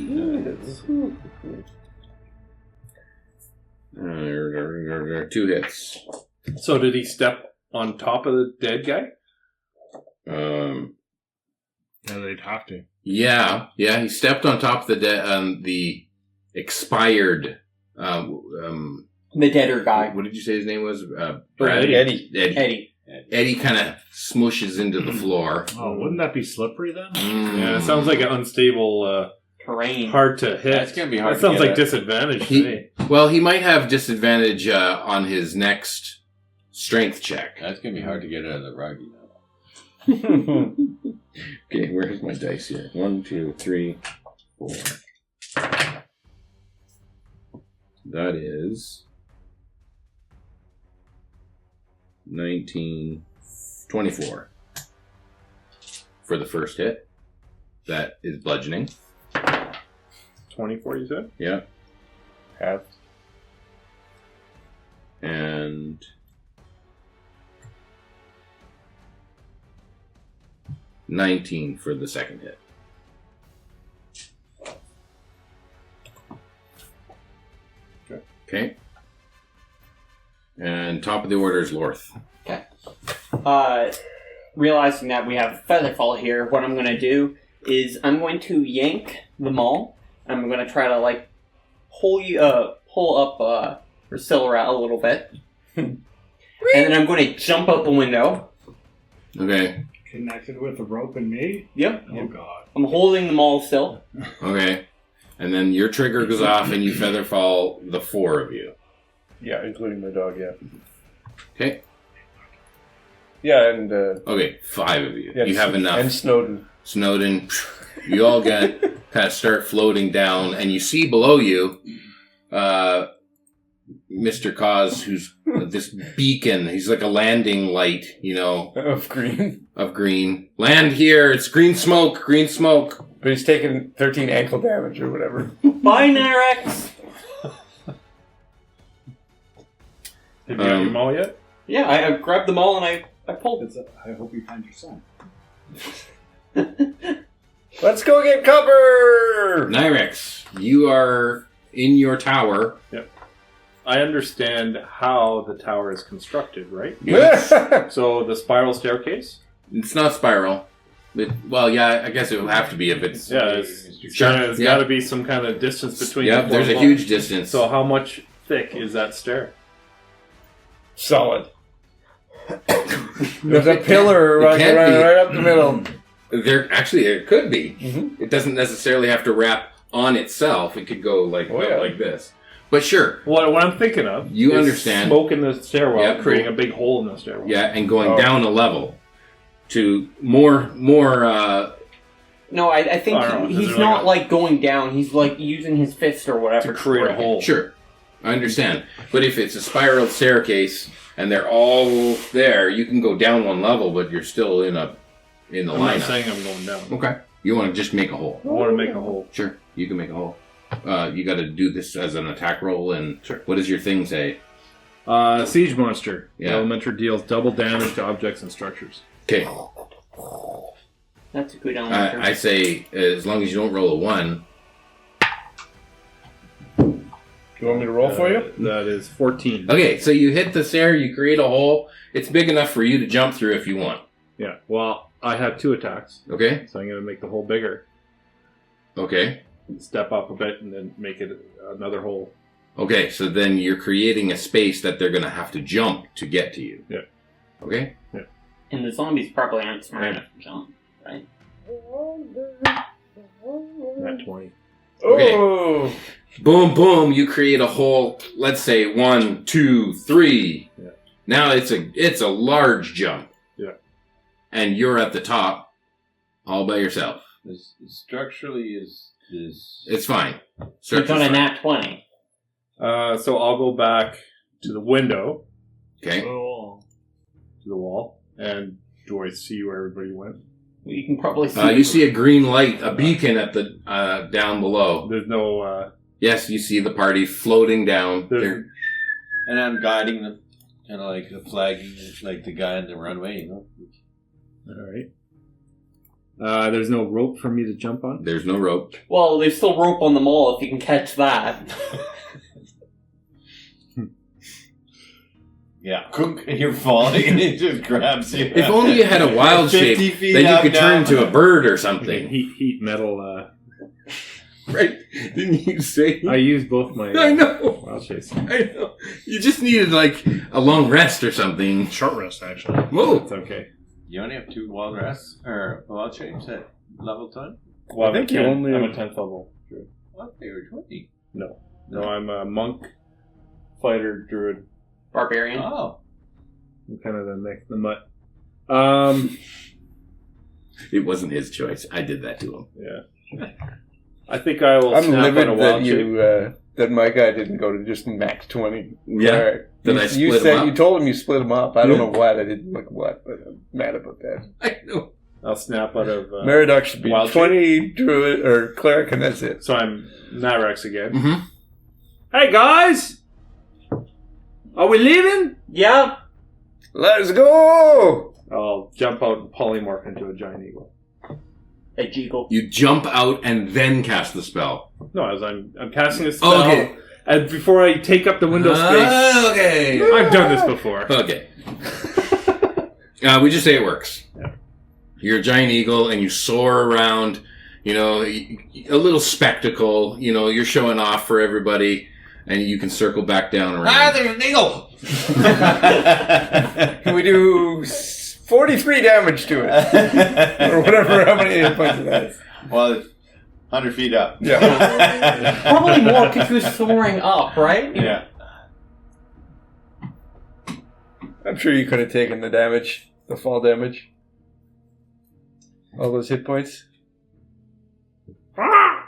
2 hits. So did he step on top of the dead guy? Yeah, Yeah, they'd have to. he stepped on top of the expired. The deader guy. What did you say his name was? Eddie. Eddie. Eddie kind of smushes into the floor. Oh, wouldn't that be slippery then? Yeah, it sounds like an unstable, Terrain. hard to hit. That's gonna be hard That to sounds get like at. disadvantage to He- me. Well, he might have disadvantage on his next strength check. That's gonna be hard to get out of the rug, you know. Okay, where's my dice here? 1, 2, 3, 4. That is 19, 24 for the first hit. That is bludgeoning. 24, you said? Yeah. Half. And 19 for the second hit. Okay. And top of the order is Lorth. Realizing that we have Featherfall here, what I'm going to do is I'm going to yank the maul. I'm going to try to, like, pull up Priscilla a little bit. And then I'm going to jump out the window. Okay. Connected with a rope and me? Yep. Oh, God. I'm holding the maul still. Okay. And then your trigger goes off and you featherfall the four of you. Yeah, including my dog, yeah. Okay. Yeah, and... Okay, five of you. yeah, You have enough. And Snowden. Snowden, you all kind of start floating down, and you see below you Mr. Cause, who's this beacon. He's like a landing light, Of green. of green. Land here, it's green smoke, green smoke. But he's taken 13 ankle damage or whatever. Bye, Nirax! Have you got your maul yet? Yeah, I grabbed the maul and I pulled it. I hope you find your son. Let's go get cover! Nirax, you are in your tower. I understand how the tower is constructed, right? Yes. So the spiral staircase? It's not spiral. I guess it will have to be if it's... Yeah, there's got to be some kind of distance between Yeah, the there's a four huge walls. distance. So how much thick is that stair? Solid. There's a pillar running can't be. right up the middle. There could be. Mhm. It doesn't necessarily have to wrap on itself. It could go like this. But sure. What I'm thinking of You is understand. smoke in the stairwell, Yep. creating a big hole in the stairwell. Yeah, and going Oh. down a level to more No, I think I don't know, he's is it not like like going down. He's like using his fist or whatever to create a break it. hole. sure. I understand. But if it's a spiral staircase and they're all there, you can go down one level, but you're still in the I'm not lineup. saying I'm going down. Okay. You want to just make a hole. I want to make a hole. Sure. You can make a hole. You got to do this as an attack roll, and Sure. what does your thing say? Siege monster. Yeah. The elemental deals double damage to objects and structures. Okay. That's a good element. I say, as long as you don't roll a 1. You want me to roll for you? That is 14. Okay, so you hit the stair, you create a hole. It's big enough for you to jump through if you want. Yeah. Well, I have 2 attacks, Okay? so I'm going to make the hole bigger. Okay. Step up a bit and then make it another hole. Okay, so then you're creating a space that they're going to have to jump to get to you. Yeah. Okay? And the zombies probably aren't smart enough to jump, right? At 20. Okay. Oh! Boom, boom, you create a hole, let's say 1, 2, 3. Yeah. Now it's a large jump. Yeah. And you're at the top all by yourself. Structurally is It's fine. It's on a fine. nat 20. So I'll go back to the window, Okay. to the wall, and do I see where everybody went? Well, you can probably see. You see a green light, a beacon at the down below. There's no. Yes, you see the party floating down. There's, and I'm guiding them, kind of like flagging, like the guy on the runway, all right. There's no rope for me to jump on. There's no rope. Well, there's still rope on the mall if you can catch that. Yeah, and you're falling, and it just grabs you. If only you had a wild 50 shape, feet then you up could now. turn into a bird or Okay, something. heat metal. Right? Didn't you say? I used both my. I know. Wild chase. I know. You just needed like a long rest or something. Short rest, actually. Whoa. It's okay. You only have 2 wild rests or wild shapes at level 10. Well, I think you only- I'm a 10th level. Druid. What? They were 20. No, I'm a monk, fighter, druid. Barbarian. Oh, I'm kind of the mutt. It wasn't his choice. I did that to him. Yeah. I think I will I'm snap on a livid wild that shape. you that my guy didn't go to just max 20. Yeah. Alright. Did I You split said him up? you told him you split him up. I don't know what. I didn't look what, but I'm mad about that. I know. I'll snap out of. Meridoc should be Wild 20 druid or cleric, and that's it. So I'm Nirax again. Mm-hmm. Hey guys, are we leaving? Yeah. Let's go! I'll jump out and polymorph into a giant eagle. A jiggle. You jump out and then cast the spell. No, as I'm casting a spell, Okay. and before I take up the window space, Okay. I've done this before. Okay. We just say it works. You're a giant eagle and you soar around, a little spectacle, you're showing off for everybody and you can circle back down around. There's an eagle! Can we do 43 damage to it? Or whatever, how many hit points it has. Well, it's 100 feet up. Yeah. Probably more because you're soaring up, right? Yeah. I'm sure you could have taken the damage, the fall damage. All those hit points. How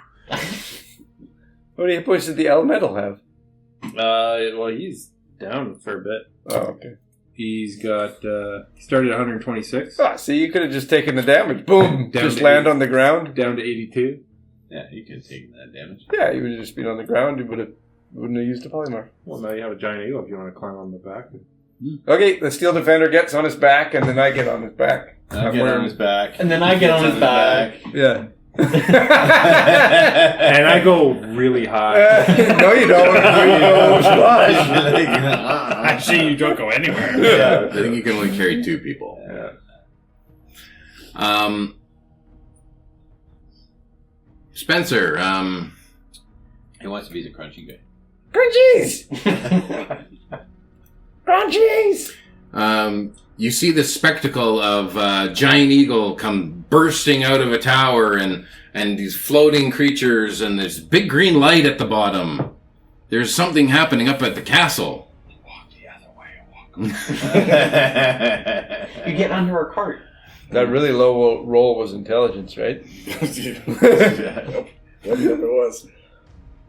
many hit points did the elemental have? Well, he's down for a bit. Oh, okay. He's got, he started at 126, Ah, see, you could have just taken the damage. Boom! Down Just to land 80. on the ground. down to 82. Yeah, you could have taken that damage. Yeah, you would have just been on the ground. You wouldn't have used a polymorph. Well, now you have a giant eagle if you want to climb on the back. Okay, the steel defender gets on his back, and then I get on his back. I'll get on his back. And then I get on his back. Yeah. And I go really high. No, you don't. You go squash. Actually, you don't go anywhere. Yeah. I think you can only carry 2 people. Yeah. Spencer, He wants to be the crunchy guy. Crunchies! Crunchies! you see the spectacle of a giant eagle come bursting out of a tower and these floating creatures and there's big green light at the bottom. There's something happening up at the castle. Walk the other way. You get under a cart. That really low roll was intelligence, right? Yep, it was.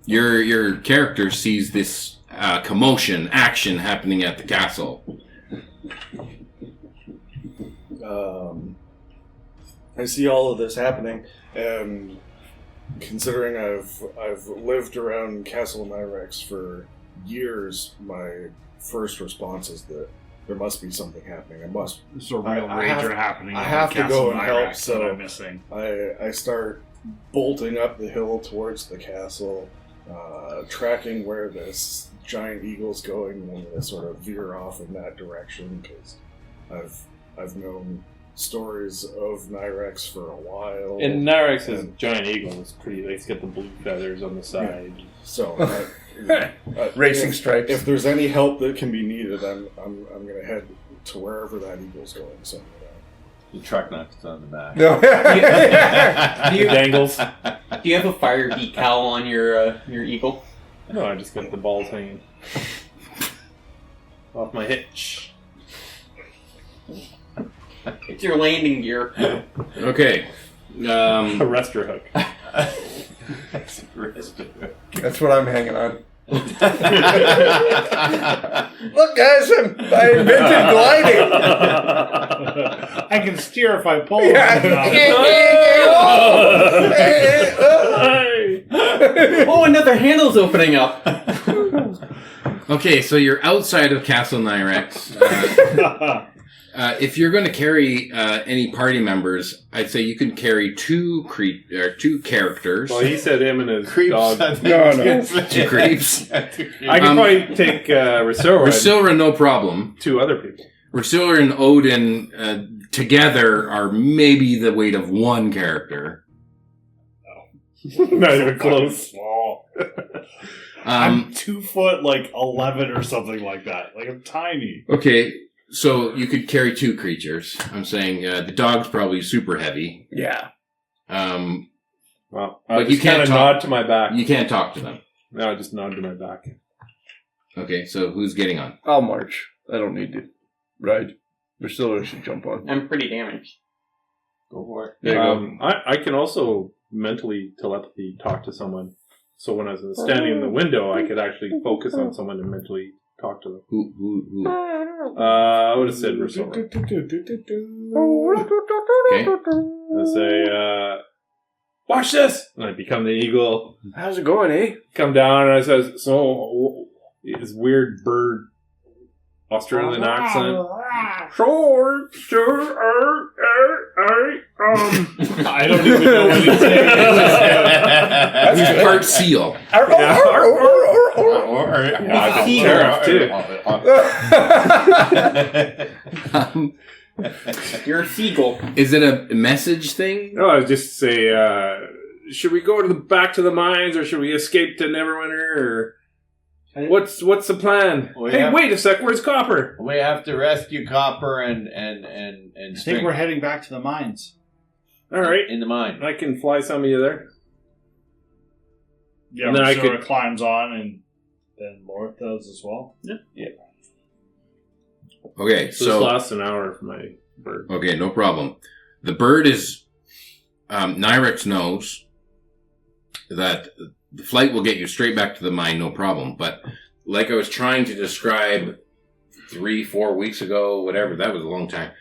Your character sees this commotion, action happening at the castle. I see all of this happening, and considering I've lived around Castle Nirax for years, my first response is that there must be something happening. There's a real I have- rager happening. I in have to Castle go and help, Nirax that so- I'm missing. I start bolting up the hill towards the castle, tracking where this giant eagle's going, and I'm going to sort of veer off in that direction because I've known stories of Nirax for a while. And Nirax's giant eagle is pretty. It's got the blue feathers on the side. So, Racing stripes. If there's any help that can be needed, I'm going to head to wherever that eagle's going. So, The truck knocks on the back. No. Dangles. Do you have a fire decal on your eagle? No, I just got the balls hanging off my hitch. It's your landing gear. Okay. A rester hook. That's what I'm hanging on. Look, guys, I invented gliding. I can steer if I pull. Oh, another handle's opening up. Okay, so you're outside of Castle Nirax. If you're going to carry any party members, I'd say you can carry 2 characters. Well, he said him and his Creeps. dog. No. 2 creeps. I can probably take Rasilra and Rasilra, no problem. 2 other people. Rasilra and Odin together are maybe the weight of 1 character. Not even close. Small. I'm 2 foot, 11 or something like that. I'm tiny. Okay, so you could carry 2 creatures. I'm saying the dog's probably super heavy. Yeah. Well, But I you just can't kind of talk- nod to my back. You can't talk to them. No, I just nod to my back. Okay, so who's getting on? I'll march. I don't need to ride. Priscilla should jump on. I'm pretty damaged. Go for it. There you go. I can also mentally telepathy talk to someone. So when I was standing in the window, I could actually focus on someone and mentally talk to them. Who? I would have said Rosora. Okay. I'd say, watch this! And I become the eagle. How's it going, eh? Come down and I says, so, this weird bird, Australian accent. Sure. I don't even know what he's saying. He's part seal. Sheriff, too. You're a seagull. Is it a message thing? No, I would just say, should we go back to the mines, or should we escape to Neverwinter, or what's the plan? Wait a sec, where's Copper? We have to rescue Copper and I think String we're heading back to the mines. All right, in the mine. I can fly some of you there. Yeah, And then I Rosora could- climbs on, and then Lorth does as well. Okay, So, so this lasts an hour for my bird. okay, no problem. The bird is Nirax knows that the flight will get you straight back to the mine, no problem. But like I was trying to describe 3-4 weeks ago, whatever, that was a long time.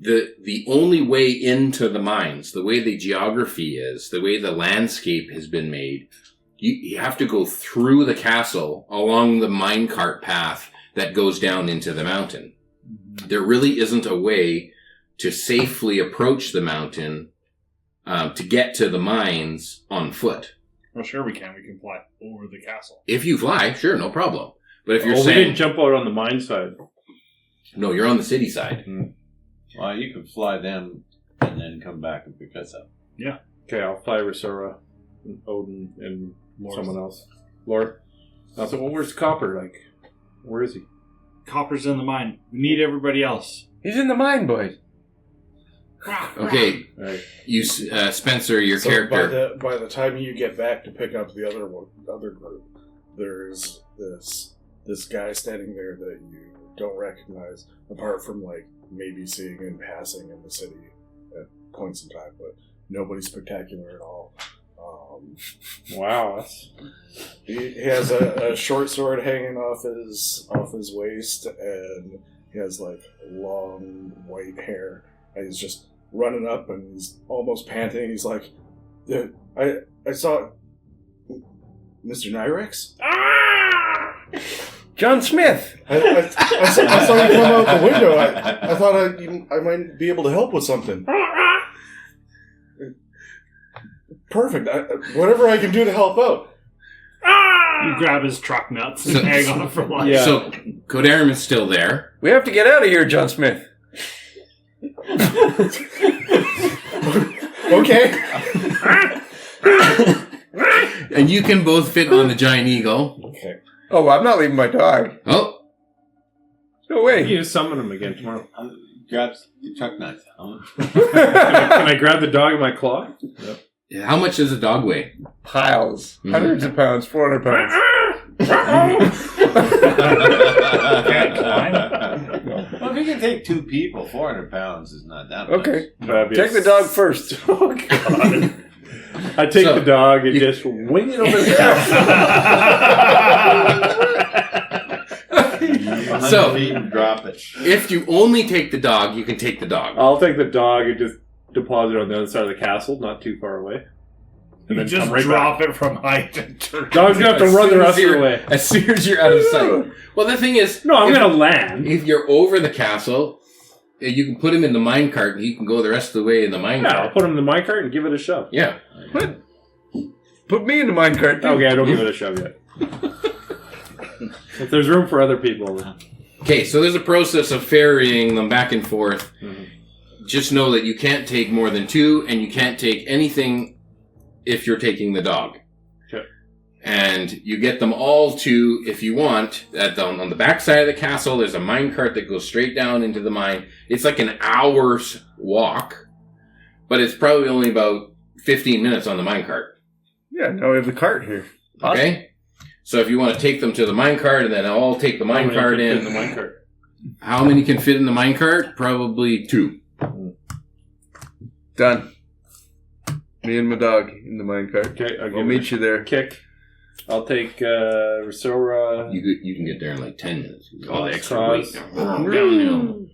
The only way into the mines, the way the geography is, the way the landscape has been made, you have to go through the castle along the minecart path that goes down into the mountain. There really isn't a way to safely approach the mountain to get to the mines on foot. Well, sure we can. We can fly over the castle. If you fly, sure, no problem. But if you're we saying didn't jump out on the mine side. no, you're on the city side. Well, you could fly them and then come back and pick us up. Okay, I'll fly Rosora, and Odin, and someone else. Lord. I said, well, where's Copper? Like, where is he? Copper's in the mine. We need everybody else. He's in the mine, boys. Okay, All right. you Spencer, your So character. by the time you get back to pick up the other group, there's this guy standing there that you don't recognize, apart from like maybe seeing him passing in the city at points in time, but nobody spectacular at all. Wow. He has a short sword hanging off his waist, and he has like long white hair. And he's just running up, and he's almost panting. He's like, I saw Mr. Nirax? John Smith. I saw you come out the window. I thought I might be able to help with something. Perfect. Whatever I can do to help out. You grab his truck nuts and So- hang on it for life. Yeah. So Codarum is still there. We have to get out of here, John Smith. Okay. And you can both fit on the giant eagle. Okay. Oh, well, I'm not leaving my dog. Oh, No way. You summon him again tomorrow. Grab the truck nuts. Can I grab the dog in my claw? how much does a dog weigh? Piles. Hundreds of pounds, 400 pounds. Well, if you can take 2 people, 400 pounds is not that much. Okay. Fabulous. Take the dog first. Oh, God. I take So, the dog and just wing it over the So- Drop it. If you only take the dog, you can take the dog. I'll take the dog and just deposit it on the other side of the castle, not too far away. And You then just come right drop back. it from height and turn. Dog's gonna have to run the rest of the way. As soon as you're out of sight. Well, the thing is, No, I'm if- gonna land. If you're over the castle, you can put him in the minecart and he can go the rest of the way in the Yeah, I'll minecart. put him in the minecart and give it a shove. Yeah. Put me in the minecart, too. Okay, I don't give it a shove yet. If there's room for other people. Okay, so there's a process of ferrying them back and forth. Mhm. Just know that you can't take more than 2, and you can't take anything if you're taking the dog. Okay. And you get them all to, if you want, on the back side of the castle, there's a minecart that goes straight down into the mine. It's like an hour's walk, but it's probably only about 15 minutes on the minecart. Yeah, now we have the cart here. Okay? So if you want to take them to the minecart and then all take the How many minecart can fit in. in the minecart. How many can fit in the minecart? Probably 2. Done. Me and my dog in the minecart. Okay, I'll We'll give it meet you there. a kick. I'll take Rosora. You can get there in like 10 minutes. All the extra Cross. weight. Downhill.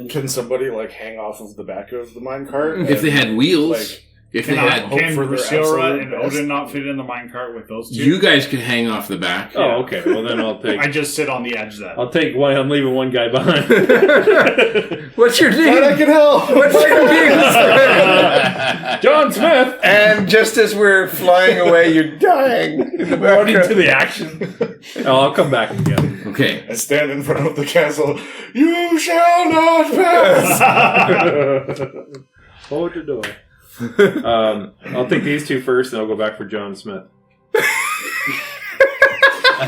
Can somebody like hang off of the back of the minecart? If they had wheels, like, if they Can had, for their Rasiora and absolute best. Odin not fit in the minecart with those two? you guys could hang off the back. Oh, okay. Well, then I'll take. I just sit on the edge then. I'll take one. I'm leaving one guy behind. What's your name? Glad I can help. What's your name? John Smith. And just as we're flying away, you're dying in the Run into background. the action. Oh, I'll come back again. Okay. I stand in front of the castle. You shall not pass. Hold the door. I'll take these two first, and I'll go back for John Smith.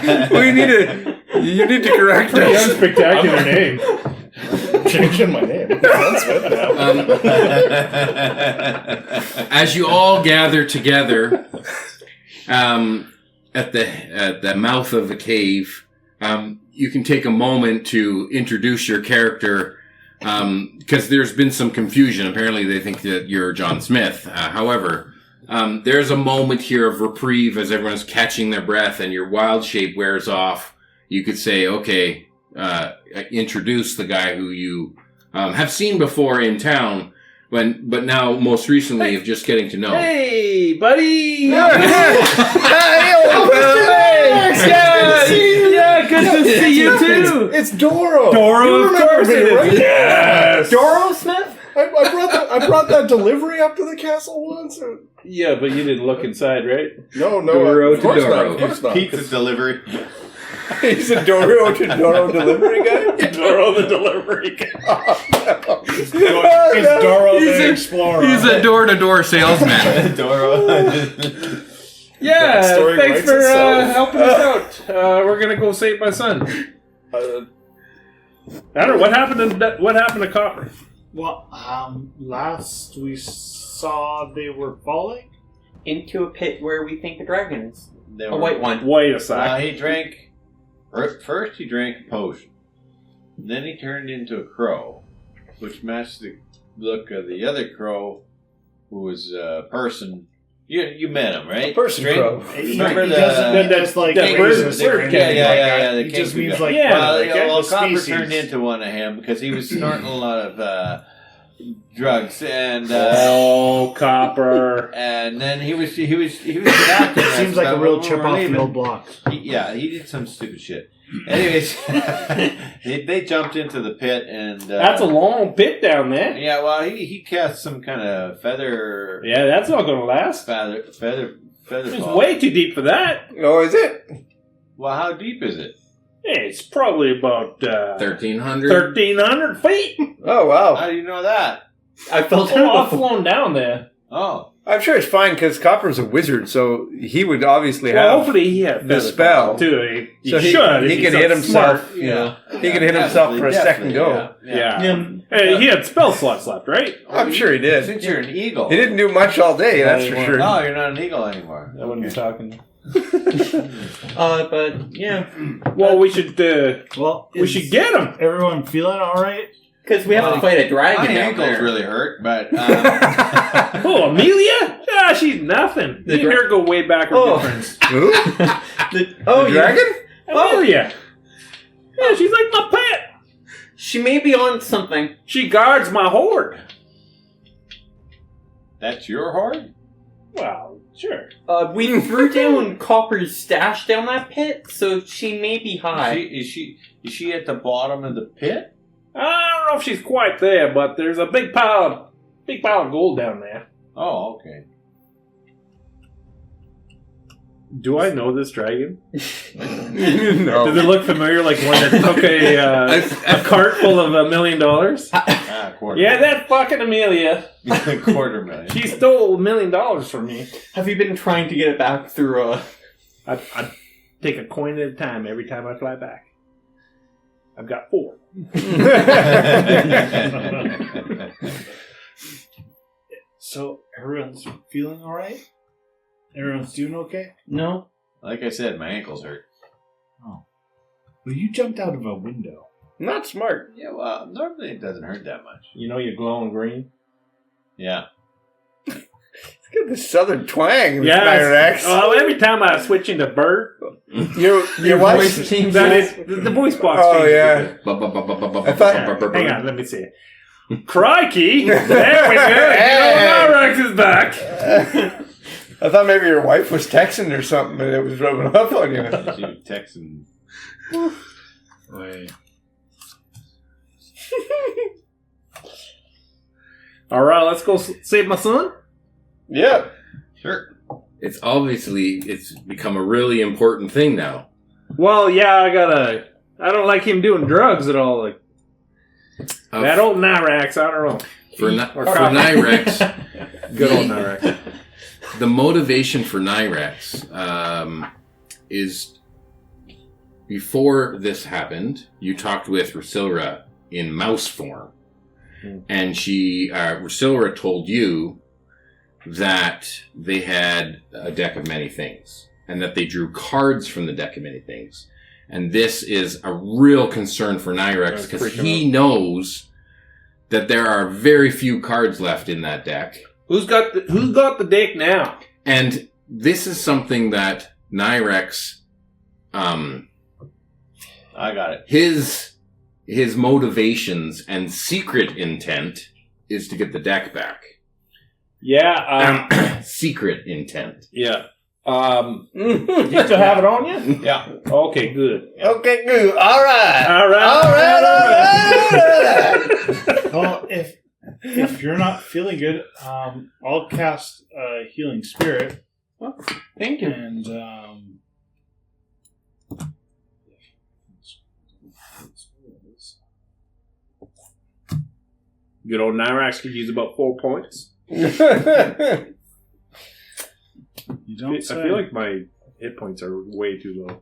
Well, you need to correct Pretty this. unspectacular name. Changing my name. John Smith now. As you all gather together at the mouth of the cave, you can take a moment to introduce your character, because there's been some confusion. Apparently, they think that you're John Smith. However, there's a moment here of reprieve as everyone's catching their breath and your wild shape wears off. You could say, okay, introduce the guy who you have seen before in town, but now most recently of just getting to know. Hey, buddy! Hey, old pal. Yeah, good to see you too. It's Doro. Doro, You of remember course me, it is. right? Yes. Doro Smith? I brought that delivery up to the castle once. Yeah, but you didn't look inside, right? No, Doro of course to not. Doro. Of course not. Pizza delivery. He's a Doro to Doro delivery guy? Doro the delivery guy. It's Doro He's the a- Explorer. He's a door-to-door salesman. Doro. Yeah, Backstory thanks writes for itself. helping us out. We're gonna go save my son. I don't know what happened to Copper. Well, last we saw they were falling. Into a pit where we think the dragon is. They A were- white one. Wait a sec. He drank. First, he drank a potion. Then he turned into a crow, which matched the look of the other crow, who was a person. You met him, right? Person crow. Remember He the? doesn't mean it's like that he bird- was a bird king king. Yeah, like yeah, that. yeah, the He just king means guy. like Yeah, Well, like well, the Copper species. turned into one of him because he was snorting a lot of drugs, and Oh, Copper. and then he was acting. Seems like a real chip off the old block. He did some stupid shit. Anyways, they jumped into the pit, and That's a long pit down there. yeah. Well, he cast some kind of feather Yeah, that's not gonna last. feather It's fall. way too deep for that. Oh, is it? Well, how deep is it? It's probably about 1,300. 1,300 feet. Oh, wow. How do you know that? I felt Oh, I've flown down there. Oh, I'm sure it's fine because Copper's a wizard, so he would obviously Well, have. hopefully he had the feather spell. fall, too. He So he should. if can he's hit not himself. smart. You know, he can hit himself for a second go. Yeah. Hey, he had spell slots left, right? I'm sure he did. Since you're an eagle, He didn't do much all day, that's for sure. No, you're not an eagle anymore. I wouldn't be talking. but yeah. Well, we should Well, we should get him. Everyone feeling all right? Because we have to fight a dragon My down ankles there. really hurt, but Oh, Amelia? Ah, she's nothing. Me and her go way back with Oh. good friends. Who? The The dragon? Amelia. Yeah, she's like my pet. She may be on something. She guards my hoard. that's your heart. Well, sure. We threw down Copper's stash down that pit, so she may be high. Is she at the bottom of the pit? I don't know if she's quite there, but there's a big pile of gold down there. Oh, okay. Do I know this dragon? No. Does it look familiar, like one that took a cart full of $1 million? Quarter. Yeah, that fucking Amelia. $250,000. She stole $1 million from me. Have you been trying to get it back through I take a coin at a time every time I fly back. I've got 4. So everyone's feeling all right? Everyone's doing okay? No? Like I said, my ankles hurt. Well, you jumped out of a window. Not smart. Yeah, well, normally it doesn't hurt that much. You know you're glowing green? Yeah. He's Get the southern twang, Yeah. Nirax. Well, every time I switch into bird, Your wife. the voice box Oh, changes. yeah. I thought- Hang on, let me see. Crikey! There we go. Nirax is back. I thought maybe your wife was texting or something and it was rubbing off on you. Texan. Wait. All right, let's go save my son. Yeah. Sure. It's become a really important thing now. Well, yeah, I don't like him doing drugs at all. Like that old Nirax, I don't know. For Or Nirax, Good old Nirax. the motivation for Nirax is before this happened, you talked with Rusilra in mouse form. And Rusilra told you that they had a deck of many things and that they drew cards from the deck of many things. And this is a real concern for Nirax because he knows that there are very few cards left in that deck. Who's got the deck now? And this is something that Nirax, I got it. his motivations and secret intent is to get the deck back. Yeah. Secret intent. Yeah. You still have it on you? Yeah. Okay, good. Okay, good. All right. All right. Well, if you're not feeling good, I'll cast Healing Spirit. Thank you. And Good old Nirax could use about 4 points. you I don't say. feel like my hit points are way too low.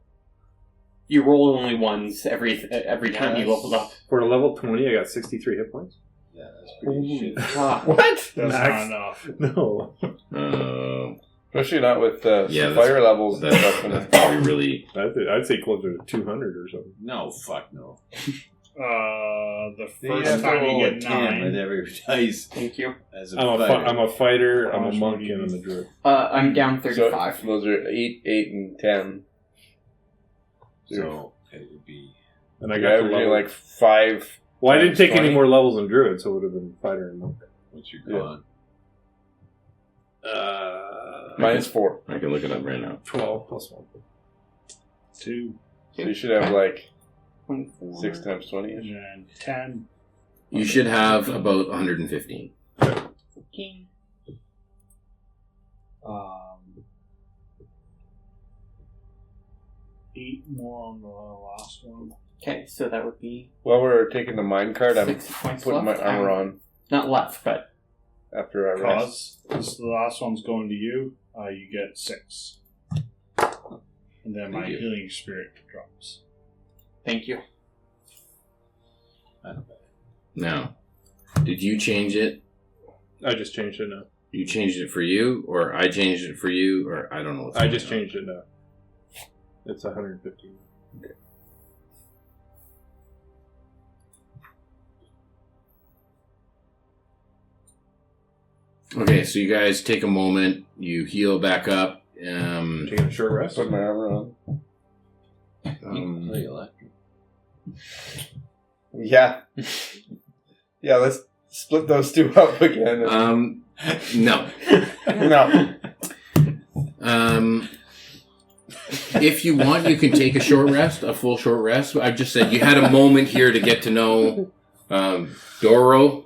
You roll only ones every time you level up. For a level 20, I got 63 hit points. Yeah, that's pretty shit. Ah. What? That's Max. not enough. No. Especially not with Yeah, fire levels. and That's stuff in it. probably really... I'd say closer to 200 or something. No, fuck no. The You first have to time roll you a get 10 with 9. every dice Thank you. as a I'm fighter. a fighter, I'm How a much monk, would you and I'm a use? druid. I'm down So 35. those are 8, and 10. So it would be... And I You're got the averaging level. like 5. Well, I didn't take any 20. more levels in druid, so it would have been fighter and monk. What's your Yeah. con? Minus 4. I can look it up right now. 12 plus 1. 2 So you should have like 24. 6 times 20 ish. and 10. You should have about 115. 15. 8 more on the last one. Okay, so that would be While we're taking the mine card, I'm 6 points putting left. my armor on Not left, but after I rest. Cause this, the last one's going to you. You get 6. And then my Thank you. Healing Spirit drops. thank you. Now, did you change it? I just changed it now. You changed it for you, or I changed it for you, or I don't know what's I going just on. changed it now. It's 115. Okay, so you guys take a moment, you heal back up. Taking a short rest. Put my armor on. Oh, you left. Yeah. Yeah, let's split those two up again. No. No. If you want, you can take a short rest, a full short rest. I just said you had a moment here to get to know Doro.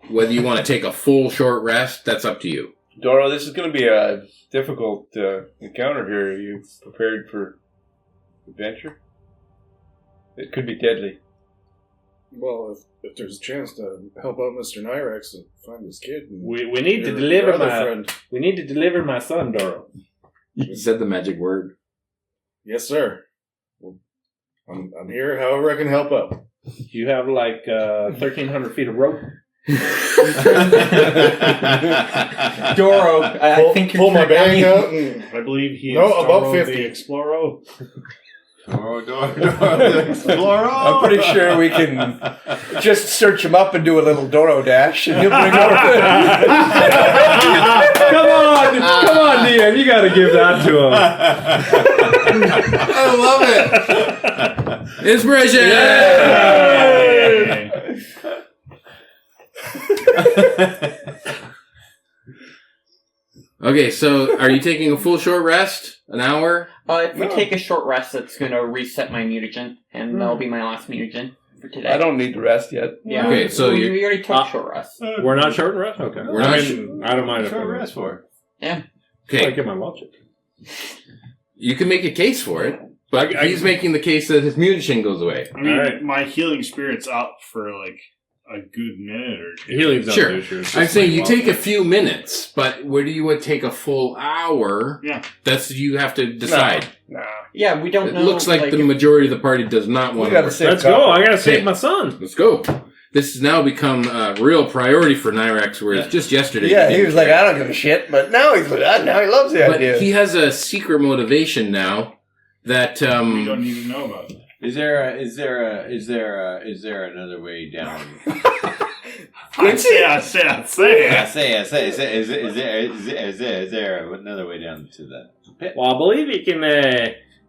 Whether you want to take a full short rest, that's up to you. Doro, this is going to be a difficult encounter here. Are you prepared for adventure? It could be deadly. Well, if there's a chance to help out Mr. Nirax and find his kid, and We need to your deliver other my friend. we need to deliver my son, Doro. You said the magic word. Yes, sir. Well, I'm here. However, I can help out. You have like 1,300 feet of rope. Doro, I think you're Pull my correct. bag out and I believe he is No, about Doro 50. the Explorer. Explorer. I'm pretty sure we can just search him up and do a little Doro dash, and he'll bring over. Come on, DM, you got to give that to him. I love it. Inspiration! Okay, so are you taking a full short rest? An hour? If we take a short rest, that's going to reset my mutagen, and that'll be my last mutagen for today. I don't need to rest yet. Yeah. Okay, so we already took a short rest. We're not short and rest? Okay. We're not I don't mind if Short I rest for. Yeah. I Okay, get my watch. you can make a case for it, but he's making the case that his mutagen goes away. I mean, Alright. my healing spirit's up for like a good minute or two. Healing's not Sure. the issue. It's I'm just saying like, you well, take a few minutes, but where do you would take a full hour? Yeah. That's you have to decide. Nah. Yeah, we don't It know. looks like the majority of the party does not We want gotta to. save Let's go. copper. I got to save Okay. my son. Let's go. This has now become a real priority for Nirax, whereas just yesterday. Yeah, he didn't was like, care. I don't give a shit, but now he's now he loves the But idea. he has a secret motivation now that We don't need to know about it. Is there another way down? I say. Is there another way down to the pit? Well, I believe you can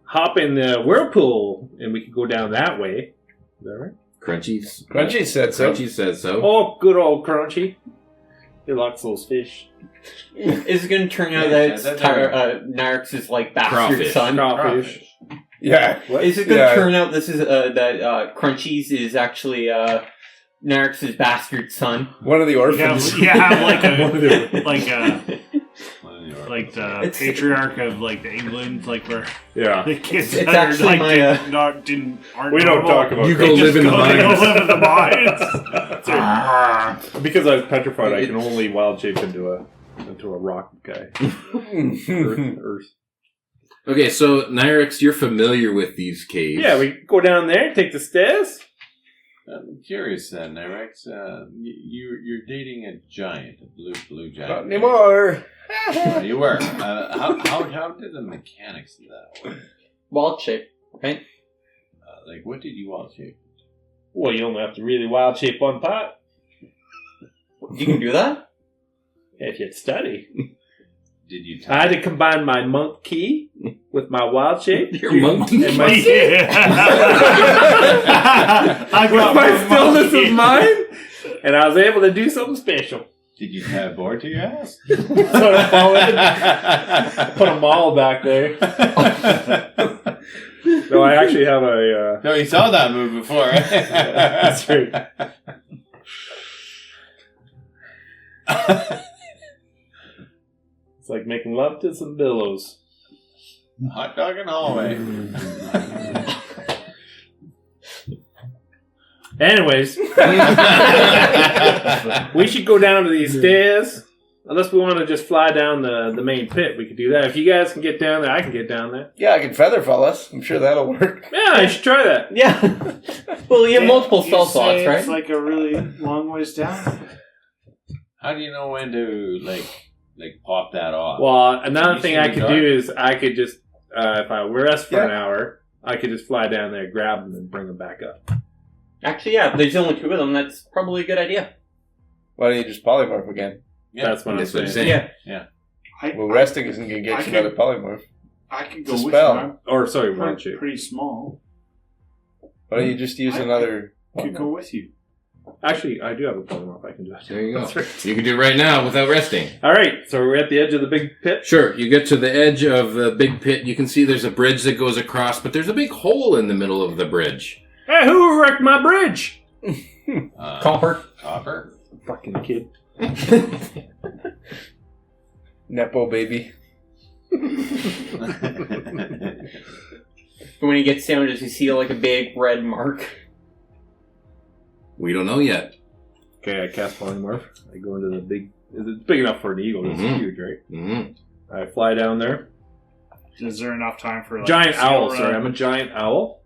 hop in the whirlpool and we can go down that way. Is that right? Crunchy said so. Crunchy says so. Oh, good old Crunchy. He likes those fish. Is it going to turn out that it's Nirax's like bastard Crawfish. son? Crawfish. Yeah. Is it going to turn out this is that Crunchies is actually Nirax's bastard son? One of the orphans. Like the It's- patriarch of like the England, like where Yeah. the kids It's that are, actually like my, aren't We don't normal. talk about You Crunchy. go live in the They mines. go live in the mines. Because I was petrified, I can only wild shape into a rock guy. Earth. Okay, so Nirax, you're familiar with these caves. Yeah, we go down there, take the stairs. I'm curious then, Nirax. You're dating a giant, a blue Not giant. anymore. You were. How did the mechanics of that work? Wild shape, right? Like, what did you all shape? Well, you only have to really wild shape one part You can do that? if you study. Did you? I had to combine my monk key with my wild shape. Your monkey. And my I got my stillness of mind, and I was able to do something special. Did you tie a board to your ass? Sort of followed. Put a mall back there. No, I actually have a. No, you saw that move before. That's right. It's like making love to some billows. Hot dog in the hallway. Anyways, we should go down to these stairs. Unless we want to just fly down the main pit, we could do that. If you guys can get down there, I can get down there. Yeah, I can feather fall us. I'm sure that'll work. Yeah, I should try that. Yeah. Well, you have multiple You spell say slots, right? It's like a really long ways down. How do you know when to like pop that off? Well, another You thing see I the could dark? do is I could just, if I rest for an Yeah. hour, I could just fly down there, grab them, and bring them back up. Actually, yeah, there's only two of them. That's probably a good idea. Why don't you just polymorph again? Yeah, That's what I'm That's what I'm saying. saying. Well, resting isn't going to get I you could- another polymorph. I could It's go a with spell. you. I'm Or, sorry, wild shape. pretty small. Why don't you just use another... I could go with you. Actually, I do have a polymorph I can do. There you go. That's right. You can do it right now without resting. All right, so we're at the edge of the big pit. Sure, you get to the edge of the big pit. You can see there's a bridge that goes across, but there's a big hole in the middle of the bridge. Hey, who wrecked my bridge? Copper. Copper. Fucking kid. Nepo baby. When he gets down, does he see like a big red mark? We don't know yet. Okay, I cast polymorph. I go into the big... It's big enough for an eagle. It's Mhm. huge, right? Mm-hmm. I fly down there. Is there enough time for like Giant a owl, seal sorry. run? I'm a giant owl.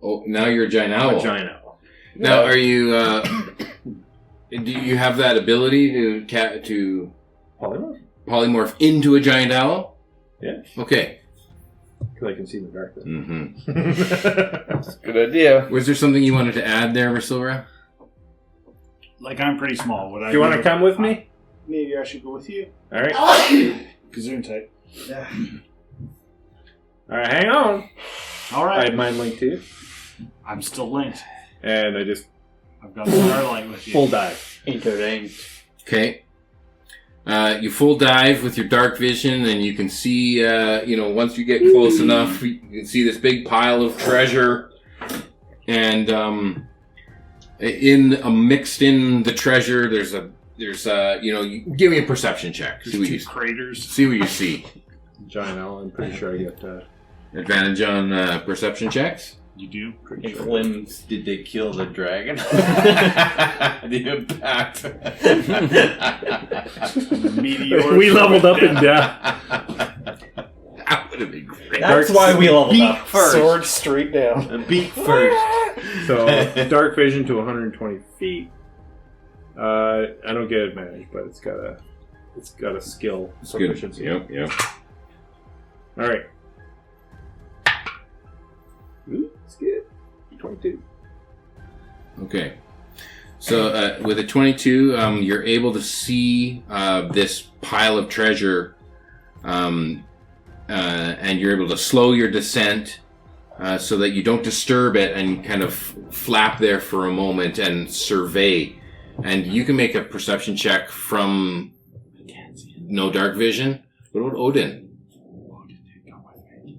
Oh, now you're a giant I'm owl. a giant owl. Now, are you? Do you have that ability to Polymorph? polymorph into a giant owl? Yeah. Okay. Because because I can see in the dark. Mm-hmm. That's a good idea. Was there something you wanted to add there, Rasilra? Like, I'm pretty small. Would I? Do you want to come with me? Maybe I should go with you. All right. Gesundheit. Yeah. All right, hang on. All I right. had mine linked to you, I'm still linked. and I just I've got Starlight with you. full dive. Interesting. Okay. You full dive with your dark vision, and you can see, once you get close enough, you can see this big pile of treasure. And mixed in the treasure, there's you give me a perception check. There's two craters. See what you see. Giant owl. I'm pretty sure I get Advantage on perception checks. You do? His limbs. Did they kill the dragon? The impact. Meteor. We leveled up and down. That would have been great. That's why we leveled up. First. Sword straight down. A beak first. So dark vision to 120 feet. I don't get advantage, but it's got a skill proficiency. Yep. All right. Ooh, that's good. 22. Okay. So with a 22, you're able to see this pile of treasure, and you're able to slow your descent so that you don't disturb it and kind of flap there for a moment and survey. And you can make a perception check from no dark vision. What about Odin?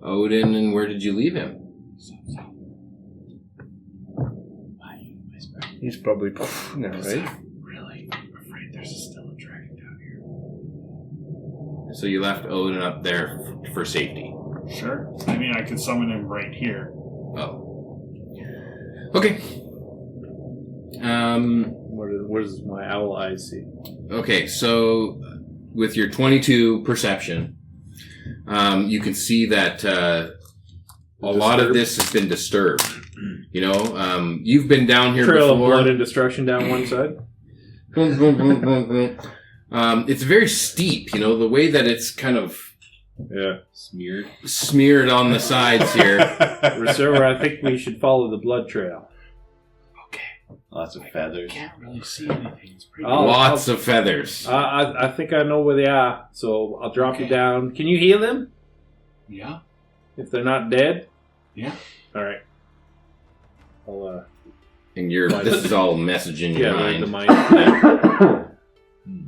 Odin, and where did you leave him? He's probably now, right? Really afraid there's still a dragon down here. So you left Odin up there for safety. Sure. I mean, I could summon him right here. Oh. Okay. What does my owl eyes see? Okay, so with your 22 perception, you can see that a lot of this has been disturbed. You know, you've been down here Trail before. of blood and destruction down one side. It's very steep, you know, the way that it's kind of Yeah. smeared on the sides here. Reservoir, I think we should follow the blood trail. Lots of feathers. Can't really see anything. It's pretty. Lots of feathers. I think I know where they are, so I'll drop you down. Can you heal them Yeah. if they're not dead? Yeah. All right. I'll And this is all message in your mind. the mind.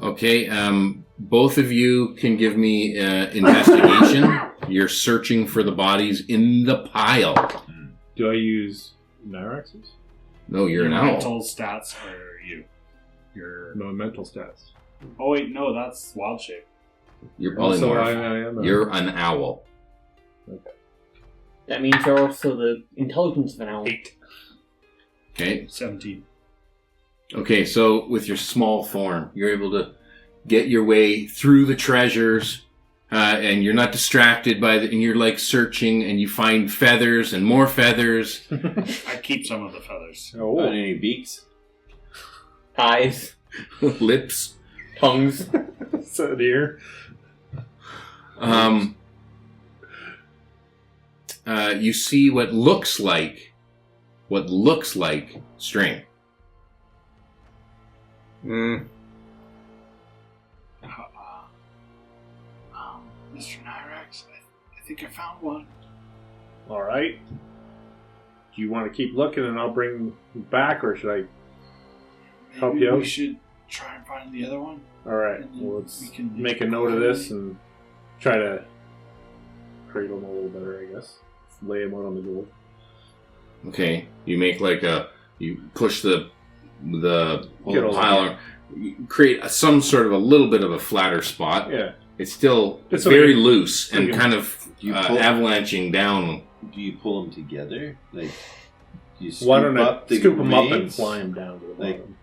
Okay, both of you can give me investigation. You're searching for the bodies in the pile. Do I use Nirax's? No, you're an Your owl. mental stats are you. Your. No, mental stats. Oh wait, no, that's wild shape. You're Also, polymorph. I am. You're an owl. That means you're also the intelligence of an owl. 8. Okay. 17. Okay, so with your small form, you're able to get your way through the treasures, and you're not distracted by and you're like searching, and you find feathers and more feathers. I keep some of the feathers. Oh, Got any beaks? Eyes, Lips. tongues. so dear. You see what looks like string. Mr. Nirax, I think I found one. All right. Do you want to keep looking, and I'll bring you back, or should I help Maybe you out? we should try and find the other one. All right. And then Well, let's we can make a note of this and try to cradle him a little better, I guess. Lay him out on the gold. Okay, you make you push the Get all pile, you create some sort of a little bit of a flatter spot. Yeah. It's still Just so very you- loose so and you can- kind of Do you pull? avalanching down. Do you pull them together? Like, do you scoop Why don't I up the scoop him up and remains? fly him down to the Like- bottom?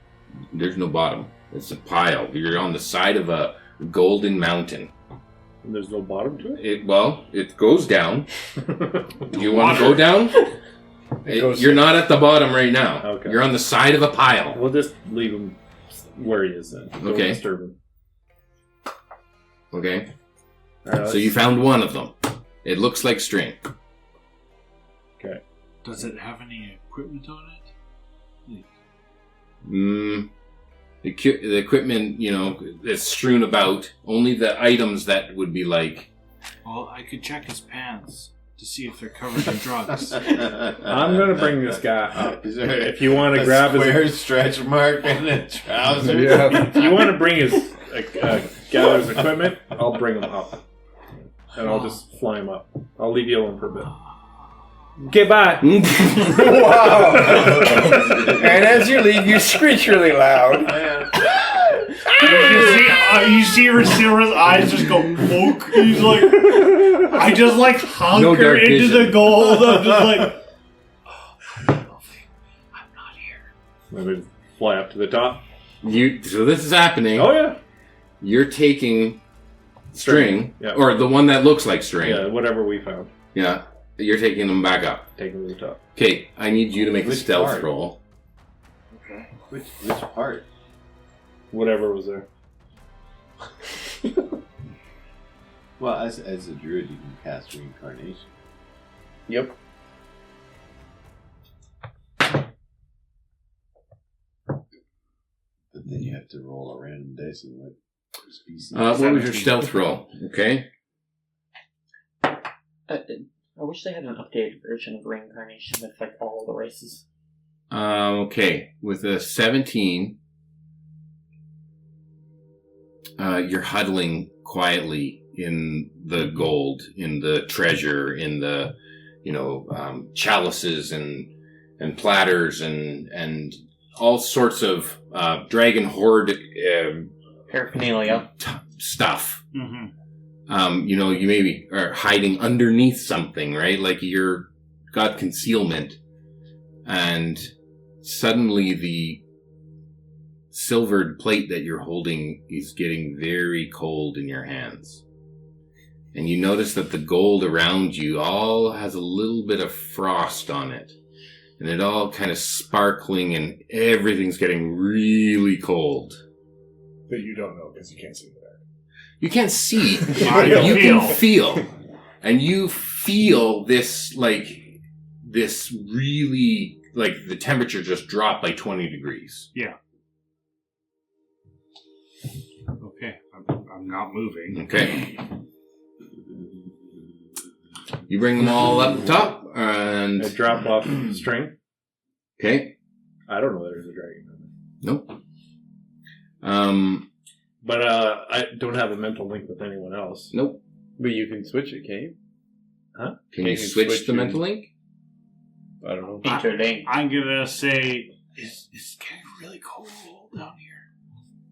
There's no bottom. It's a pile. You're on the side of a golden mountain. And there's no bottom to it? It goes down. Do you want to go down? goes- You're not at the bottom right now. Okay. You're on the side of a pile. We'll just leave him where he is then. Don't Okay. disturb him. Okay. All right, So you found one of them. It looks like string. Does it have any equipment on it? The equipment, it's strewn about. Only the items that would be like... Well, I could check his pants to see if they're covered in drugs. I'm going to bring this guy up. If you want to grab his stretch mark and the trousers. If you want to bring gather his equipment, I'll bring him up. And I'll just fly him up. I'll leave you alone for a bit. Okay, bye. Wow. And as you leave, you screech really loud. You see Racira's eyes just go poke. He's like, I just like hunker into the gold. I'm just like, I'm not here. Let me fly up to the top. So this is happening. Oh, yeah. You're taking string, Yeah. or the one that looks like string. Yeah, whatever we found. Yeah. You're taking them back up. Taking them to the top. Okay, I need you to make a Which stealth part? roll. Okay. Which part? Whatever was there. Well, as a druid, you can cast reincarnation. Yep. But then you have to roll a random dice and what species. What was your stealth roll? Okay. I wish they had an updated version of reincarnation with like all the races. Okay. With a 17, you're huddling quietly in the gold, in the treasure, in the chalices and platters and all sorts of dragon horde Paraphernalia. stuff. Mm-hmm. You maybe are hiding underneath something, right? Like you're got concealment, and suddenly the silvered plate that you're holding is getting very cold in your hands. And you notice that the gold around you all has a little bit of frost on it. And it all kind of sparkling and everything's getting really cold. That you don't know because you can't see the dark. You can't see, I you feel. can feel. And you feel this really, like the temperature just dropped by 20 degrees. Yeah. Okay, I'm not moving. Okay. You bring them all up top, and... I drop off string. Okay. I don't know there's a dragon. Nope. But I don't have a mental link with anyone else. Nope. But you can switch it, can't you? Can Can you you switch switch the your- mental link? I don't know. Interlink. I'm gonna say it's getting really cold down here.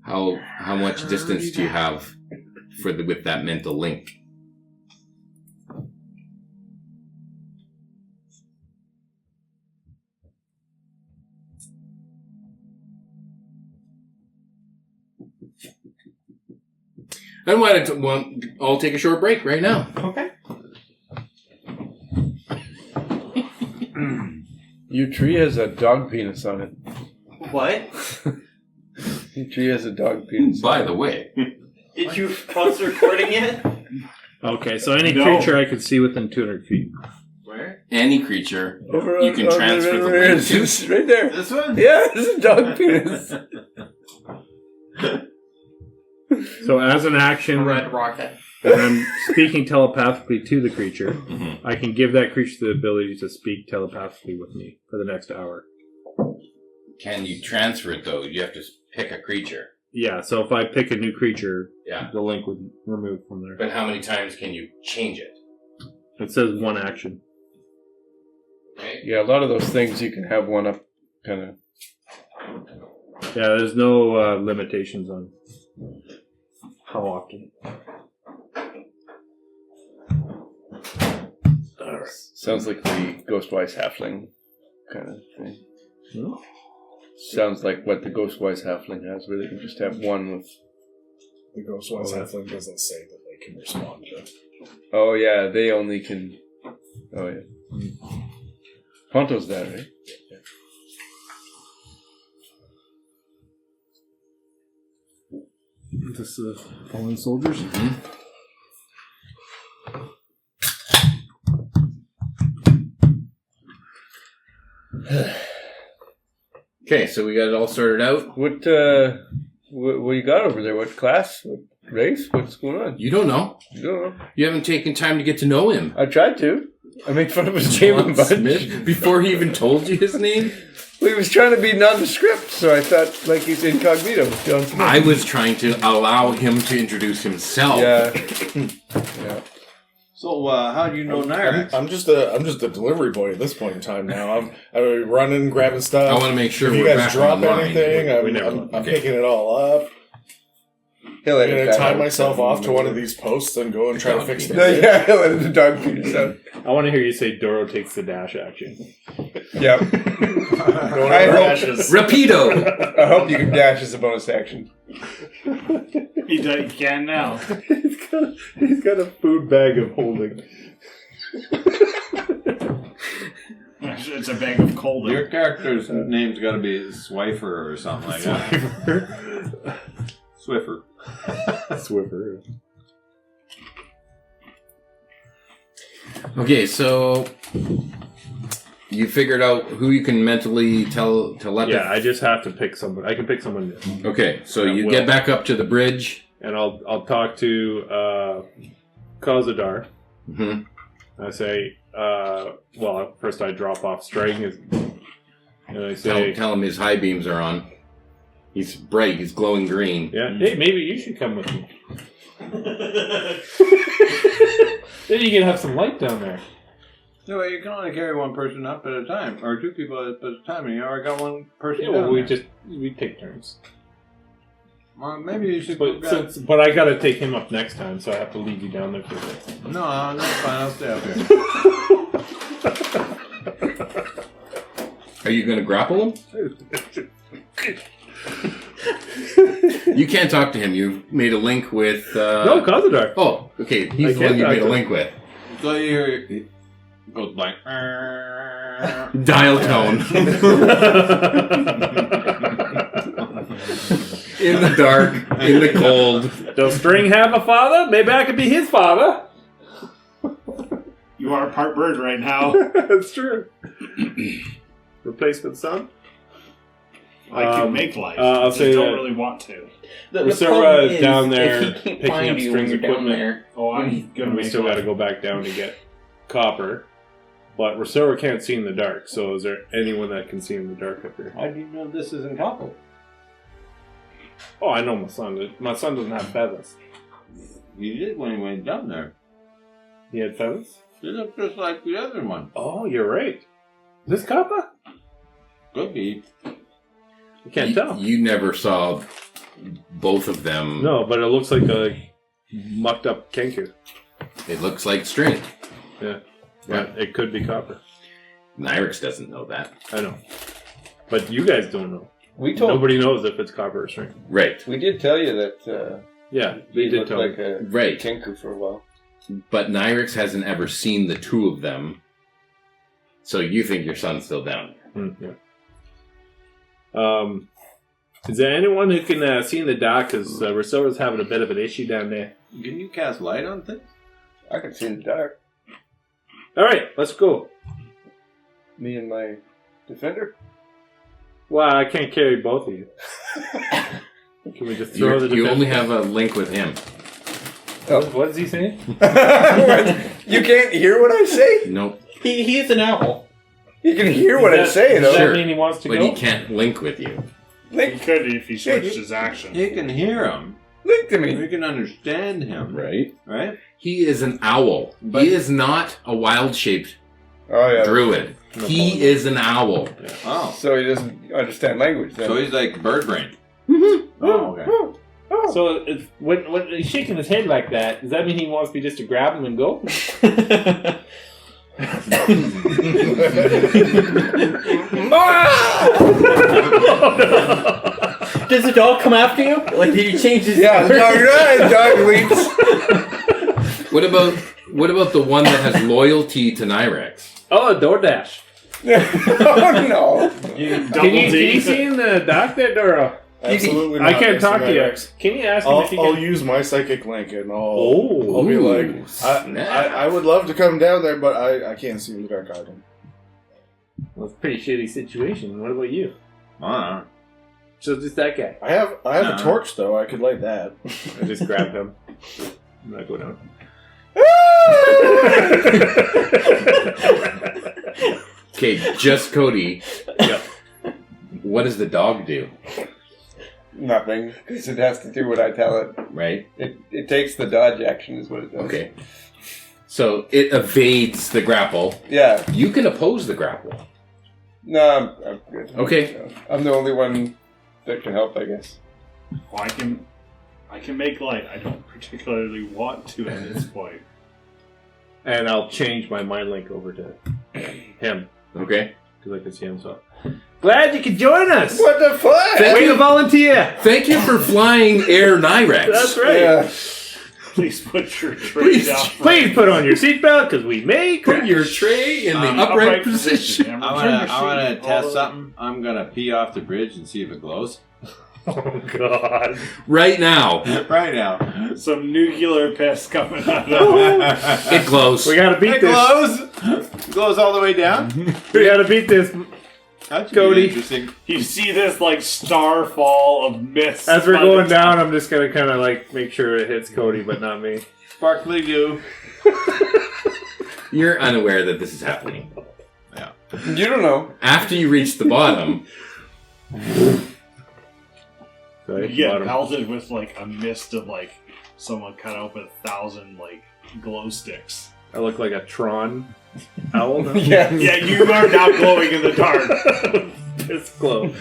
How much distance do you have with that mental link? And why don't I'll take a short break right now. Okay. Your tree has a dog penis on it. What? Your tree has a dog penis. By the way, Did you pause recording yet? Okay, so any No. creature I could see within 200 feet. Where? any creature, Over you can transfer the there, link to. it's right there. This one? Yeah, it's a dog penis. So as an action, A red rocket. and I'm speaking telepathically to the creature, Mhm. I can give that creature the ability to speak telepathically with me for the next hour. Can you transfer it though? You have to pick a creature. Yeah, so if I pick a new creature, Yeah. the link would remove from there. But how many times can you change it? It says one action. Okay. Yeah, a lot of those things you can have one up, kind of. Yeah, there's no limitations on how often. Sounds like the Ghostwise Halfling kind of thing. Hmm? Sounds like what the Ghostwise Halfling has, where they can just have one with. The Ghostwise Halfling doesn't say that they can respond to. Oh yeah, they only can. Oh yeah. Ponto's that, right? This is fallen soldiers. Okay, so we got it all sorted out. What you got over there? What class? What race? What's going on? You don't know. You don't know. You haven't taken time to get to know him. I tried to. I made fun of his name a bunch. Smith, before he even told you his name? Well, he was trying to be nondescript, so I thought, like, he's incognito. John Smith. I was trying to allow him to introduce himself. Yeah. Yeah. So, how do you know Nirax? I'm just a delivery boy at this point in time now. I'm running, grabbing stuff. I want to make sure If you we're guys back drop online. anything, I'm Okay. picking it all up. He'll I'm edit gonna that tie out. myself off to one of these posts and go and try to fix No, things. yeah, he'll edit the dog feeders out. I want to hear you say Doro takes the dash action. Yep. I Rapido! I hope you can dash as a bonus action. He can now. He's got a food bag of holding. It's a bag of cold. Your character's name's got to be Swifer or something like that. Swiffer. Swiffer. Okay, so you figured out who you can mentally telepathy. Yeah, I just have to pick someone. I can pick someone new. Okay, so Yeah, you Will. get back up to the bridge. And I'll talk to Kozadar. Mm-hmm. I say, well, first I drop off String, and I say, Tell him his high beams are on. He's bright. He's glowing green. yeah, hey, maybe you should come with me. Then you can have some light down there. No, you can only carry one person up at a time, or two people at a time, and you already got one person Yeah, down well, we there. take turns. Well, maybe you should But go but I gotta take him up next time, so I have to leave you down there for a bit. No, that's fine. I'll stay up here. Are you going to grapple him? You can't talk to him. You made a link with. No, Kozadar. Oh, okay. He's the I one you can't made a talk to link with. So you hear it goes blank. Dial tone. In the dark, in the cold. Does String have a father? Maybe I could be his father. You are part bird right now. That's true. Replacement son? I can make life. I'll I say don't that- really want to. The Rusura problem is down there if he can't picking find up you when String's you're down equipment. there. Oh, I'm gonna And we make still life. got to go back down to get copper. But Rusura can't see in the dark, so is there anyone that can see in the dark up here? How do you know this isn't copper? Oh, I know my son. My son doesn't have feathers. You did when he went down there. He had feathers? They look just like the other one. Oh, you're right. Is this copper? Could be. You can't tell. You never saw both of them. No, but it looks like a mucked up Kenku. It looks like string. Yeah. But it could be copper. Nirax doesn't know that. I know. But you guys don't know. We told. Nobody knows if it's copper or string. Right. We did tell you that Yeah, he they did looked tell like me. a Right. Kenku for a while. But Nirax hasn't ever seen the two of them. So you think your son's still down there. Yeah. Is there anyone who can see in the dark? Because Rusora's having a bit of an issue down there. Can you cast light on things? I can see in the dark. All right, let's go. Me and my defender. Well, I can't carry both of you. Can we just throw the You only defense- have a link with him. What is he saying? You can't hear what I say? Nope. He is an owl. You can hear what I say, Does though. Sure. that mean he wants to But go? he can't link with you. He Link, could if he switched his action. You can hear him. link to me. You can understand him. Right. Right? He is an owl. But- he is not a wild-shaped Oh, yeah. druid. No He problem. is an owl. Oh. So he doesn't understand language, then. So he's like bird brain. Oh, okay. So it's, when he's shaking his head like that, does that mean he wants me just to grab him and go? Does the dog come after you? Like, did you change his Yeah, dog leaps. What about the one that has loyalty to Nirax? Oh, DoorDash. Oh, no. Can you see in the dark there, Doro? Absolutely I not, can't Mr. talk to you. Nirax. Can you ask him I'll, if he I'll can... use my psychic link and Oh. I'll be like, Ooh, I snap. would love to come down there, but I can't see in the dark either. Well, it's a pretty shitty situation. What about you? So just that guy. I have a torch though. I could light that. I just grab him. I'm not going down. Okay, just Cody. Yeah. What does the dog do? Nothing, because it has to do what I tell it. Right? It takes the dodge action is what it does. Okay. So it evades the grapple. Yeah. You can oppose the grapple. No, I'm good. Okay. I'm the only one that can help, I guess. Well, I can make light. I don't particularly want to at this point. And I'll change my mind link over to him. Okay. Because I can see him, so. Glad you could join us! What the fuck? Way to volunteer! Thank you for flying Air Nirax. That's right. Yeah. Please put your tray down. Please put on your seatbelt, because we may Put crash. your tray in the upright position. Amber. I want to test something. I'm going to pee off the bridge and see if it glows. Oh, God. Right now. Right now. Some nuclear piss coming out of It glows. We gotta beat It this. glows. It glows all the way down. We gotta beat this. That should Cody. be interesting. You see this like star fall of mist. As we're by the going time- down, I'm just gonna kind of like make sure it hits Cody, but not me. Sparkly goo. You're unaware that this is happening. You don't know. After you reach the bottom, Sorry, You get bottom. pelted with like a mist of like someone cut out with 1,000 like glow sticks. I look like a Tron owl. now. Yeah. Yeah, you are now glowing in the dark. Piss glow.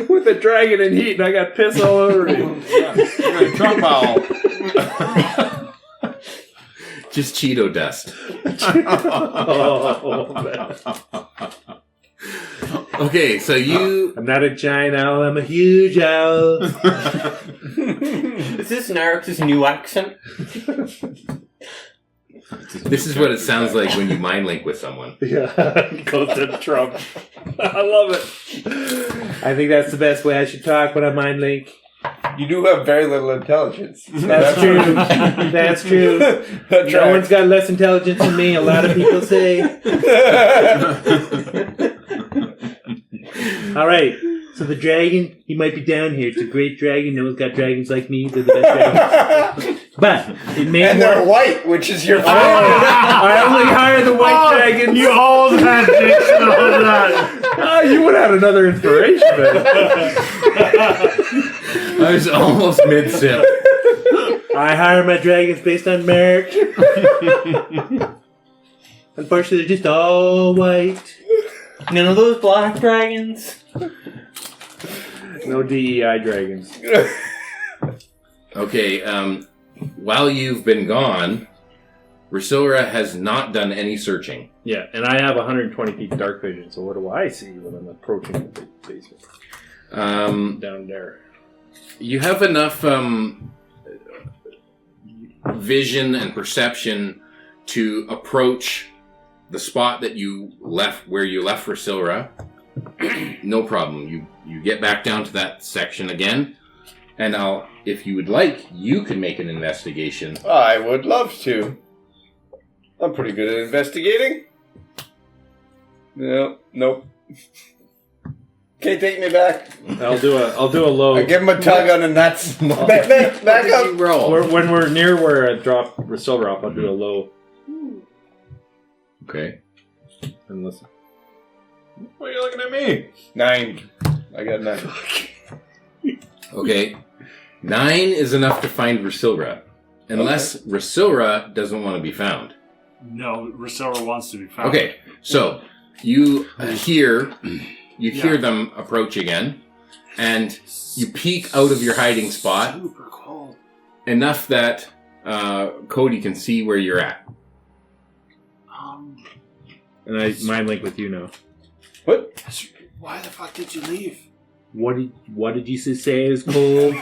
With the dragon in heat, and I got piss all over me. You're a Trump owl. just Cheeto dust. Oh, man. Okay, so you... I'm not a giant owl, I'm a huge owl. Is this Nirax's new accent? This is what it sounds like when you mind link with someone. Yeah, go to Trump. I love it. I think that's the best way I should talk when I mind link. You do have very little intelligence. That's true. That's true. No one's got less intelligence than me, a lot of people say. Alright, so the dragon, he might be down here. It's a great dragon. No one's got dragons like me. They're the best dragons. But it may And they're white, which is your I only hire the white dragons. You always had dicks on that. Oh, you would have had another inspiration. I was almost mid-sip. I hire my dragons based on merit. Unfortunately, they're just all white. None of those black dragons. No DEI dragons. Okay, while you've been gone, Rosilra has not done any searching. Yeah, and I have 120 feet dark vision, so what do I see when I'm approaching the basement? Down there. You have enough vision and perception to approach the spot that you left, where you left Rosilra. No problem. You get back down to that section again, and if you would like, you can make an investigation. I would love to. I'm pretty good at investigating. Nope. Okay, take me back. I'll do a low. I give him a tug on the nuts. Back You up. roll. When we're near where I drop Rosilra off, I'll do a low Okay. and listen. Why are you looking at me? 9. I got 9. Okay. 9 is enough to find Rosilra, unless Rosilra doesn't want to be found. No, Rosilra wants to be found. Okay, so you hear them approach again, and you peek out of your hiding spot Super cold. enough that Cody can see where you're at. And I mind link with you now. What? Why the fuck did you leave? What did you say is cold?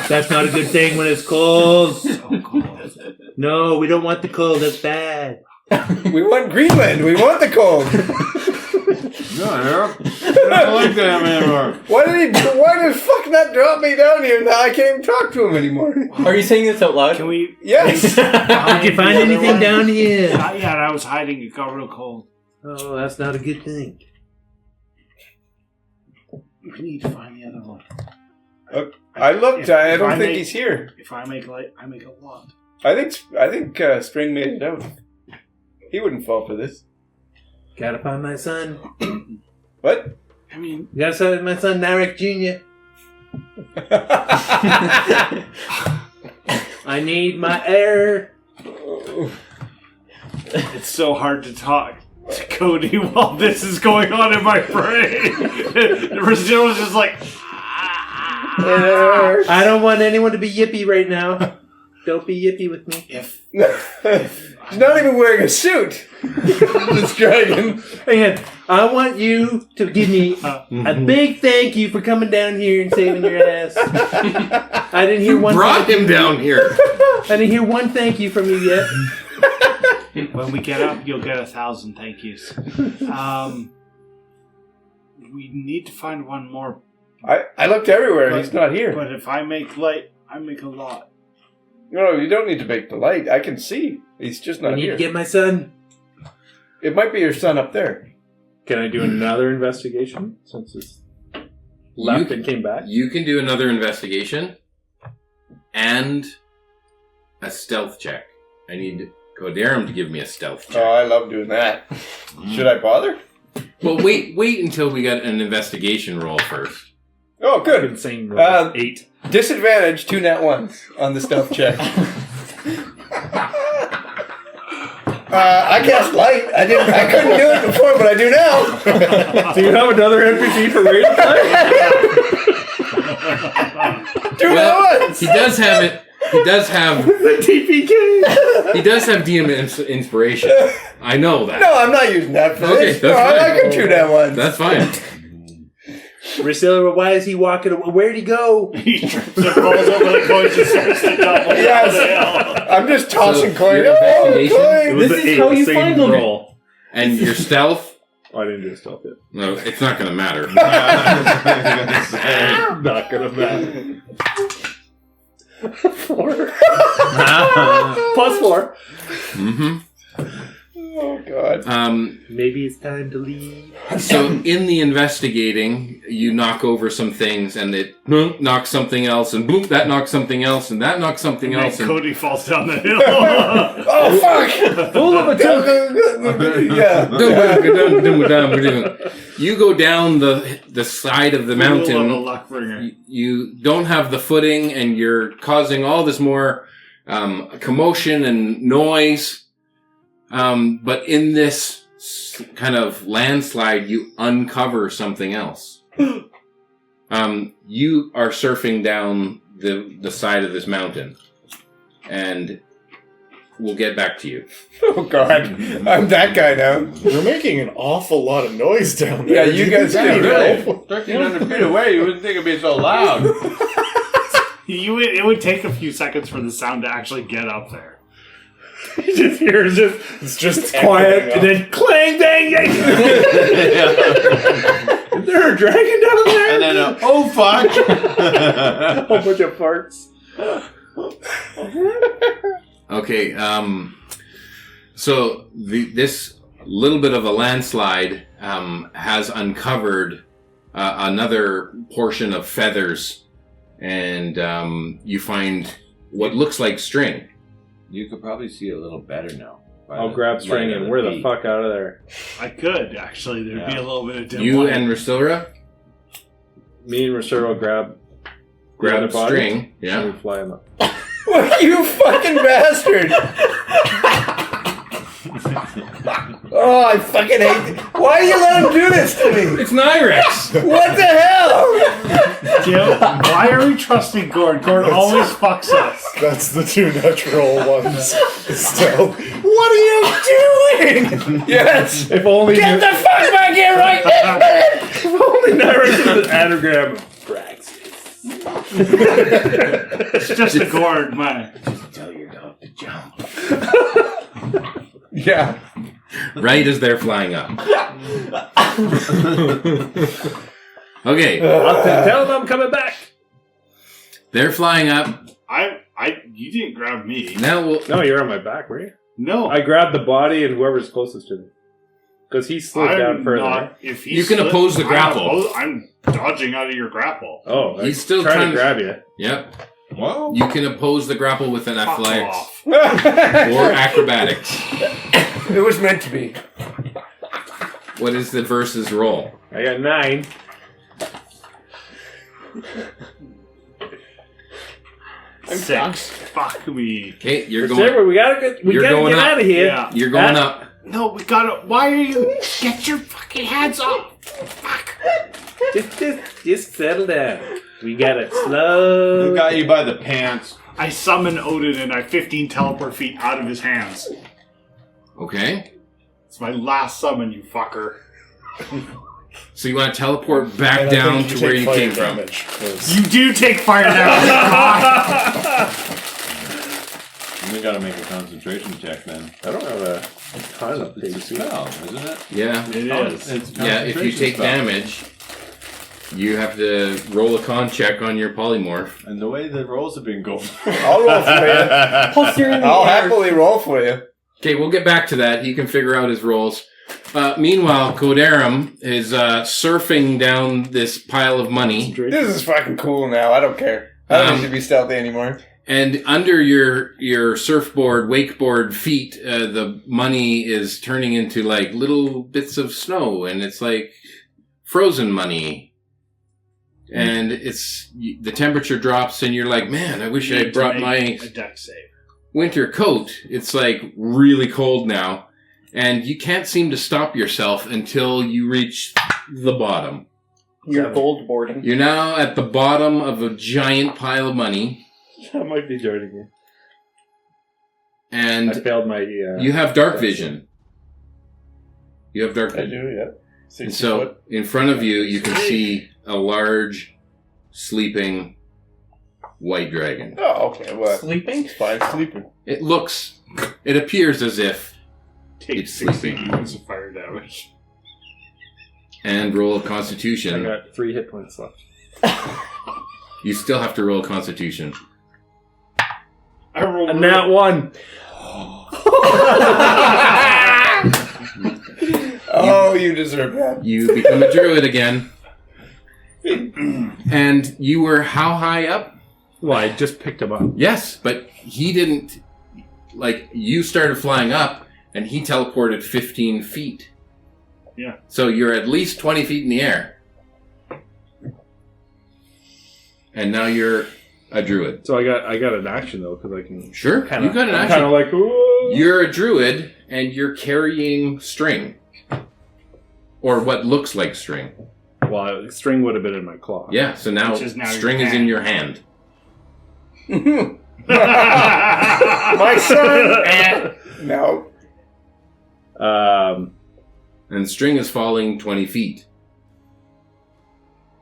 That's not a good thing when it's cold. So cold. No, we don't want the cold. That's bad. We want Greenland. We want the cold. No, I don't like that anymore. Why did fuck not drop me down here? Now I can't even talk to him anymore. Are you saying this out loud? Can we? Yes. Did you find anything down here? Not yet. I was hiding. It got real cold. Oh, that's not a good thing. We need to find the other one. I looked. I If don't I think make- he's here. If I make light, I make a lot. I think Spring made it out. He wouldn't fall for this. Gotta find my son. What? I mean, Gotta find my son, Nirax Jr. I need my heir. it's so hard to talk to Cody while this is going on in my brain. Rasilla's just like, I don't want anyone to be yippy right now. Don't be yippy with me. He's not even wearing a suit. This dragon. And I want you to give me a big thank you for coming down here and saving your ass. I didn't hear one. Brought him down here. I didn't hear one thank you from you yet. when we get up, you'll get 1,000 thank yous. We need to find one more. I looked everywhere. He's not here. But if I make light, I make a lot. No, you don't need to make the light. I can see. He's just I not need here. to get my son. It might be your son up there. Can I do another investigation since it's left and came back? You can do another investigation and a stealth check. I need Codarum to give me a stealth Oh, check. I love doing that. Should I bother? Well, wait until we got an investigation roll first. Oh, good. Insane roll. 8. Disadvantage 2 nat 1s on the stealth check. I cast light. I couldn't do it before, but I do now. Do you have another NPC for radio play? 2 nat 1s. He does have it. He does have The TPK. He does have DM inspiration. I know that. No, I'm not using that for Okay, this. that's No, I fine. like a 2 nat 1s. That's fine. Priscilla, why is he walking away? Where'd he go? He trips and falls over the coins and starts to double. Yes. I'm just tossing coins. your investigation- It was This the is 8, how the you same find them. roll. And your stealth? Oh, I didn't do a stealth yet. No, it's not going to matter. Not gonna matter. 4. Plus 4. Mm-hmm. Oh, God. Maybe it's time to leave. So in the investigating, you knock over some things, and it knocks something else, and boom, that knocks something else, and that knocks something And else. And Cody falls down the hill. Oh, fuck! Full of a Yeah. you go down the side of the Little mountain. luck bringer. You don't have the footing, and you're causing all this more commotion and noise. But in this kind of landslide, you uncover something else. You are surfing down the side of this mountain, and we'll get back to you. Oh, God. I'm that guy now. We're making an awful lot of noise down there. Yeah, you guys can really? go. 1,300 feet away, you wouldn't think it'd be so loud. It would take a few seconds for the sound to actually get up there. You just hear It's just quiet, and then clang, bang, bang. Is there a dragon down there? And then, oh fuck! A whole bunch of farts. Okay, so this little bit of a landslide has uncovered another portion of feathers, and you find what looks like string. You could probably see a little better now. I'll grab string and we're the fuck out of there. I could, actually. There'd be a little bit of dim You light. and Rasura Me and Rosero grab grab body, string, yeah. and we fly him up. You fucking bastard! Oh, I fucking hate it. Why do you let him do this to me? It's Nirax! What the hell? Jim, why are we trusting Gord? Gord always fucks us. That's the 2 natural ones. Still. What are you doing? Yes. If only Get the fuck back here right now! if only Nirax was an anagram of Brax. It's just a Gord, man. Tell your dog to jump. Yeah. Right as they're flying up. Okay, I'll tell him I'm coming back. they're flying up. You didn't grab me. Now we'll... No, you're on my back, were you? No. I grabbed the body and whoever's closest to me. Because he slid down further. If You can oppose the grapple. I'm dodging out of your grapple. Oh, He's still trying to grab you. Yep. Well, You can oppose the grapple with an Fuck athletics off. or acrobatics. It was meant to be. What is the versus roll? I got 9. Six. Fuck me. Okay, you're That's it, going. we gotta get You're going get up. out of here. Yeah. You're going up. No, we gotta. Why are you? Get your fucking hands off. Fuck. Just settle down. We gotta slow. who got you by the pants? I summon Odin and I 15 teleport feet out of his hands. Okay. It's my last summon, you fucker. So you want to teleport back And I down think to where take you fire came from. damage, 'cause You do take fire damage. We gotta make a concentration check then. I don't have a ton of It's a things. spell, isn't it? Yeah. It is. It's a Yeah, if you concentration take spell. damage, you have to roll a con check on your polymorph. And the way the rolls have been going. I'll roll for you. Plus, you're in the I'll air. happily roll for you. Okay, we'll get back to that. He can figure out his rolls. Meanwhile, Kodaram is surfing down this pile of money. This is fucking cool now. I don't care. I don't need to be stealthy anymore. And under your surfboard, wakeboard feet, the money is turning into like little bits of snow, and it's like frozen money. And the temperature drops, and you're like, man, I wish I had brought my a deck save. winter coat. It's like really cold now, and you can't seem to stop yourself until you reach the bottom. You're gold boarding. You're now at the bottom of a giant pile of money. I might be joining you. And I failed my. you have dark vision. You have dark I vision. do, yeah. And 60 so, foot. in front of you, you can see a large, sleeping white dragon. Oh, okay. Well, Sleeping? it's fine. Sleeping. It appears as if Take It's 60 sleeping. points of fire damage. and roll a I constitution. got 3 hit points left. You still have to roll a constitution. I rolled And that one. Oh, you deserve that. You become a druid again. And you were how high up? Well, I just picked him up. Yes, but he didn't. Like, you started flying up, and he teleported 15 feet. Yeah. So you're at least 20 feet in the air. And now you're a druid. So I got an action though because I can. Sure, you got an I'm action. kind of like, ooh. You're a druid, and you're carrying string. Or what looks like string. Well, string would have been in my claw. Yeah, so now Which is now string your is in hand. your hand. My son! No. And string is falling 20 feet.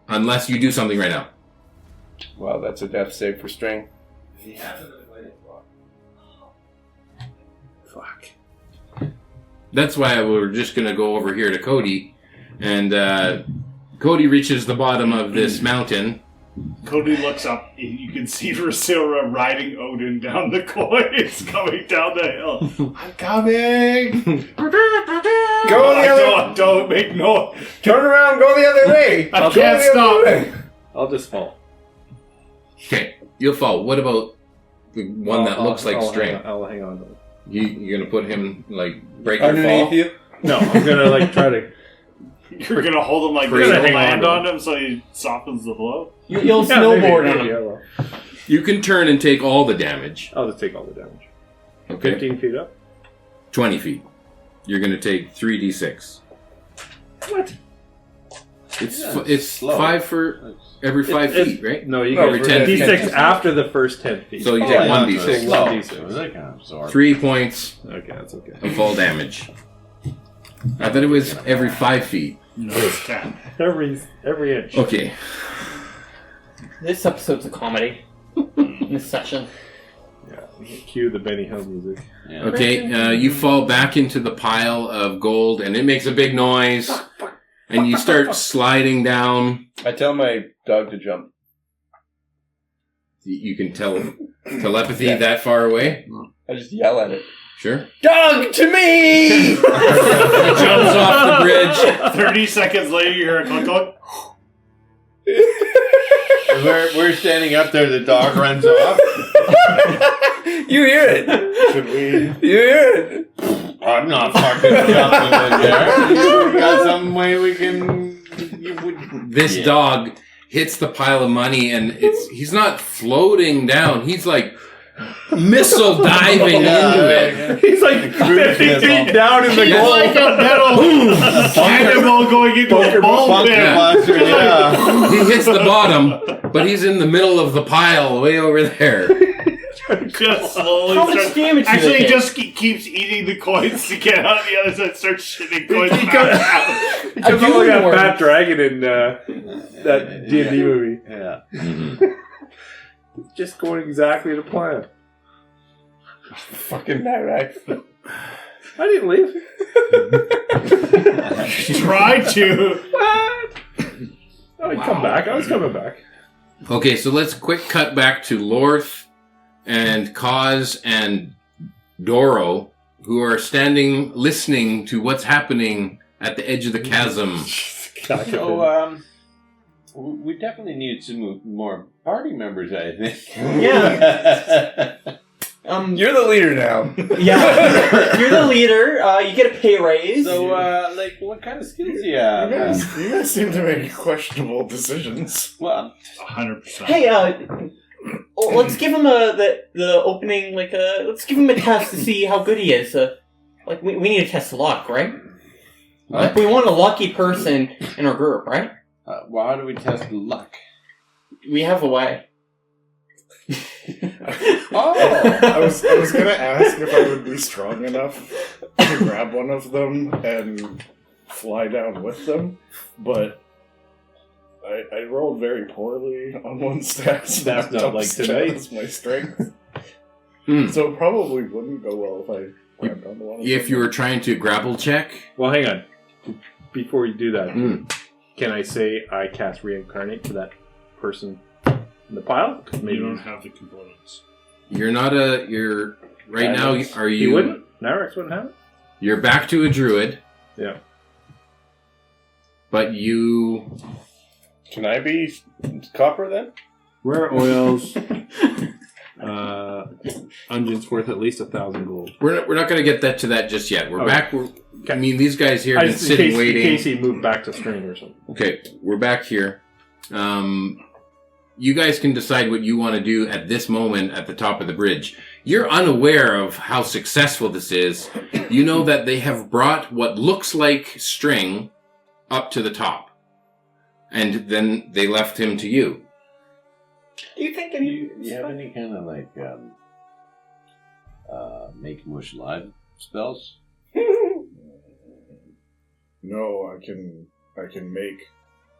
Unless you do something right now. Wow, that's a death save for string. Fuck. That's why we're just going to go over here to Cody. And Cody reaches the bottom of this mountain. Cody looks up and you can see Rosilra riding Odin down the coins coming down the hill. I'm coming! Go the other Don't make noise. Turn around, go the other way. I Go can't the other stop. way. I'll just fall. Okay, you'll fall. What about the one that looks like string? I'll hang on to it. You're going to put him, like, break your Underneath fall? you. No, I'm gonna like try to. You're gonna hold him like We're this gonna and hang land on on to him so he softens the blow. You'll Yeah, snowboard maybe, on maybe him. I will. You can turn and take all the damage. I'll just take all the damage. Okay. 15 feet up. 20 feet. You're going to take 3d6. What? It's Yeah, it's slow. 5 for every 5 It's- feet, right? No, you No, get for 10 feet. D6 after the first 10 feet. So you Oh, take yeah, 1d6. it's slow. 1d6. So they kind of absorb. 3 points Okay, that's okay. of fall damage. I thought it was every 5 feet. No, it's 10. Every inch. Okay. This episode's a comedy. This session. Yeah, cue the Benny Hill music. Yeah. Okay, you fall back into the pile of gold, and it makes a big noise. And you start sliding down. I tell my dog to jump. You can tell telepathy that far away. I just yell at it. Sure. Dog to me! He jumps off the bridge. 30 seconds later, you hear a clunk, clunk. We're standing up there. The dog runs off. You hear it. Should we? You hear it. I'm not fucking jumping in there. We got some way we can. This dog hits the pile of money, and he's not floating down. He's like missile diving into it. He's like 50 feet down in the He's goal. like a metal cannonball going into a ball pit. Yeah. He hits the bottom, but he's in the middle of the pile, way over there. Just slowly How much starts. damage do Actually, they he take? just keeps eating the coins to get out the other side, starts shitting coins back out. He comes out like a unicorn. fat dragon in that D&D movie. Yeah. Just going exactly to plan. Fucking Nirax. I didn't leave. Try to. What? Oh, he'd come back. I was coming back. Okay, so let's quick cut back to Lorth and Kaz and Doro, who are standing listening to what's happening at the edge of the chasm. So, we definitely need some more party members, I think. Yeah. You're the leader now. Yeah. You're the leader. You get a pay raise. So, like, what kind of skills do you have? You guys seem to make questionable decisions. Well, 100%. Hey, let's give him the opening, let's give him a test to see how good he is. We need to test luck, right? what? We want a lucky person in our group, right? Well, how do we test luck? We have a way. I was gonna ask if I would be strong enough to grab one of them and fly down with them, but I rolled very poorly on one stat. So That's not like tonight. That's my strength. Hmm. So it probably wouldn't go well if I grabbed onto one of If them. you were trying to grapple check, Well, hang on. Before you do that, can I say I cast reincarnate to that person in the pile? 'Cause maybe You don't have the components. you're not you're, right now, are he you, wouldn't? Nirax wouldn't have it? you're back to a druid, Yeah. but you, Can I be copper then? Rare oils. Unguent's worth at least 1,000 gold. we're not going to get to that just yet. We're Okay. back. I mean, these guys here have been sitting in waiting. case he moved back to string or something. Okay, we're back here. You guys can decide what you want to do at this moment at the top of the bridge. You're unaware of how successful this is. You know that they have brought what looks like string up to the top. And then they left him to you. Do you think Do you have any kind of, like, make him wish live spells? No, I can make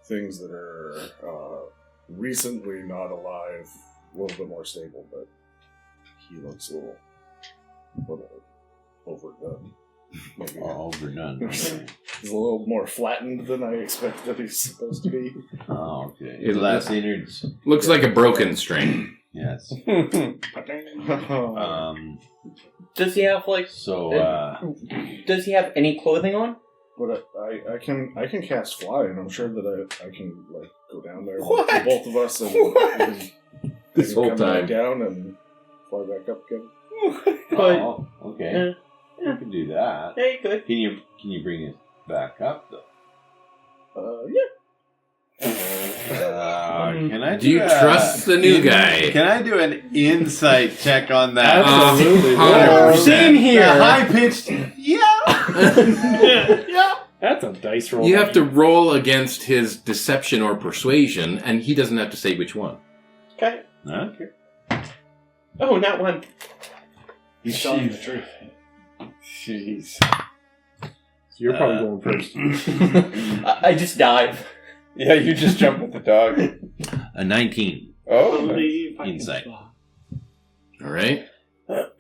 things that are recently not alive a little bit more stable, but he looks a little overdone. Maybe. Overdone. Okay. He's a little more flattened than I expect that he's supposed to be. Oh, okay. It Last innards. Looks like a broken string. Yes. Does he have Does he have any clothing on? But I can cast fly, and I'm sure that I can like go down there What? with both of us and This whole come time. back down and fly back up again. But Oh, okay. You can do that. yeah, you could. Can you bring it back up though? Yeah. Can I Do you trust the new guy? Can I do an insight check on that? Absolutely. 100%. Same here. The high pitched. Yeah. That's a dice roll. You have to roll against his deception or persuasion, and he doesn't have to say which one. Okay. Okay. Oh, not one. He's telling the truth. Jeez. So you're probably going first. I just dive. Yeah, you just jump with the dog. A 19. Oh, Insight. All right. Not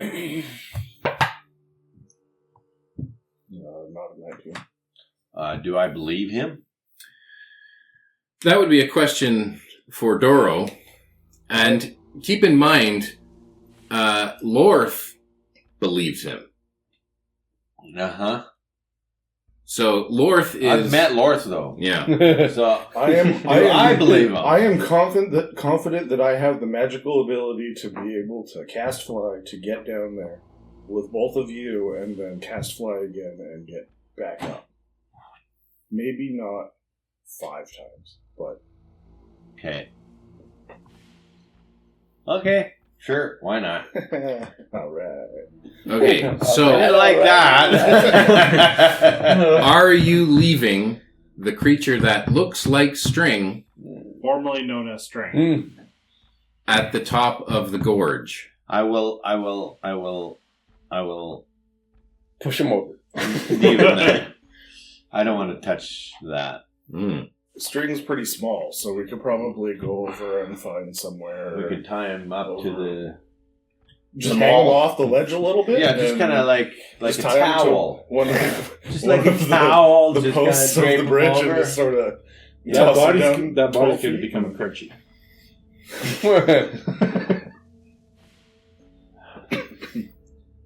a 19. Do I believe him? That would be a question for Doro. And keep in mind, Lorth believes him. Uh-huh. So Lorth is. I've met Lorth, though. Yeah. So I believe him. I am confident that I have the magical ability to be able to cast fly to get down there with both of you, and then cast fly again and get back up. Maybe not 5 times, but Okay. Okay. Sure. Why not? all right. Okay, so I like that. are you leaving the creature that looks like String Formerly known as String. at the top of the gorge? I will Push him over. leave him there. I don't want to touch that. Mm. String's pretty small, so we could probably go over and find somewhere. We could tie him up to the... just the hang him mall. off the ledge a little bit. Yeah, just and kind of like a just tie him to towel. One of, Just one like a of towel, The just posts kinda of drape the him bridge and over. just sort of. That body can become crunchy.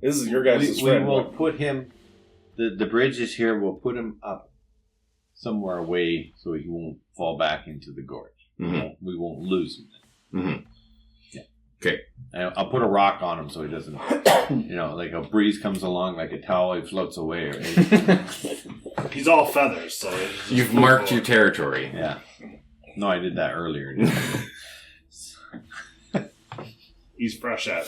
This is your guys' We friend. will put him... The bridge is here. We'll put him up somewhere away so he won't fall back into the gorge. Mhm. We won't lose him. Mhm. Yeah. Okay. And I'll put a rock on him so he doesn't, like a breeze comes along like a towel, he floats away. Right? He's all feathers, so You've marked your territory. Yeah. No, I did that earlier. he's fresh out.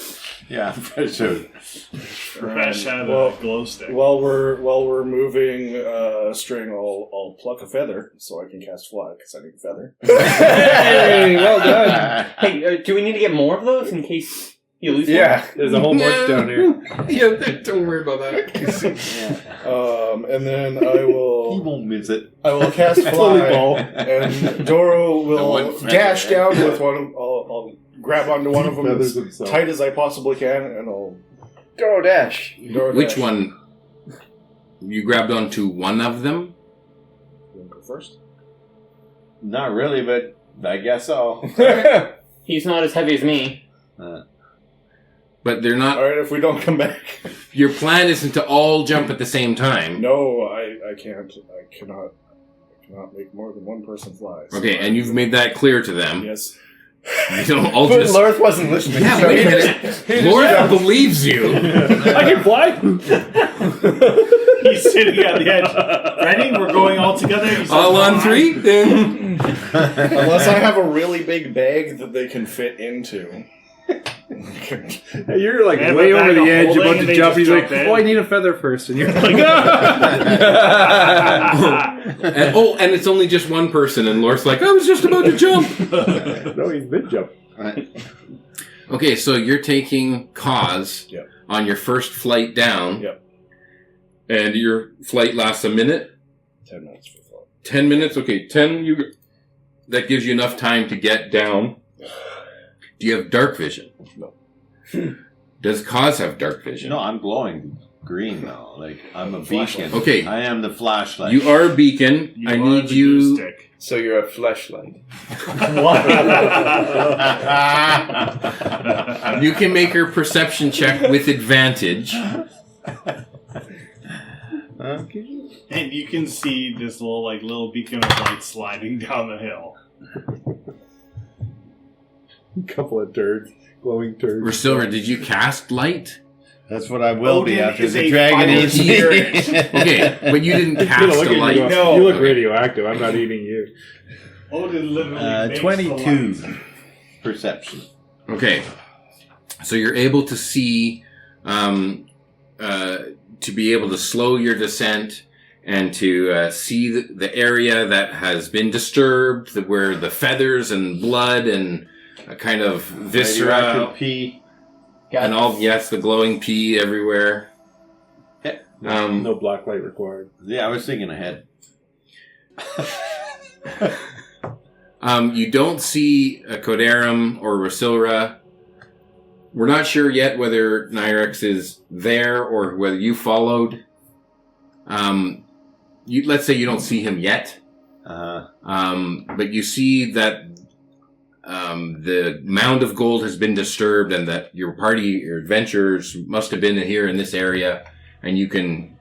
Yeah, fresh out. Fresh out well, of a glow stick. While we're moving String, I'll pluck a feather so I can cast fly because I need a feather. Hey, well done. Hey, do we need to get more of those in case you lose Yeah. There's a whole bunch down here. Yeah, don't worry about that. And then I will. He won't miss it. I will cast fly, Volleyball. and Doro The will one feather, dash right? down with one. I'll grab onto one of them Feathers as himself. tight as I possibly can, and I'll Go dash. Doro Which dash. one? You grabbed onto one of them? You want to go first? Not really, but I guess so. He's not as heavy as me. But they're not. All right, if we don't come back. Your plan isn't to all jump at the same time. No, I can't. I cannot make more than one person fly. So Okay, and you've made that clear to them. Yes. You don't all But just. Lorth wasn't listening. Yeah, so wait a he minute. just- he just Lord jumped. believes you. I can fly. He's sitting at the edge. Ready? We're going all together. He says, All on "Fine." 3? Then. Unless I have a really big bag that they can fit into. You're like Yeah, way but over back the of edge, holding about and to they jump. just He's like, jump in. "Oh, I need a feather first," and you're like, And it's only just one person, and Lorth's like, I was just about to jump. "No, he's mid jump." Okay, so you're taking Cause Yep. on your first flight down. Yep. And your flight lasts a minute? 10 minutes for flight. 10 minutes? Okay, 10. That gives you enough time to get down. Do you have dark vision? No. Does Cause have dark vision? No, I'm glowing green now. Like, I'm a Flashlight. beacon. Okay. I am the flashlight. You are a beacon. You I are need the you. goose stick. So you're a fleshlight. You can make your perception check with advantage. And you can see this little beacon of light sliding down the hill. Couple of turds, glowing turds. Silver, did you cast light? That's what I will be Odin after is the a dragon fire eats me. Okay, but you didn't He's gonna cast look a at you light. going, No. You look radioactive. I'm not eating you. Odin literally makes the 22 light. perception. Okay, so you're able to see, to be able to slow your descent and to see the area that has been disturbed, where the feathers and blood and a kind of viscera Radioactive pee. and all. Yes, the glowing pee everywhere. No black light required. Yeah, I was thinking ahead. You don't see a Codarum or Rosilra. We're not sure yet whether Nirax is there or whether you followed. Let's say you don't see him yet. But you see that the mound of gold has been disturbed and that your adventurers must have been here in this area, and you can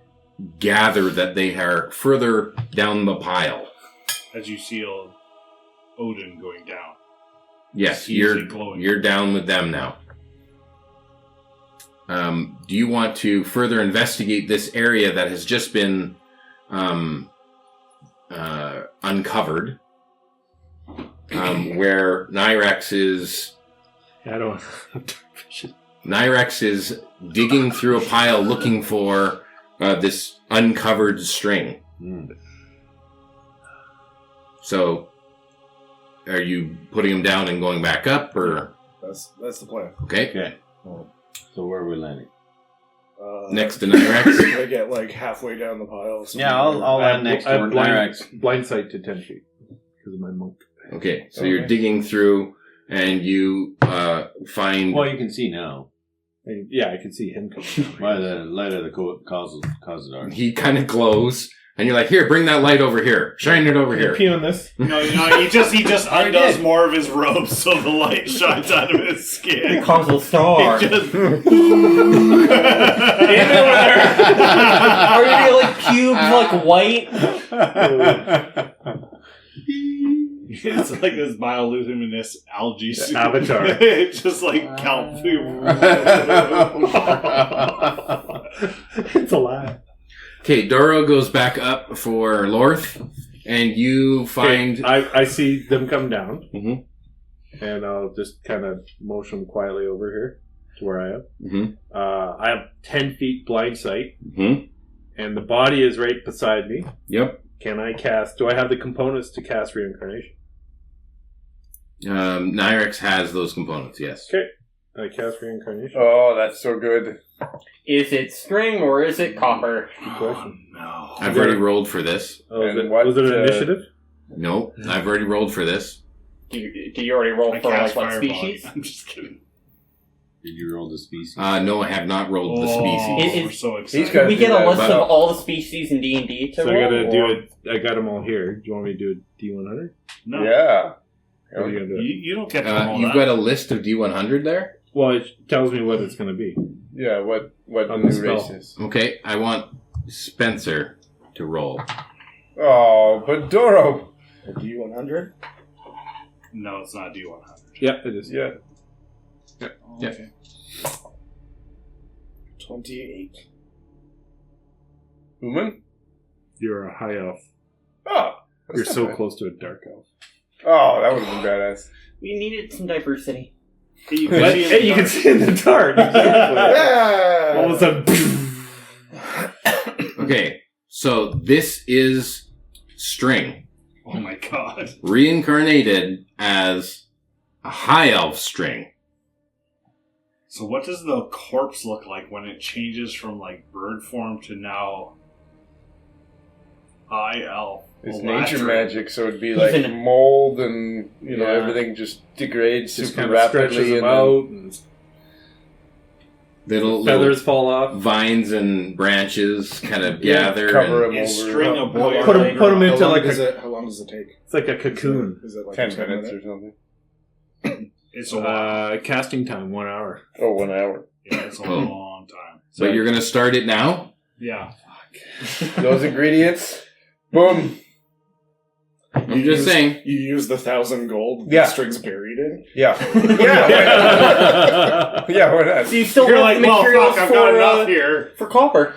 gather that they are further down the pile. As you see Odin going down. Yes, He is glowing. you're down with them now. Do you want to further investigate this area that has just been uncovered? Where Nirax is... I don't... Nirax is digging through a pile looking for this uncovered string. So, are you putting him down and going back up, or...? That's the plan. Okay. So where are we landing? Next to Nirax? I get like halfway down the pile. Yeah, I'll land next to Nirax. Blind sight to 10 feet because of my monk. Okay, so you're digging through, and you find... Well, you can see now. Yeah, I can see him coming. By the light of the causes dark. He kind of glows, and you're like, here, bring that light over here. Shine it over here. Pee on this. No, he just undoes more of his robe so the light shines out of his skin. The causal star. He just... Are you gonna like pubes like white? It's like this bioluminescent algae suit. Avatar. It's just like Calp. It's alive. Okay, Doro goes back up for Lorth, and you find... I see them come down, Mhm. and I'll just kind of motion quietly over here to where I am. Mhm. I have 10 feet blind sight, Mhm. and the body is right beside me. Yep. Can I cast... Do I have the components to cast reincarnation? Nirax has those components, yes. Okay. I cast reincarnation. Oh, that's so good. Is it string or is it copper? Good question. No. I've already rolled for this. Oh, And what, was it an initiative? No, I've already rolled for this. Do you already roll I for cast like what Fireball. species? I'm just kidding. Did you roll the species? No, I have not rolled the species. We're so excited. He's got- Can we get a that, list but- of all the species in D&D to So I roll? gotta do it. I got them all here. Do you want me to do a D100? No. Yeah. How are you gonna do it? You don't get to all You've that. got a list of D100 there? Well, it tells me what it's going to be. Yeah, what On new the spell. race is. Okay, I want Spencer to roll. Oh, but Doro. A D100? No, it's not D100. Yeah, it is. Yeah. Yeah. Okay. 28. Human? You're a high elf. Oh. that's You're not so bad. cl's to a dark elf. Oh, that would have been badass. We needed some diversity. You But, see in hey, the you can dark. see in the dark. Exactly. Yeah. All of a sudden, Okay, so this is String, Oh my god. reincarnated as a high elf String. So what does the corpse look like when it changes from like bird form to now high elf? It's Eladrin? nature magic, so it'd be He's like in- mold and, Yeah. everything just degrades just super kind of stretches rapidly. them And out, and Little feathers fall off. vines and branches kind of Yeah, gather. cover and them Is over string a boy or Put 'em- a put 'em girl? into how, like long does a- it, how long does it take? It's like a cocoon. Is it like 10 a 10 minutes minute? or something. It's a while. Casting time 1 hour. Oh, 1 hour. Yeah, it's a Oh. long time. So you're going to start it now? Yeah. Those ingredients. Boom. I'm just saying. You use the 1,000 gold Yeah. the string's buried in? Yeah. Yeah. Yeah, why not? So you still You're have like, the well, materials fuck, I've for, got enough here. for copper.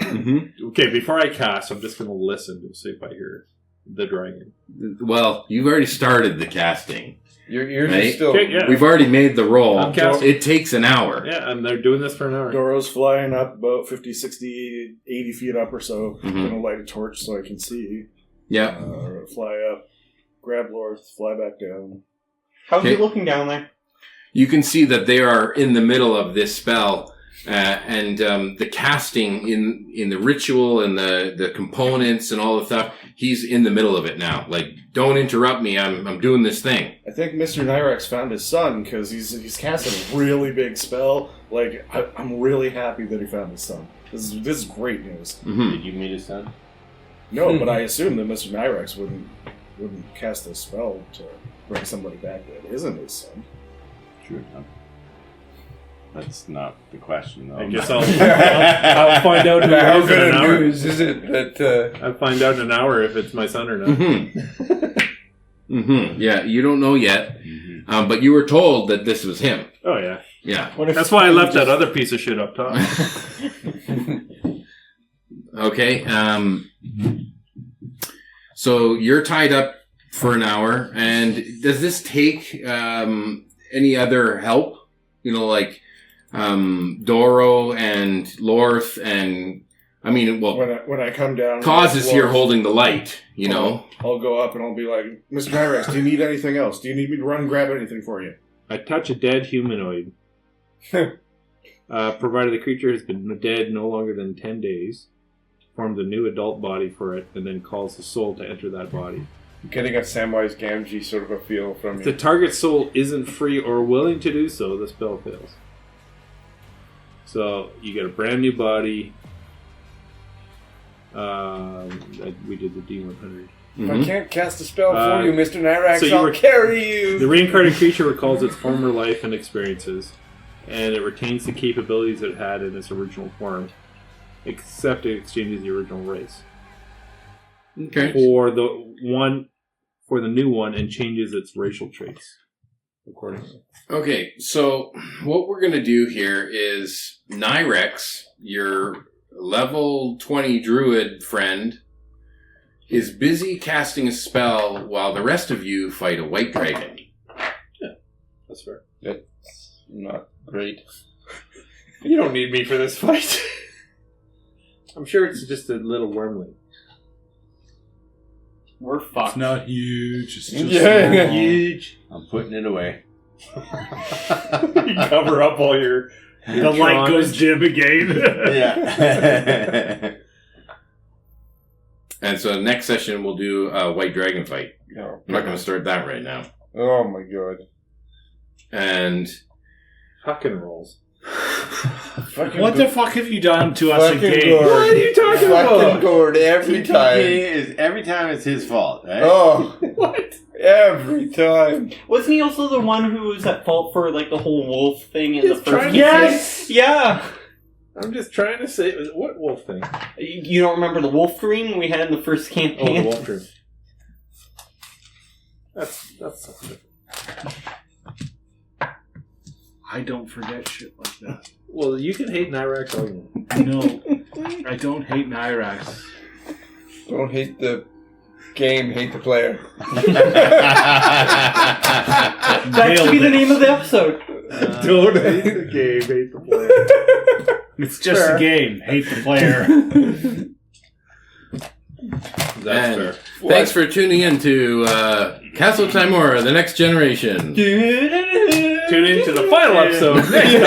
Okay, before I cast, I'm just going to listen to see if I hear the dragon. Well, you've already started the casting. You're Right? just still. Okay, yeah. We've already made the roll. I'm casting. It takes an hour. Yeah, and they're doing this for an hour. Doro's flying up about 50, 60, 80 feet up or so. Mhm. I'm going to light a torch so I can see. Yeah. Fly up, grab Lorth, fly back down. How's Okay. he looking down there? You can see that they are in the middle of this spell, and the casting in the ritual and the components and all the stuff. He's in the middle of it now. Like, don't interrupt me. I'm doing this thing. I think Mr. Nirax found his son because he's casting a really big spell. Like, I'm really happy that he found his son. This is great news. Mm-hmm. Did you meet his son? No, but I assume that Mr. Nirax wouldn't cast this spell to bring somebody back that isn't his son. True enough. That's not the question, though. I guess I'll find out who How it is in good an of hour. news is it that I'll find out in an hour if it's my son or not. Yeah, you don't know yet, but you were told that this was him. Oh, yeah. Yeah. That's why I left that other piece of shit up top. Okay. So you're tied up for an hour, and does this take any other help? You know, like Doro and Lorth, and I mean, well, When I come down, Cause is here holding the light. You know, I'll go up and I'll be like, Mr. Nirax, do you need anything else? Do you need me to run and grab anything for you? I touch a dead humanoid. Provided the creature has been dead no longer than 10 days, forms a new adult body for it, and then calls the soul to enter that body. I'm getting a Samwise Gamgee sort of a feel from If you. the target soul isn't free or willing to do so, the spell fails. So you get a brand new body. We did the D100. If I can't cast a spell Uh, for you, Mr. Nirax, so you I'll were- carry you! The reincarnated creature recalls its former life and experiences, and it retains the capabilities it had in its original form, except it exchanges the original race okay. for the new one, and changes its racial traits accordingly. Okay, so what we're going to do here is Nirax, your level 20 druid friend, is busy casting a spell while the rest of you fight a white dragon. That's fair. That's not great. You don't need me for this fight. I'm sure it's just a little wormling. We're fucked. It's not huge. It's just Yeah. small. Huge. I'm putting it away. You cover up all your... The light goes dim again. Yeah. And so next session we'll do a white dragon fight. Oh, I'm not going to start that right now. oh my god. And Fucking rolls. Fucking What the fuck have you done to us Fucking again? Gord. What are you talking Fucking about? Gord every time. Every time it's his fault, right? Oh, What? every time. Wasn't he also the one who was at fault for like the whole wolf thing in Just the first trying game? to Yes! Yeah! I'm just trying to say... What wolf thing? You don't remember the wolf dream we had in the first Oh, the campaign? wolf dream. That's something different. I don't forget shit like that. Well, you can hate Nirax all you want. No, I don't hate Nirax. Don't hate the game, hate the player. That should be the name of the episode. Don't hate the game, hate the player. It's just Fair. a game. Hate the player. That's And fair. thanks for tuning in to Castle Tymora, The Next Generation. Tune in to the final episode next time.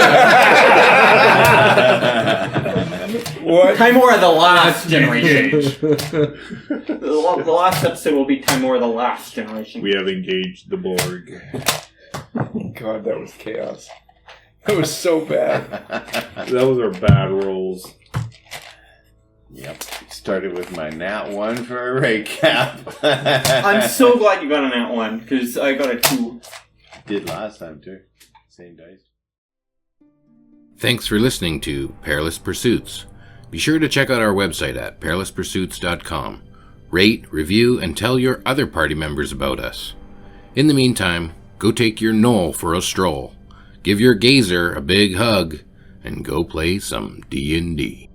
What? Tymora the Last Generation. Engage. The last episode will be Tymora the Last Generation. We have engaged the Borg. God, that was chaos. That was so bad. Those are bad rolls. Yep. Started with my nat 1 for a rate cap. I'm so glad you got an at one, because I got a 2. Did last time too. Same dice. Thanks for listening to Perilous Pursuits. Be sure to check out our website at perilouspursuits.com. Rate, review, and tell your other party members about us. In the meantime, go take your knoll for a stroll. Give your gazer a big hug, and go play some D&D.